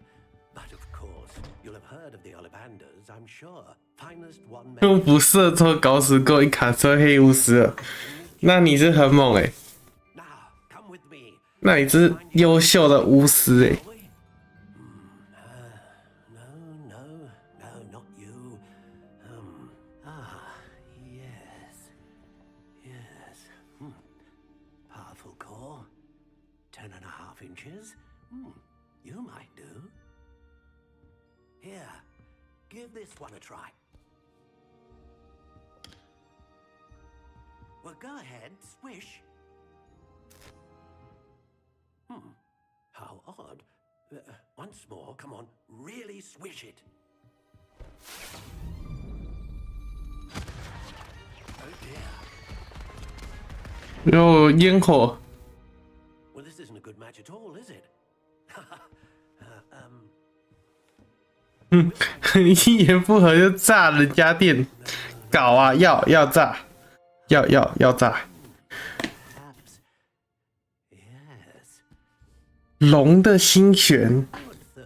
[SPEAKER 20] But of course, you'll have heard of the Ollivanders, I'm sure. Finest one.
[SPEAKER 1] 用辐射抽搞死够一卡车黑巫师了，那你是很猛欸。那你是优秀的巫师欸。
[SPEAKER 20] Powerful core, 10.5 inches. You might do. Here, give this one a try. Well, go ahead, swish. How odd. Once more, come on, really swish it. Oh dear.
[SPEAKER 1] 有烟火。
[SPEAKER 20] Well, this isn't a good match at all, is it?
[SPEAKER 1] 一言不合就炸人家店，搞啊！要炸，要炸。龙的心弦，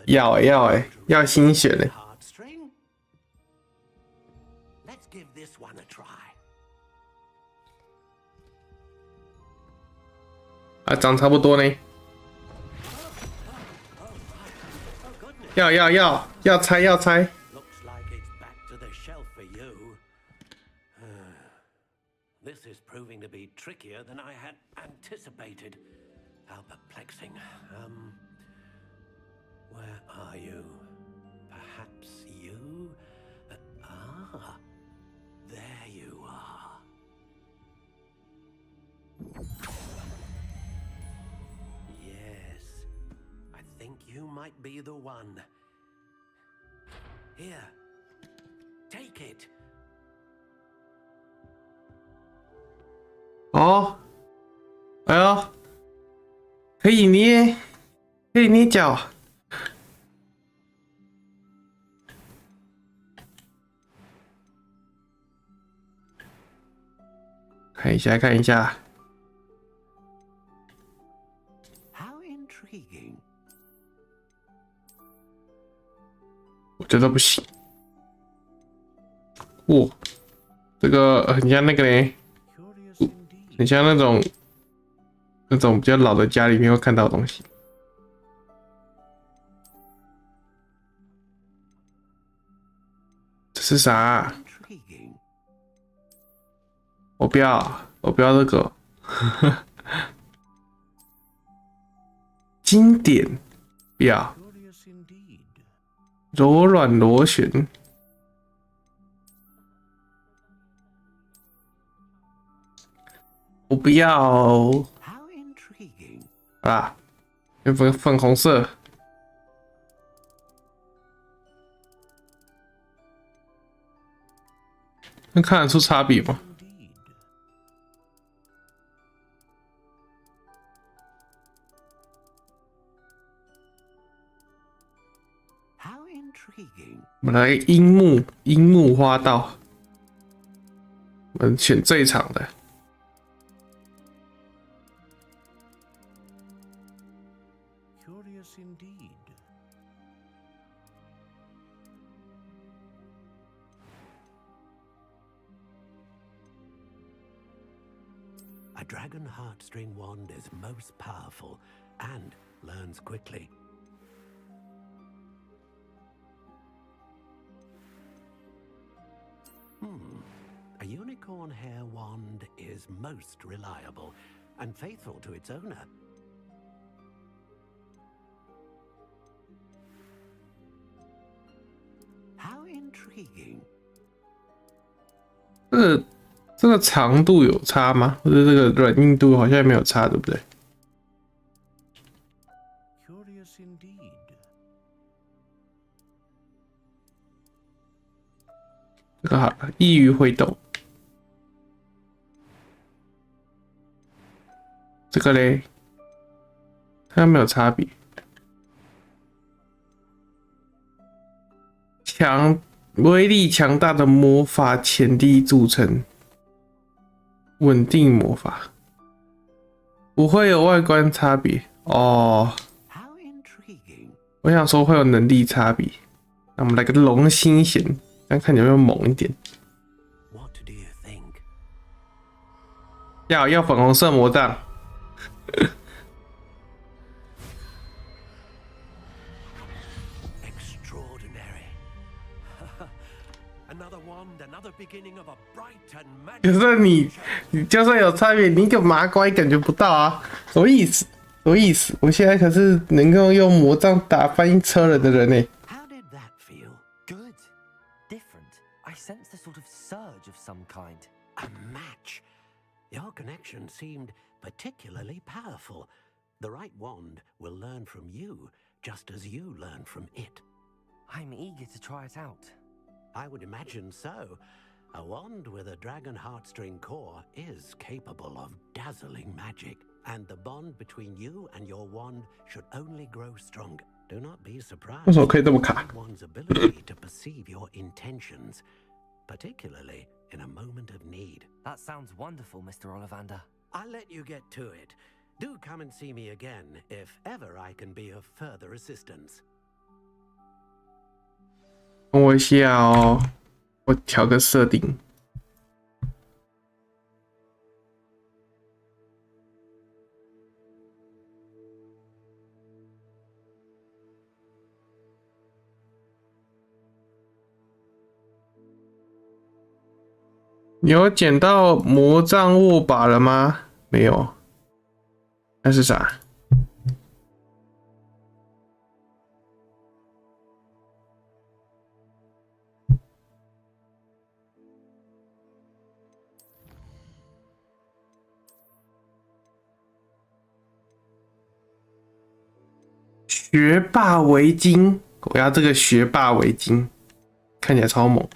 [SPEAKER 1] 要心弦嘞。啊，长差不多呢。要猜。
[SPEAKER 3] Looks like it's back to the shelf for you. This is proving to be trickier than I had anticipated. How perplexing. Where are you? Perhaps you? There you are. Yes, I think you might be the one. Here, take it.
[SPEAKER 1] 哦，哎呦，可以捏脚。看一下。
[SPEAKER 3] How intriguing.
[SPEAKER 1] 我觉得不行。哇，这个很像那个嘞，很像那种比较老的家里面会看到的东西。这是啥？我不要这个。经典，不要。柔软螺旋。我不要。啊，粉红色。能看得出差别吗？ 我们来樱木花道，我们选最长的。
[SPEAKER 3] A dragon heartstring wand is most powerful and learns quickly. A unicorn hair wand is most reliable and faithful to its owner. How intriguing.
[SPEAKER 1] 这个长度有差吗？或者这个软硬度好像没有差，对不对？
[SPEAKER 3] Curious indeed.
[SPEAKER 1] 这个好了，易于挥动。这个嘞，它没有差别。威力强大的魔法潜力铸成，稳定魔法，不会有外观差别哦。我想说会有能力差别。那我们来个龙心弦，这样看起来会猛一点。要粉红色魔杖。可是你就算有差别，你一个麻瓜也感觉不到啊？什么意思？什么意思？我现在可是能够用魔杖打翻车人的人呢。
[SPEAKER 10] Good. Different. I sensed a sort of surge of some kind.
[SPEAKER 3] A match. Your connection seemed particularly powerful. The right wand will learn from you, just as you learn from it.
[SPEAKER 10] I'm eager to try it out.
[SPEAKER 3] I would imagine so. A wand with a dragon heartstring core is capable of dazzling magic, and the bond between you and your wand should only grow stronger. Do not be surprised at one's ability to perceive your intentions, particularly in a moment of need.
[SPEAKER 10] That sounds wonderful, Mr. Ollivander.
[SPEAKER 3] I'll let you get to it. Do come and see me again if ever I can be of further assistance.
[SPEAKER 1] 等我一下哦，我调个设定。你有捡到魔杖握把了吗？没有。那是啥？学霸围巾，我要这个学霸围巾，看起来超猛。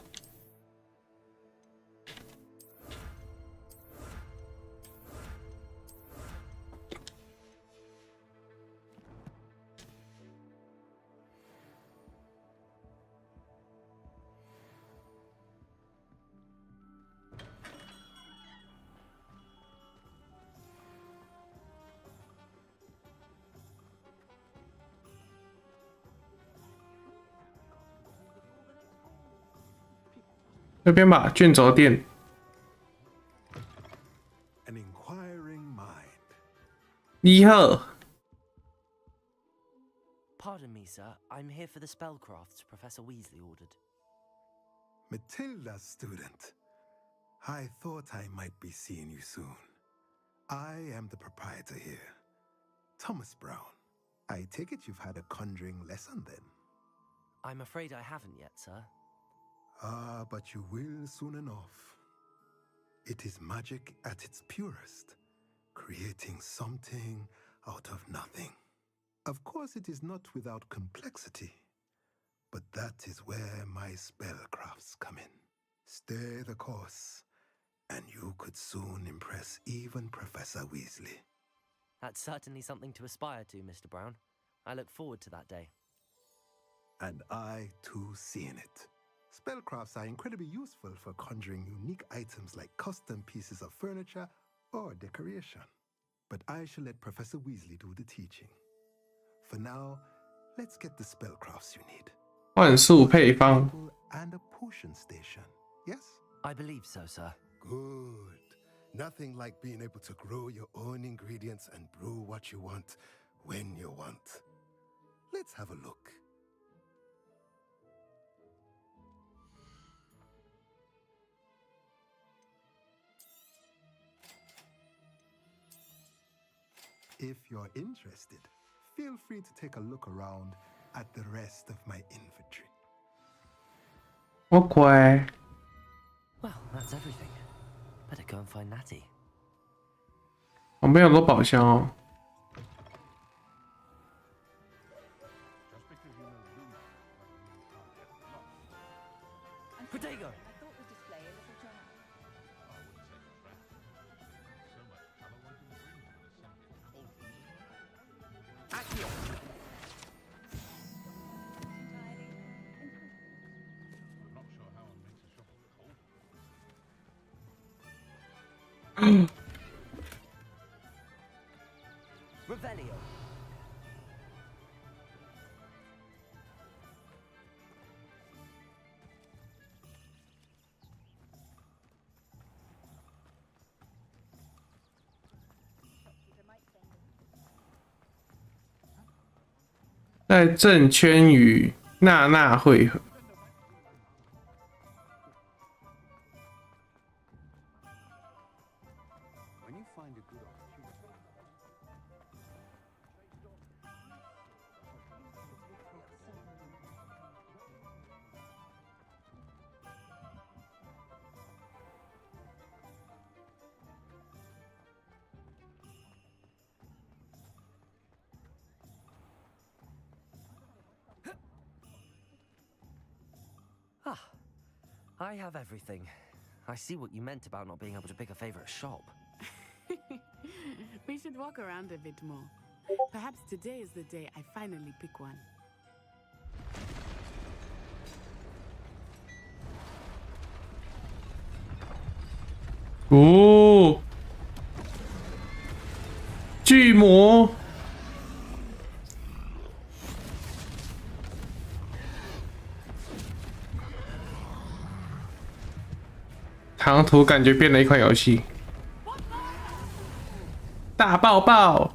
[SPEAKER 1] 那边吧，卷轴店。你好。
[SPEAKER 10] Pardon me, sir. I'm here for the spellcrafts Professor Weasley ordered.
[SPEAKER 9] Matilda, student. I thought I might be seeing you soon. I am the proprietor here, Thomas Brown. I take it you've had a conjuring lesson then?
[SPEAKER 10] I'm afraid I haven't yet, sir.
[SPEAKER 9] Ah, but you will soon enough. It is magic at its purest, creating something out of nothing. Of course, it is not without complexity, but that is where my spellcrafts come in. Stay the course, and you could soon impress even Professor Weasley.
[SPEAKER 10] That's certainly something to aspire to, Mr. Brown. I look forward to that day.
[SPEAKER 9] And I, too, seeing it. Spellcrafts are incredibly useful for conjuring unique items like custom pieces of furniture or decoration. But I shall let Professor Weasley do the teaching. For now, let's get the spellcrafts you need.
[SPEAKER 1] 幻术配方
[SPEAKER 9] And a potion station, yes?
[SPEAKER 10] I believe so, sir.
[SPEAKER 9] Good. Nothing like being able to grow your own ingredients and brew what you want when you want. Let's have a look. If you're interested, feel free to take a look around at the rest of my inventory.
[SPEAKER 1] Okay.
[SPEAKER 10] Well, that's everything. Better go and find Natty.
[SPEAKER 1] 旁边有个宝箱哦。
[SPEAKER 10] Protego! Revelio.
[SPEAKER 1] 在正圈与娜娜会合。
[SPEAKER 10] Ah, I have everything. I see what you meant about not being able to pick a favorite shop.
[SPEAKER 19] We should walk around a bit more. Perhaps today is the day I finally pick one.
[SPEAKER 1] Oh! 巨魔！长途感觉变了一款游戏。大爆爆！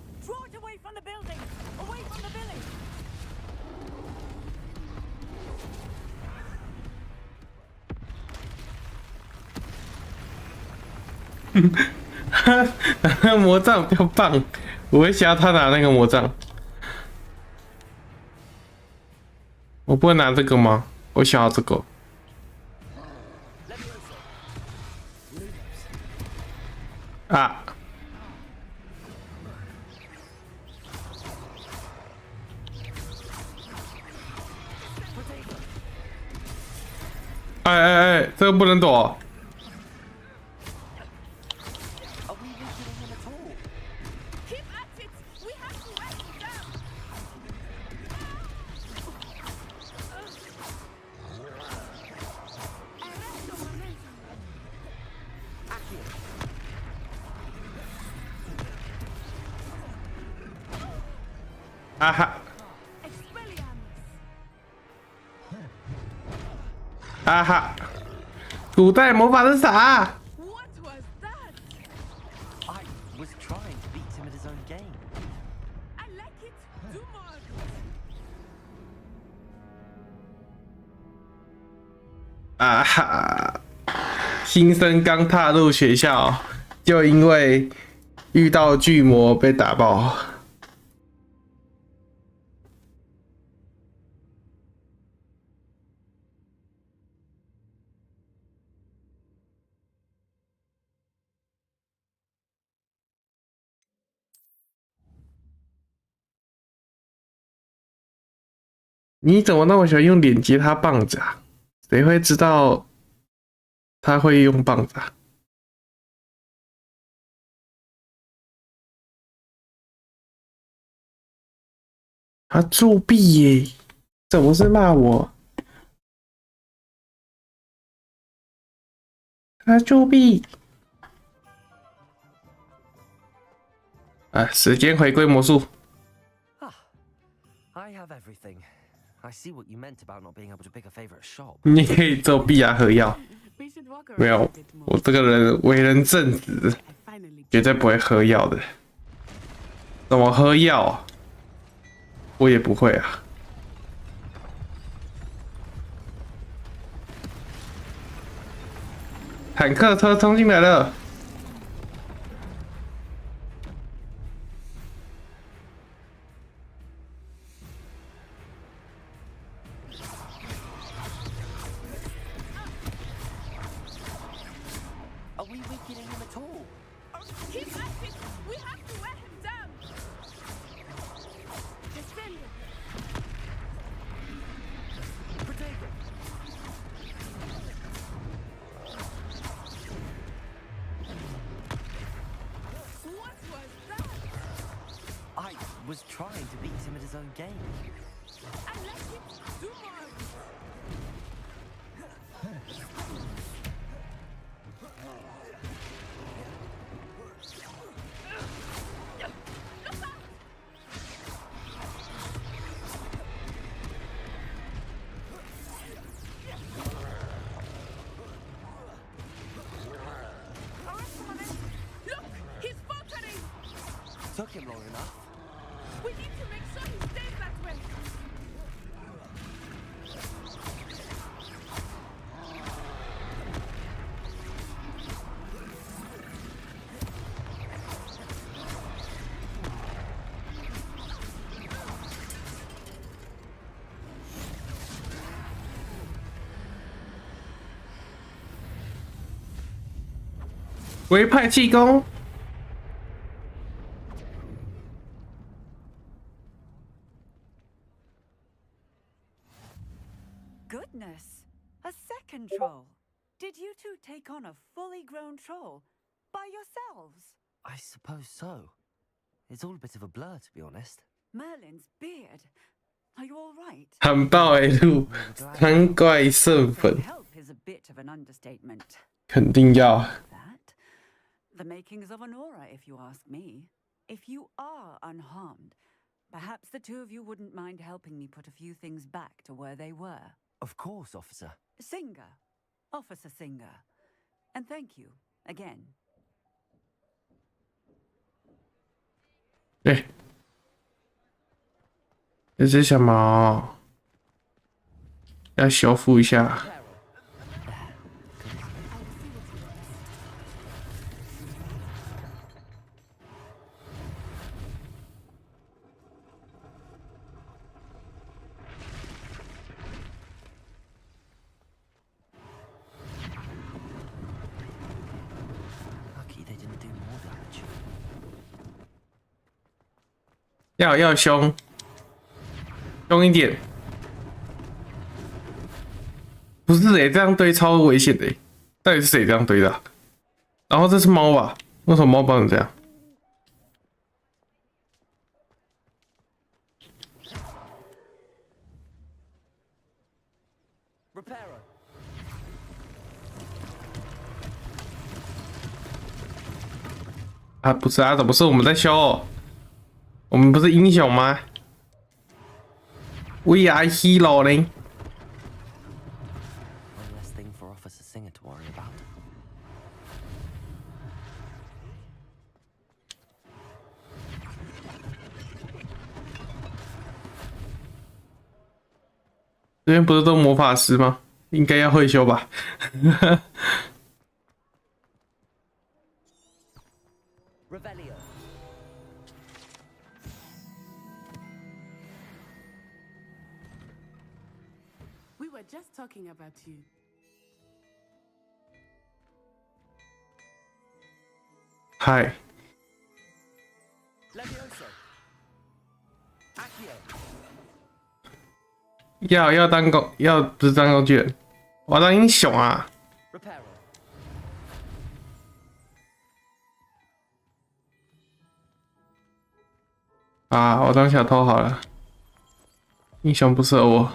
[SPEAKER 1] 魔杖比较棒，我会想要他拿那个魔杖。我不会拿这个吗？我想要这个。啊！哎，这个不能躲。啊哈！啊哈！古代魔法是啥？
[SPEAKER 10] I was trying to beat him at his own game.
[SPEAKER 13] I like it. Do more.
[SPEAKER 1] 啊哈！新生刚踏入学校，就因为遇到巨魔被打爆。你怎么那么喜欢用脸接他棒子啊？谁会知道他会用棒子啊？他作弊耶！这不是骂我，他作弊。啊，时间回归魔术。
[SPEAKER 10] I have everything. I see what you meant about not being able to pick a favorite shop.
[SPEAKER 1] 你可以作弊啊，喝药。没有，我这个人为人正直，绝对不会喝药的。怎么喝药啊？我也不会啊。坦克车冲进来了。
[SPEAKER 10] Was trying to beat him at his own game.
[SPEAKER 13] I like it. Do more. Look, he's faltering.
[SPEAKER 10] Took him long enough.
[SPEAKER 13] We need to make sure he stays that way.
[SPEAKER 1] 微派气功。
[SPEAKER 5] Goodness, a second troll. Did you two take on a fully grown troll by yourselves?
[SPEAKER 10] I suppose so. It's all a bit of a blur, to be honest.
[SPEAKER 5] Merlin's beard. Are you all right?
[SPEAKER 1] 喊爆 L， 难怪剩粉。
[SPEAKER 5] Help is a bit of an understatement.
[SPEAKER 1] 肯定要。
[SPEAKER 5] The makings of an aura, if you ask me. If you are unharmed, perhaps the two of you wouldn't mind helping me put a few things back to where they were.
[SPEAKER 10] Of course, officer.
[SPEAKER 5] Singer. Officer Singer. And thank you, again.
[SPEAKER 1] 哎，这是什么？要修复一下。要凶一点。不是这样堆超危险的到底是谁这样堆的啊？然后这是猫吧？为什么猫包成这样？啊，不是啊，怎么是我们在修？我们不是英雄吗 ？We are hero 呢？这边不是都魔法师吗？应该要会修吧？We
[SPEAKER 19] were just talking about you.
[SPEAKER 1] Hi.要当工，不是当工具人，我要当英雄啊！啊，我当小偷好了，英雄不适合我。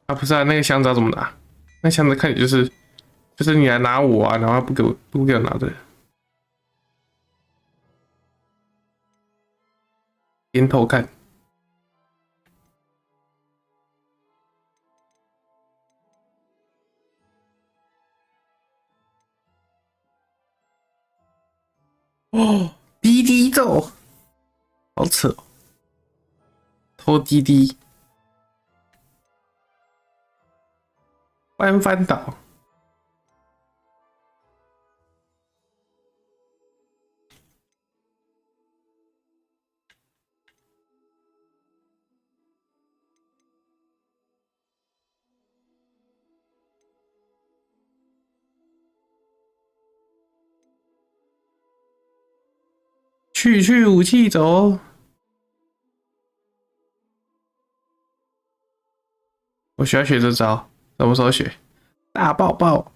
[SPEAKER 1] 啊，不是啊，那个箱子要怎么拿？那箱子看起来就是你来拿我啊，然后不给我拿的。点头看。哦，滴滴咒，好扯哦！偷滴滴，翻倒。去武器走。我需要学这招，什么时候学？大爆爆！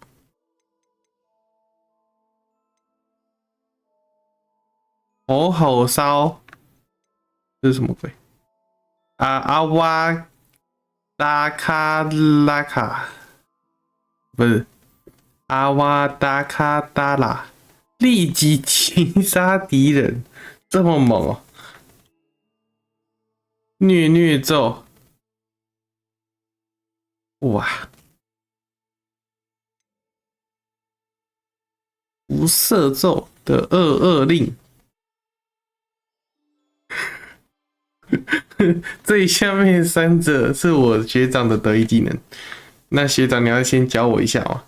[SPEAKER 1] 吼烧，这是什么鬼？阿瓦达卡拉卡，不是阿瓦达卡达拉，立即击杀敌人，这么猛哦！虐咒。哇！无色咒的22令，最下面3者是我学长的得意技能。那学长，你要先教我一下哦。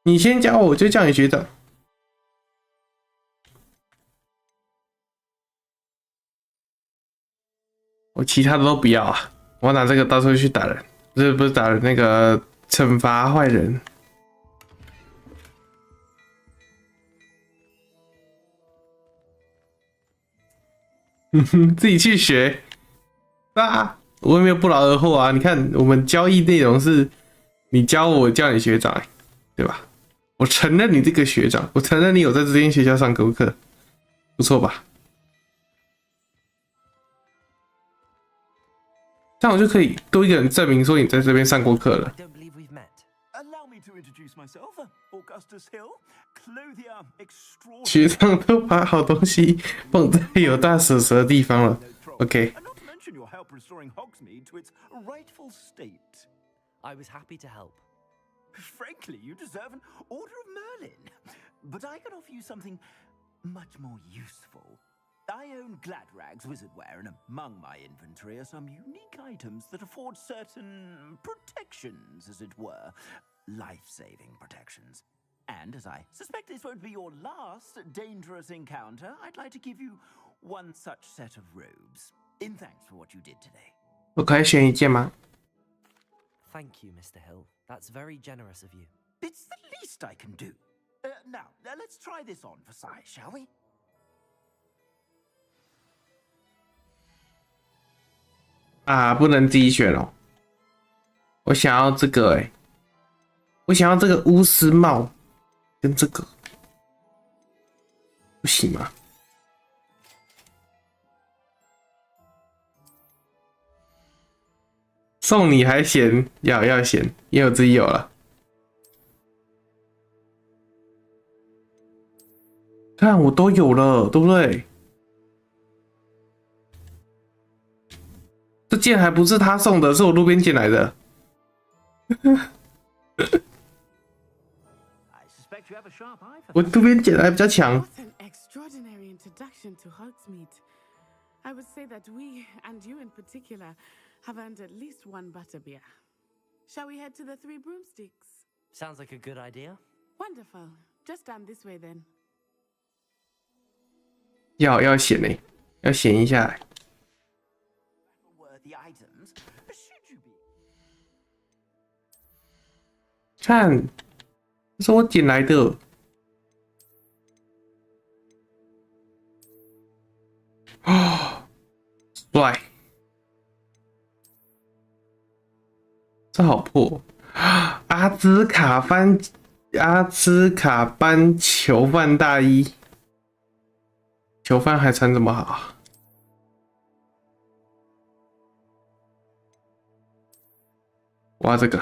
[SPEAKER 1] 你先教我，我就叫你学长。我其他的都不要啊！我要拿这个到处去打人，不是打人，那个惩罚坏人。自己去学啊！我也没有不劳而获啊！你看，我们交易内容是你教我，叫你学长，对吧？我承认你这个学长，我承认你有在这间学校上过课，不错吧？这样我就可以多一个人证明说你在这边上过课了。学长都把好东西放在有大蛇蛇的地方了。OK。
[SPEAKER 10] I was happy to help.
[SPEAKER 3] Frankly, you deserve an Order of Merlin. But I can offer you something much more useful. I own Gladrag's wizardware, and among my inventory are some unique items that afford certain protections, as it were. Life-saving protections. And as I suspect this won't be your last dangerous encounter, I'd like to give you one such set of robes. In thanks for what you did today.
[SPEAKER 1] 我可以选一件吗？
[SPEAKER 10] Thank you, Mr. Hill. That's very generous of you.
[SPEAKER 3] It's the least I can do. Now, let's try this on for size, shall we?
[SPEAKER 1] 啊，不能自己选哦。我想要这个我想要这个巫师帽跟这个，不行吗？送你还嫌要嫌，因为我自己有了。看我都有了，对不对？这件还不是他送的，是我路边捡来的。我路边捡来比较强。
[SPEAKER 19] What an extraordinary introduction to Hogsmeade. I would say that we, and you in particular, have earned at least one butterbeer. Shall we head to the Three Broomsticks?
[SPEAKER 10] Sounds like a good idea.
[SPEAKER 19] Wonderful. Just down this way then.
[SPEAKER 1] 要选呢，要选一下来。看，这是我捡来的。哦，帅！这好破。阿兹卡班囚犯大衣。囚犯还穿这么好，哇，这个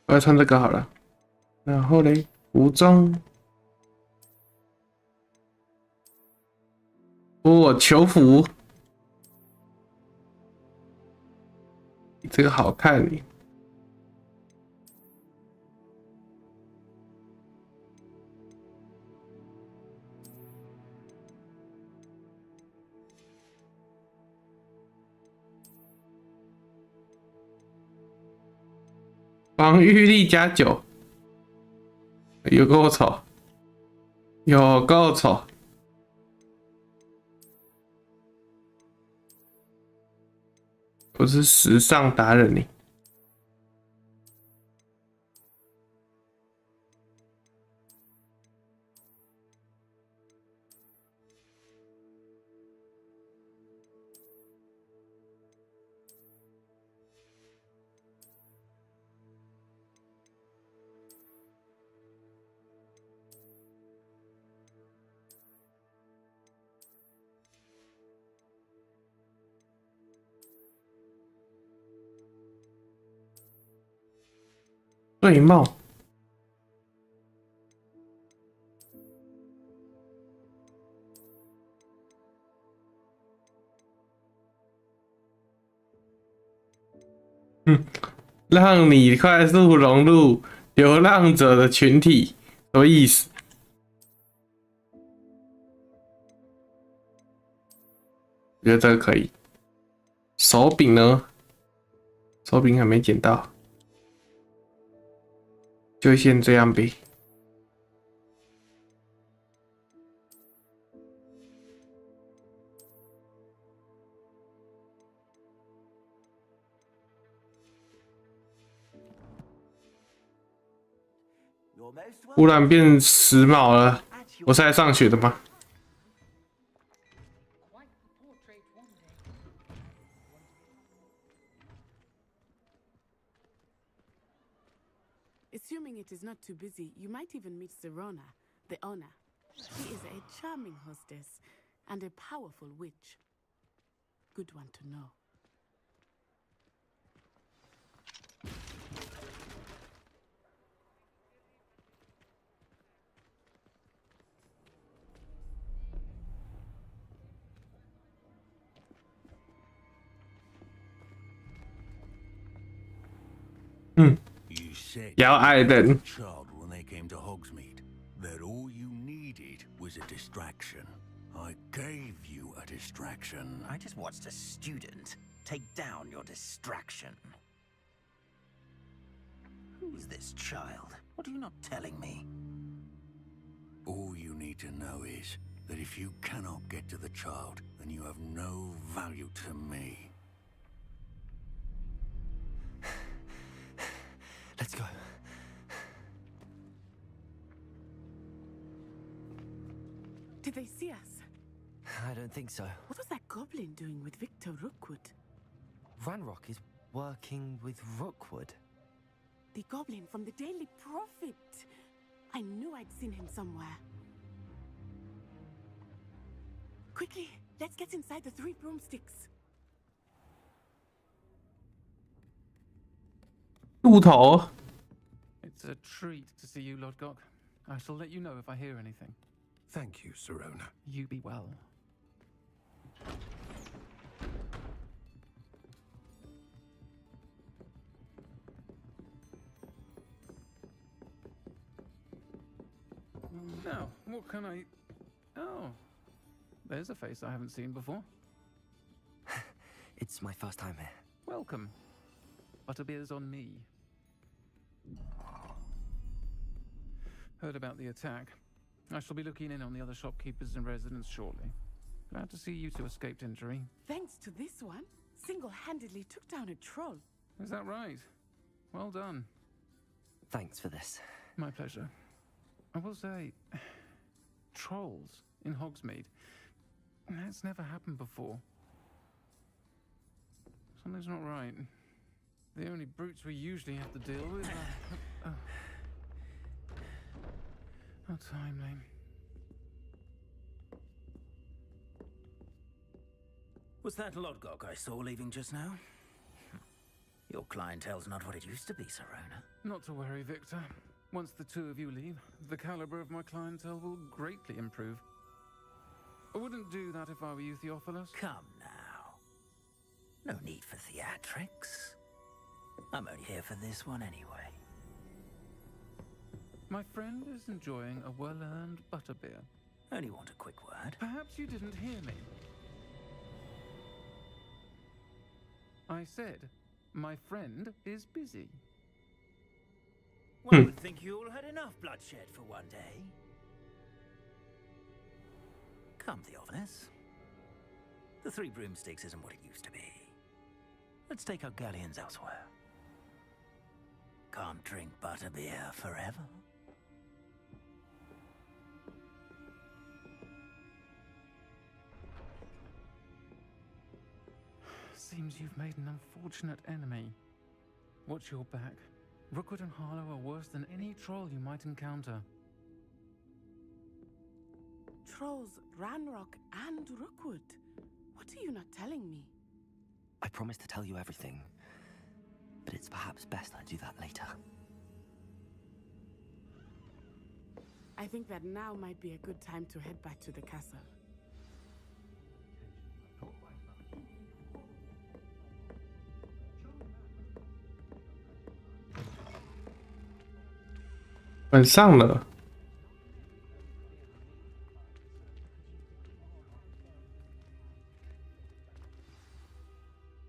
[SPEAKER 1] 我要穿这个好了。然后嘞，服装，我囚服，这个好看耶。防御力加9，有够丑，有够丑。我是时尚达人呢。对帽，让你快速融入流浪者的群体，什么意思？我觉得这个可以。手柄呢？手柄还没捡到。就先这样呗。忽然变时髦了，我是来上学的吗？
[SPEAKER 19] Assuming it is not too busy, you might even meet Serona, the owner. She is a charming hostess and a powerful witch. Good one to know.
[SPEAKER 1] Y'all, I didn't.
[SPEAKER 2] Child when they came to Hogsmeade.
[SPEAKER 3] that all you needed was a distraction. I gave you a distraction.
[SPEAKER 11] I just watched a student take down your distraction. Who is this child? What are you not telling me?
[SPEAKER 3] All you need to know is that if you cannot get to the child, then you have no value to me.
[SPEAKER 10] Let's go.
[SPEAKER 19] Did they see us?
[SPEAKER 10] I don't think so.
[SPEAKER 19] What was that goblin doing with Victor Rookwood?
[SPEAKER 10] Ranrock is working with Rookwood.
[SPEAKER 19] The goblin from the Daily Prophet. I knew I'd seen him somewhere. Quickly, let's get inside the 3 broomsticks.
[SPEAKER 1] 鹿头。
[SPEAKER 16] It's a treat to see you, Lodgok. I shall let you know if I hear anything.
[SPEAKER 6] Thank you, Sirona.
[SPEAKER 16] You be well. Now, what can I... Oh, there's a face I haven't seen before.
[SPEAKER 10] It's my first time here.
[SPEAKER 16] Welcome. Butterbeer's on me. Heard about the attack. I shall be looking in on the other shopkeepers and residents shortly. Glad to see you two escaped injury.
[SPEAKER 19] Thanks to this one, single-handedly took down a troll.
[SPEAKER 16] Is that right? Well done.
[SPEAKER 10] Thanks for this.
[SPEAKER 16] My pleasure. I will say, trolls in Hogsmeade. That's never happened before. Something's not right. The only brutes we usually have to deal with are... How timely.
[SPEAKER 11] Was that Lodgok I saw leaving just now? Your clientele's not what it used to be, Sirona.
[SPEAKER 16] Not to worry, Victor. Once the two of you leave, the caliber of my clientele will greatly improve. I wouldn't do that if I were you, Theophilus.
[SPEAKER 11] Come now. No need for theatrics. I'm only here for this one anyway.
[SPEAKER 16] My friend is enjoying a well-earned butterbeer.
[SPEAKER 11] Only want a quick word.
[SPEAKER 16] Perhaps you didn't hear me. I said, my friend is busy.
[SPEAKER 11] One would think you all had enough bloodshed for one day. Come, Theophilus. The 3 broomsticks isn't what it used to be. Let's take our galleons elsewhere. Can't drink butterbeer forever.
[SPEAKER 16] Seems you've made an unfortunate enemy. Watch your back. Rookwood and Harlow are worse than any troll you might encounter.
[SPEAKER 19] Trolls, Ranrock, and Rookwood. What are you not telling me?
[SPEAKER 10] I promised to tell you everything, but it's perhaps best I do that later.
[SPEAKER 19] I think that now might be a good time to head back to the castle.
[SPEAKER 1] 晚上了。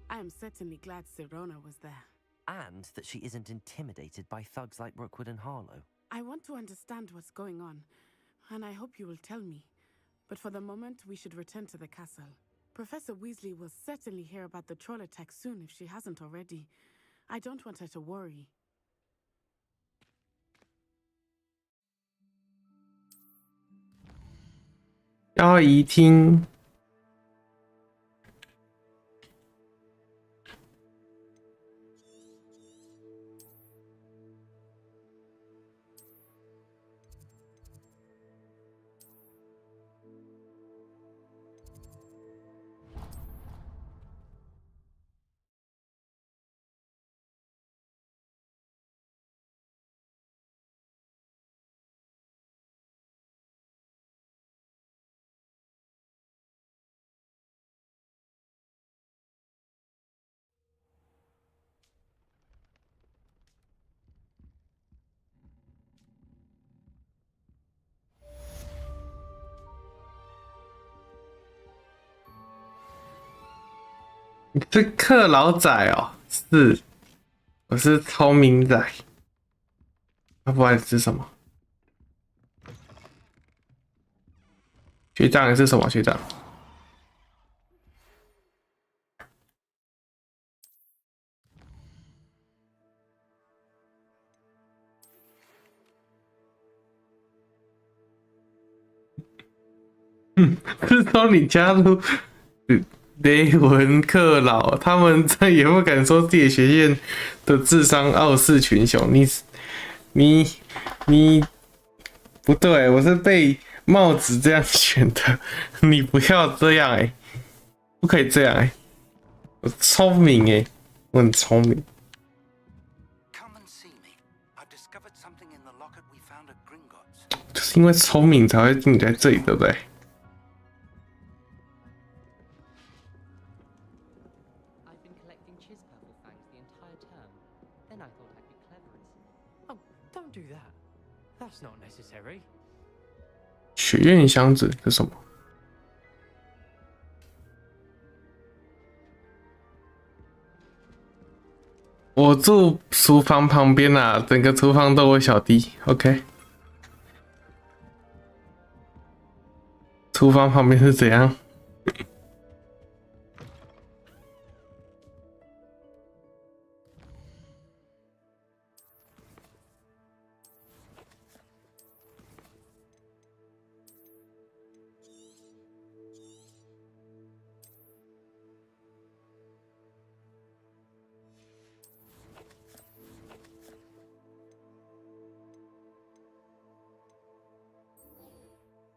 [SPEAKER 19] I am certainly glad Sirona was there.
[SPEAKER 10] And that she isn't intimidated by thugs like Rookwood and Harlow.
[SPEAKER 19] I want to understand what's going on, and I hope you will tell me. But for the moment, we should return to the castle. Professor Weasley will certainly hear about the troll attack soon if she hasn't already. I don't want her to worry.
[SPEAKER 1] 交易厅。你是克劳仔哦？是，我是聪明仔。要不然是什么？学长是什么学长？是说你加入雷文克劳，他们这也不敢说自己学院的智商傲视群雄。你不对，我是被帽子这样选的，你不要这样不可以这样我聪明我很聪明。就是因为聪明才会进来这里，对不对？学院箱子是什么？我住厨房旁边啊，整个厨房都我小弟。OK， 厨房旁边是怎样？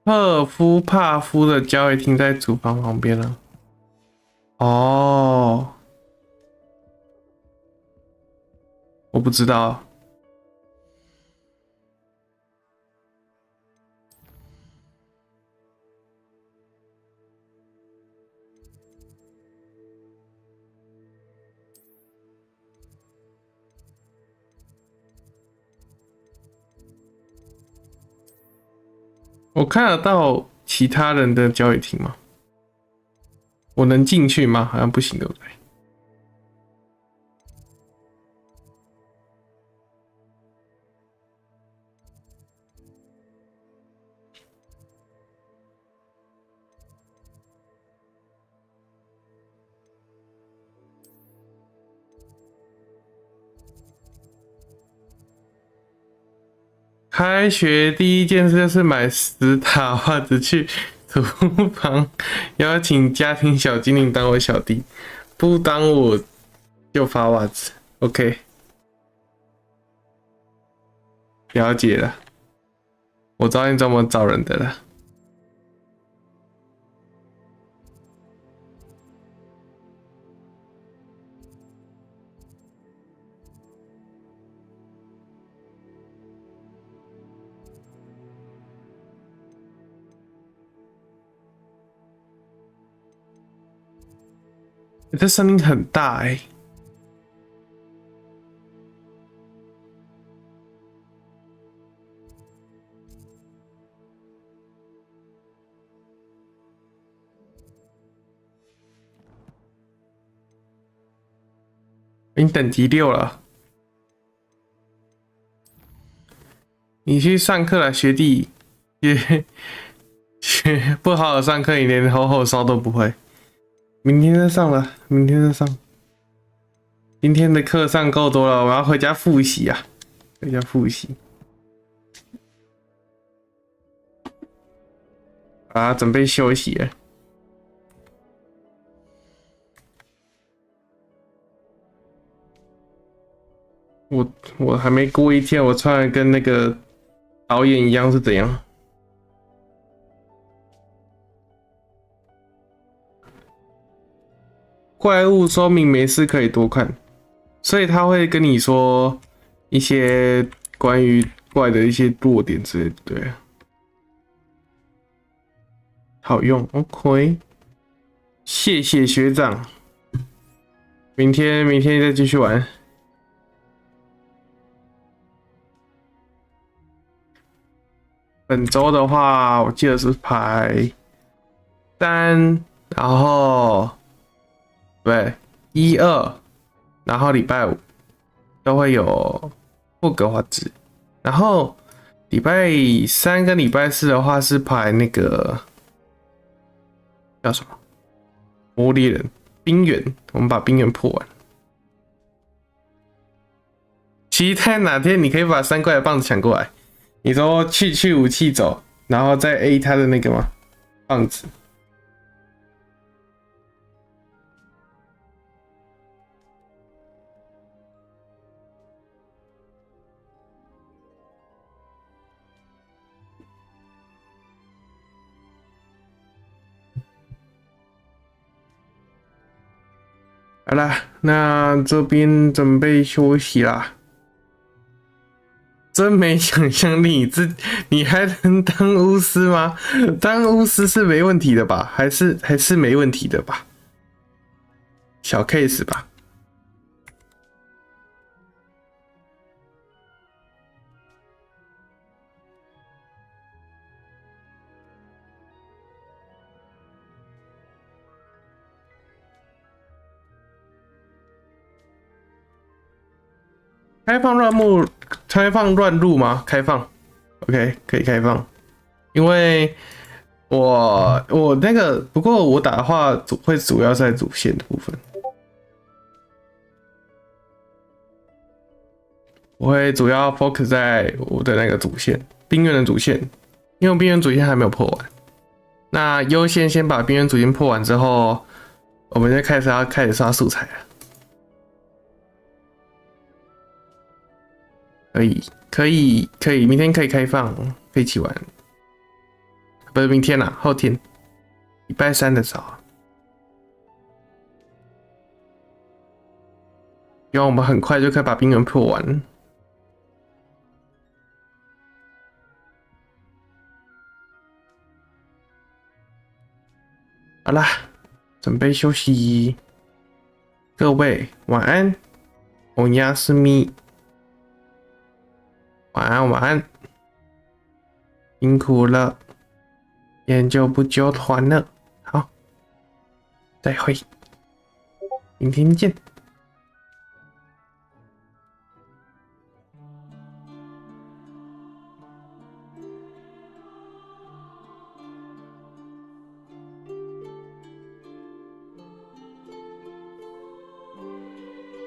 [SPEAKER 1] 赫夫帕夫的交易厅在厨房旁边啊。哦，我不知道。我看得到其他人的交易厅吗？我能进去吗？好像不行，对不对？开学第一件事就是买10打袜子去厨房，邀请家庭小精灵当我小弟，不当我就发袜子。OK， 了解了，我知道你怎么找人的了。这声音很大你等级6了，你去上课了，学弟。学不好好上课，你连吼吼烧都不会。明天再上了，明天再上。今天的课上够多了，我要回家复习啊，回家复习。啊，准备休息了。我还没过一天，我穿的跟那个导演一样是怎样？怪物说明没事可以多看，所以他会跟你说一些关于怪的一些弱点之类的，对。好用 ，OK， 谢谢学长。明天再继续玩。本周的话，我记得是排3，然后对1、2，然后礼拜5都会有霍格华兹，然后礼拜3跟礼拜4的话是排那个叫什么魔猎人冰原，我们把冰原破完。期待哪天你可以把3怪的棒子抢过来。你说去武器走，然后再 A 他的那个吗？棒子。好啦，那这边准备休息啦。真没想象力，你还能当巫师吗？当巫师是没问题的吧？还是没问题的吧？小 case 吧。开放乱入吗？开放 ，OK， 可以开放。因为我那个，不过我打的话会主要在主线的部分，我会主要 focus 在我的那个主线，冰原的主线，因为冰原主线还没有破完。那优先先把冰原主线破完之后，我们就开始刷素材了。可以，明天可以开放，可以一起玩。不是明天啦，后天，礼拜3的早。希望我们很快就可以把冰原破完。好啦，准备休息。各位晚安，おやすみ。晚安，晚安，辛苦了，研究不揪团了。好，再会，明天见。